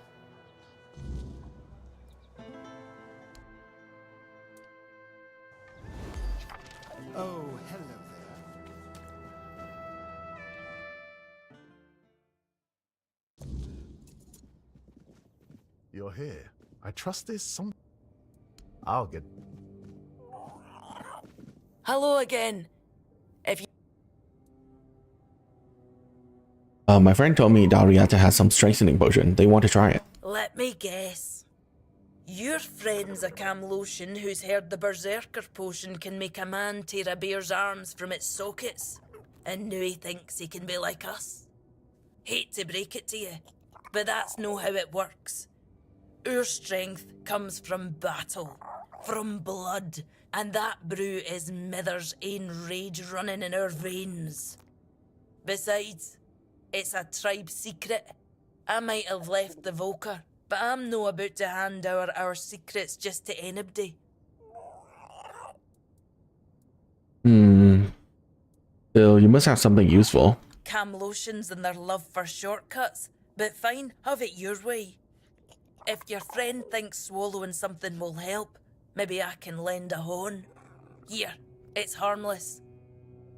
Oh, hello there. You're here. I trust there's some. I'll get. Hello again. If you My friend told me Dariata has some strengthening potion. They want to try it. let me guess. Your friend's a Camlotion who's heard the Berserker potion can make a man tear a bear's arms from its sockets. And now he thinks he can be like us. Hate to break it to you, but that's no how it works. Our strength comes from battle, from blood, and that brew is Mither's ain rage running in our veins. Besides, It's a tribe secret. I might have left the Volker, but I'm no about to hand our secrets just to anybody. Bill, you must have something useful. Camlotians and their love for shortcuts, but fine, have it your way. If your friend thinks swallowing something will help, maybe I can lend a horn. Here, it's harmless.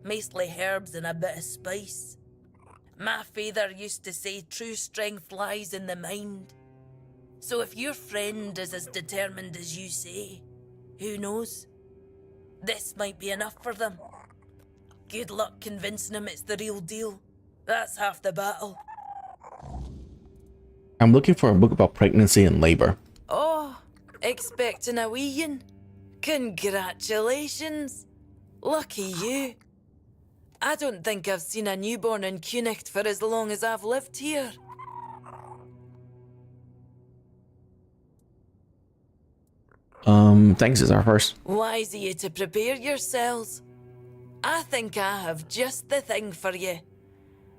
Mostly herbs and a bit of spice. My father used to say true strength lies in the mind. So if your friend is as determined as you say, who knows? This might be enough for them. Good luck convincing them it's the real deal. That's half the battle. I'm looking for a book about pregnancy and labor. Oh, expecting a weein'? Congratulations. Lucky you. I don't think I've seen a newborn in Cunicht for as long as I've lived here. Thanks is our first. Wise of you to prepare yourselves. I think I have just the thing for you.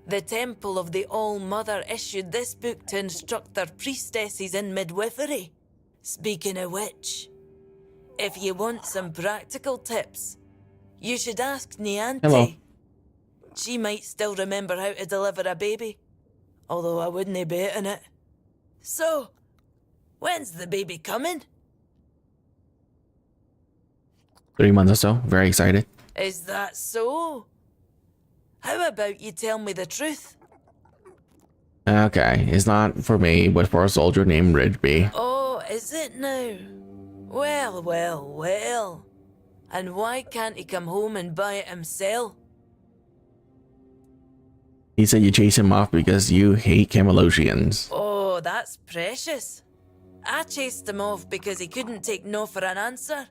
The Temple of the All-Mother issued this book to instruct their priestesses in midwifery. Speaking of which, if you want some practical tips, you should ask Nianti. Hello. She might still remember how to deliver a baby, although I wouldn't bet on it. So, when's the baby coming? 3 months or so. Very excited. Is that so? How about you tell me the truth? Okay, it's not for me, but for a soldier named Ridgeby. Oh, is it now? Well, well, well. And why can't he come home and buy it himself? He said you chase him off because you hate Camelosians. Oh, that's precious. I chased him off because he couldn't take no for an answer.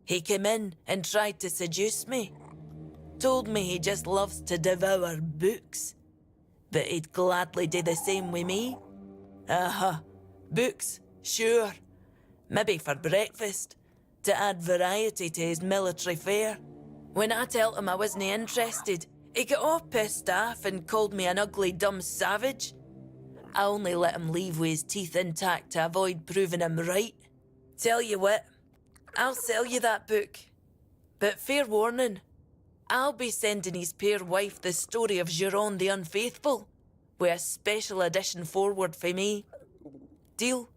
He came in and tried to seduce me. Told me he just loves to devour books. But he'd gladly do the same with me. Books, sure. Maybe for breakfast, to add variety to his military fare. When I told him I wasn't interested, he got all pissed off and called me an ugly, dumb savage. I only let him leave with his teeth intact to avoid proving him right. Tell you what, I'll sell you that book. But fair warning, I'll be sending his poor wife the story of Giron the Unfaithful, with a special edition forward for me. Deal?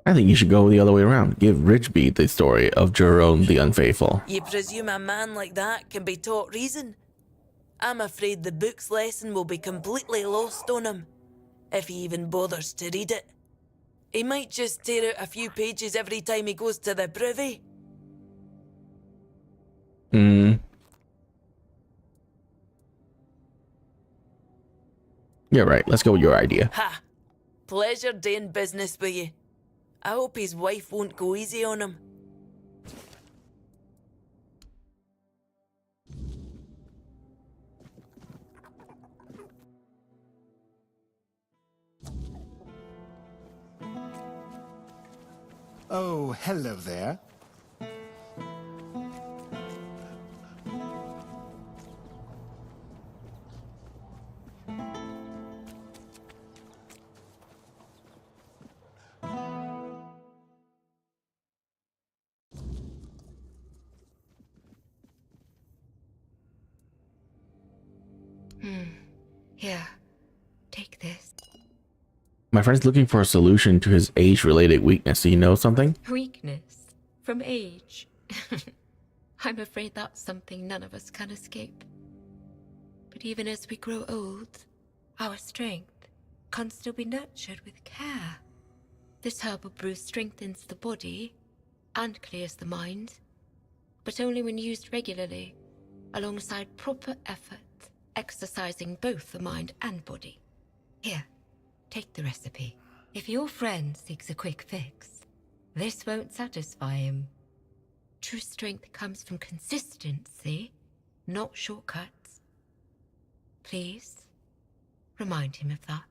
I think you should go the other way around. Give Ridgeby the story of Jerome the Unfaithful. You presume a man like that can be taught reason? I'm afraid the book's lesson will be completely lost on him, if he even bothers to read it. He might just tear out a few pages every time he goes to the privy. Yeah, right. Let's go with your idea. Ha! Pleasure doing business with you. I hope his wife won't go easy on him. Oh, hello there. Here, take this. My friend's looking for a solution to his age-related weakness. Do you know something? Weakness from age. I'm afraid that's something none of us can escape. But even as we grow old, our strength can still be nurtured with care. This herbal brew strengthens the body and clears the mind, but only when used regularly, alongside proper effort, exercising both the mind and body. Here, take the recipe. If your friend seeks a quick fix, this won't satisfy him. True strength comes from consistency, not shortcuts. Please, remind him of that.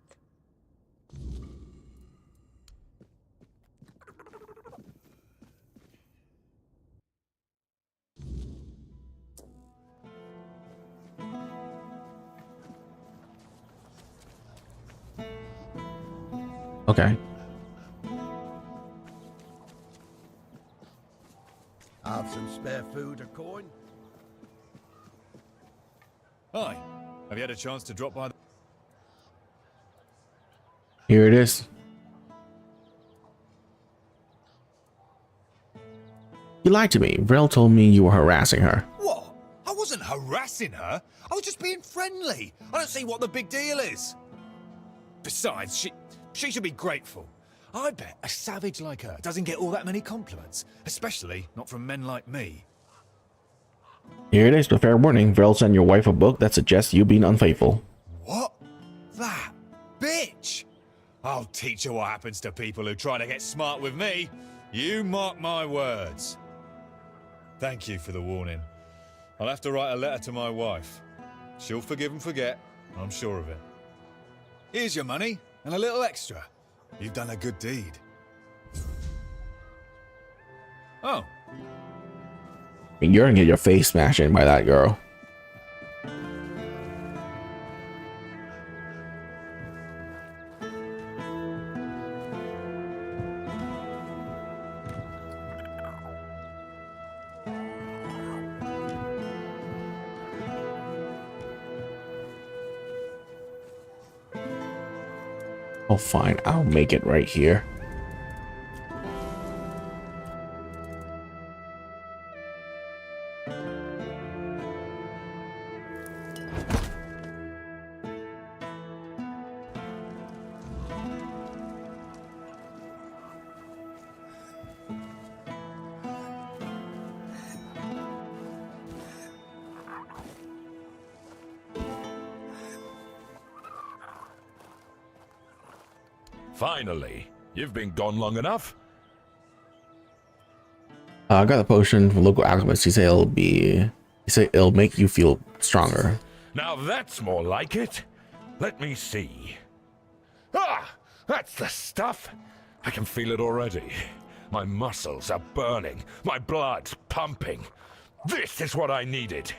Okay. Have some spare food or coin? Hi. Have you had a chance to drop by? Here it is. You lied to me. Vril told me you were harassing her. What? I wasn't harassing her. I was just being friendly. I don't see what the big deal is. Besides, she should be grateful. I bet a savage like her doesn't get all that many compliments, especially not from men like me. Here it is, the fair warning. Vril sent your wife a book that suggests you being unfaithful. What? That bitch! I'll teach her what happens to people who try to get smart with me. You mark my words. Thank you for the warning. I'll have to write a letter to my wife. She'll forgive and forget, I'm sure of it. Here's your money, and a little extra. You've done a good deed. Oh. You're gonna get your face smashed in by that girl. Oh, fine. I'll make it right here. Finally, you've been gone long enough. I got a potion from local alchemist. He said it'll make you feel stronger. Now that's more like it. Let me see. Ah, that's the stuff. I can feel it already. My muscles are burning. My blood's pumping. This is what I needed.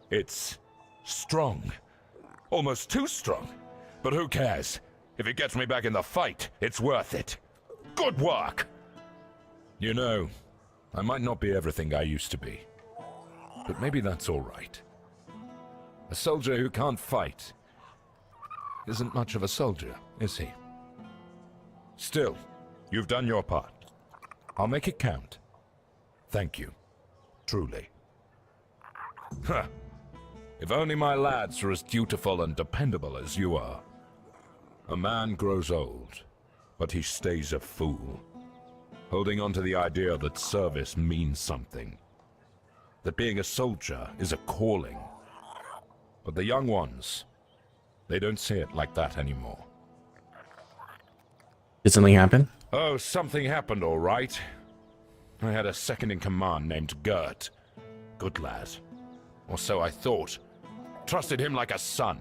It's strong. Almost too strong. But who cares? If it gets me back in the fight, it's worth it. Good work! You know, I might not be everything I used to be. But maybe that's all right. A soldier who can't fight isn't much of a soldier, is he? Still, you've done your part. I'll make it count. Thank you. Truly. Huh. If only my lads were as dutiful and dependable as you are. A man grows old, but he stays a fool, holding on to the idea that service means something, that being a soldier is a calling. But the young ones, they don't see it like that anymore. Did something happen? Oh, something happened, all right. I had a second-in-command named Gert. Good lad. Or so I thought. Trusted him like a son.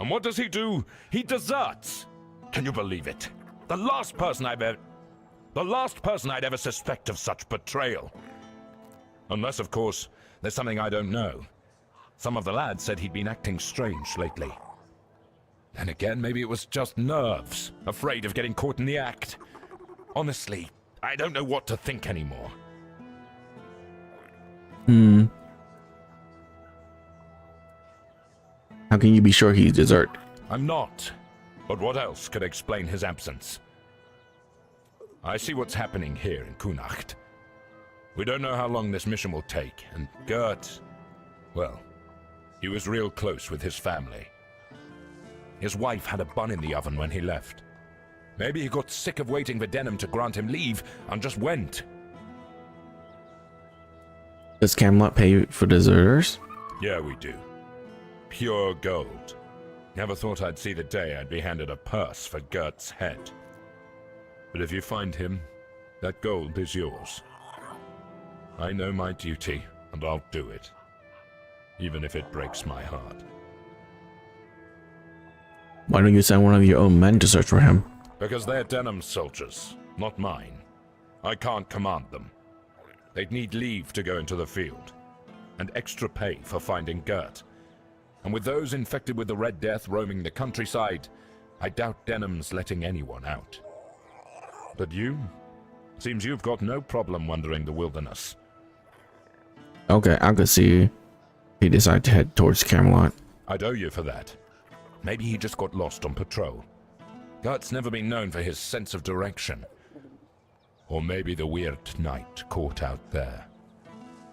And what does he do? He deserts! Can you believe it? The last person I'd ever suspect of such betrayal. Unless, of course, there's something I don't know. Some of the lads said he'd been acting strange lately. Then again, maybe it was just nerves, afraid of getting caught in the act. Honestly, I don't know what to think anymore. How can you be sure he's desert? I'm not. But what else could explain his absence? I see what's happening here in Kunacht. We don't know how long this mission will take, and Gert, well, he was real close with his family. His wife had a bun in the oven when he left. Maybe he got sick of waiting for Denham to grant him leave and just went. Does Camelot pay for deserters? Yeah, we do. Pure gold. Never thought I'd see the day I'd be handed a purse for Gert's head. But if you find him, that gold is yours. I know my duty, and I'll do it. Even if it breaks my heart. Why don't you send one of your own men to search for him? Because they're Denham's soldiers, not mine. I can't command them. They'd need leave to go into the field, and extra pay for finding Gert. And with those infected with the Red Death roaming the countryside, I doubt Denham's letting anyone out. But you? Seems you've got no problem wandering the wilderness. Okay, I could see he decided to head towards Camelot. I'd owe you for that. Maybe he just got lost on patrol. Gart's never been known for his sense of direction. Or maybe the weird night caught out there,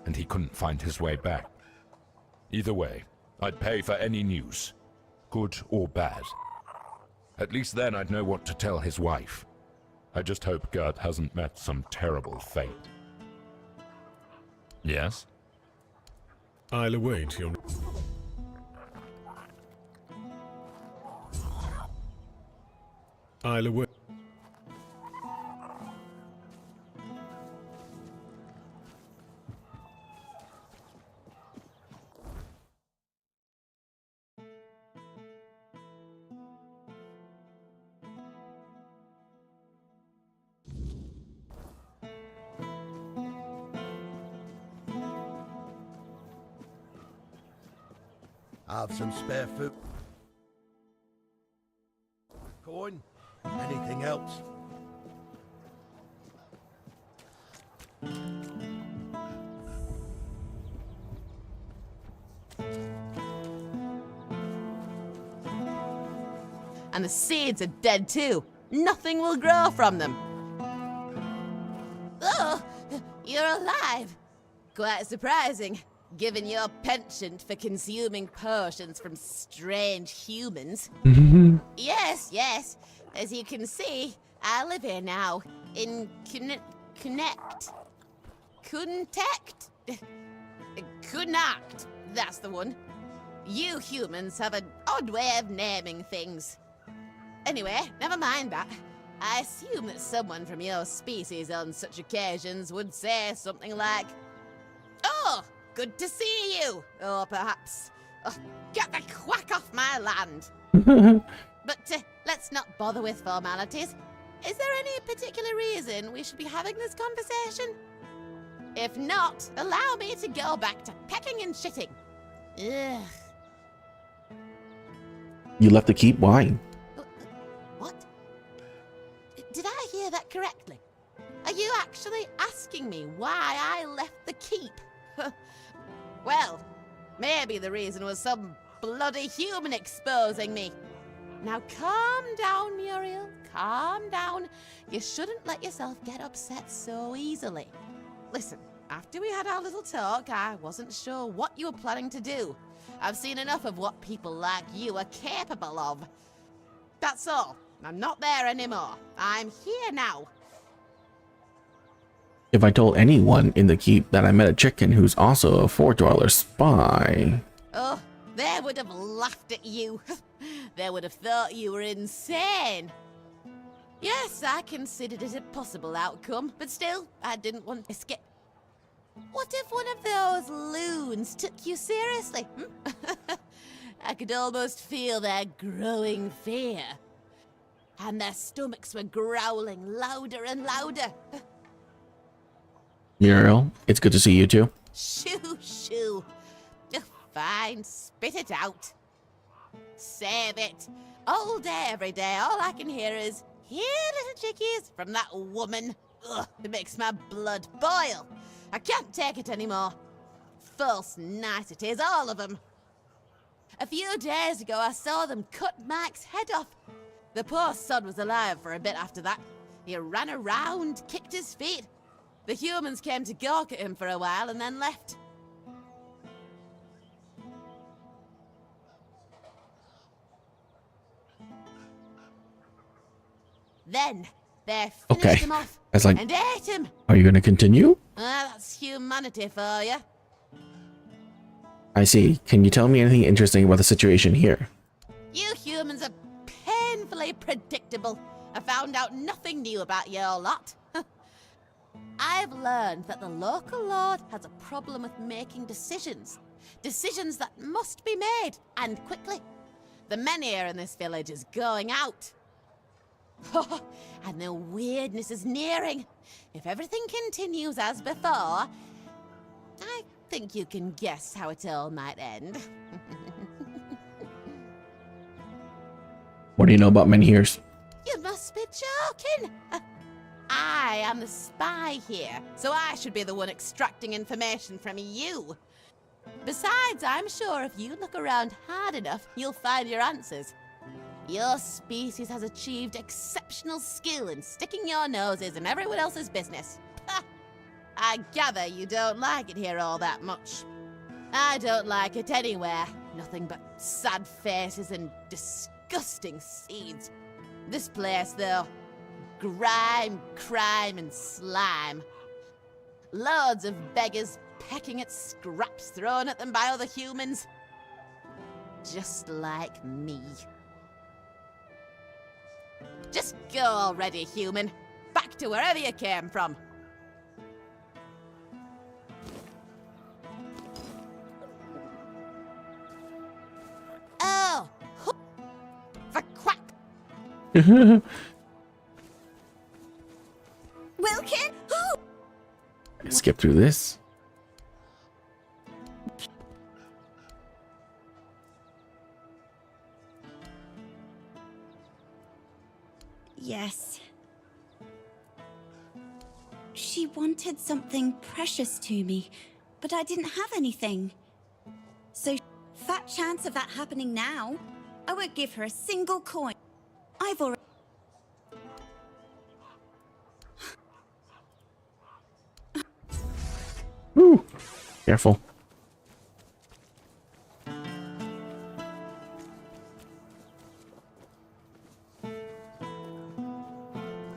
and he couldn't find his way back. Either way, I'd pay for any news, good or bad. At least then I'd know what to tell his wife. I just hope Gert hasn't met some terrible fate. Yes? I'll await your... I'll await... Have some spare food. Coin? Anything helps. And the seeds are dead too. Nothing will grow from them. Oh, you're alive. Quite surprising, given your penchant for consuming potions from strange humans. Yes, yes. As you can see, I live here now. In Connect. That's the one. You humans have an odd way of naming things. Anyway, never mind that. I assume that someone from your species on such occasions would say something like, "Oh, good to see you," or perhaps, "Oh, get the quack off my land." But let's not bother with formalities. Is there any particular reason we should be having this conversation? If not, allow me to go back to pecking and shitting. Ugh. You left the keep? Why? What? Did I hear that correctly? Are you actually asking me why I left the keep? Well, maybe the reason was some bloody human exposing me. Now calm down, Muriel. Calm down. You shouldn't let yourself get upset so easily. Listen, after we had our little talk, I wasn't sure what you were planning to do. I've seen enough of what people like you are capable of. That's all. I'm not there anymore. I'm here now. If I told anyone in the keep that I met a chicken who's also a Fort Dweller spy... Oh, they would have laughed at you. They would have thought you were insane. Yes, I considered it a possible outcome, but still, I didn't want to skip. What if one of those loons took you seriously? I could almost feel their growing fear. And their stomachs were growling louder and louder. Muriel, it's good to see you too. Shoo, shoo. Oh, fine, spit it out. Save it. All day, every day, all I can hear is, "Here, little chickies," from that woman. Ugh, it makes my blood boil. I can't take it anymore. False niceties, all of them. A few days ago, I saw them cut Mike's head off. The poor sod was alive for a bit after that. He ran around, kicked his feet. The humans came to gawk at him for a while and then left. Then they finished him off and ate him. Are you going to continue? That's humanity for you. I see. Can you tell me anything interesting about the situation here? You humans are painfully predictable. I found out nothing new about your lot. I've learned that the local lord has a problem with making decisions. Decisions that must be made, and quickly. The men here in this village is going out. And the weirdness is nearing. If everything continues as before, I think you can guess how it all might end. What do you know about Menhirs? You must be joking. I am the spy here, so I should be the one extracting information from you. Besides, I'm sure if you look around hard enough, you'll find your answers. Your species has achieved exceptional skill in sticking your noses in everyone else's business. I gather you don't like it here all that much. I don't like it anywhere. Nothing but sad faces and disgusting seeds. This place, though, grime, crime, and slime. Loads of beggars pecking at scraps thrown at them by other humans. Just like me. Just go already, human. Back to wherever you came from. Oh! For quack! Wilkin? Skip through this. Yes. She wanted something precious to me, but I didn't have anything. So, fat chance of that happening now. I won't give her a single coin. I've already... Ooh, careful.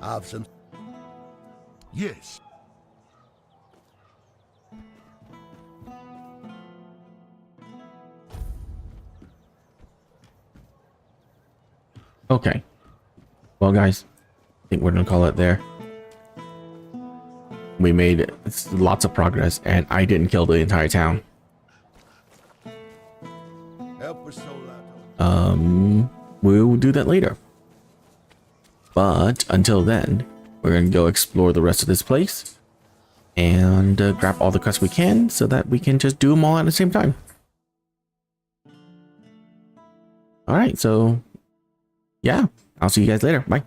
Have some. Yes. Okay. Well, guys, I think we're gonna call it there. We made lots of progress, and I didn't kill the entire town. Help us all out. We'll do that later. But until then, we're gonna go explore the rest of this place and grab all the quests we can, so that we can just do them all at the same time. All right, so yeah, I'll see you guys later. Bye.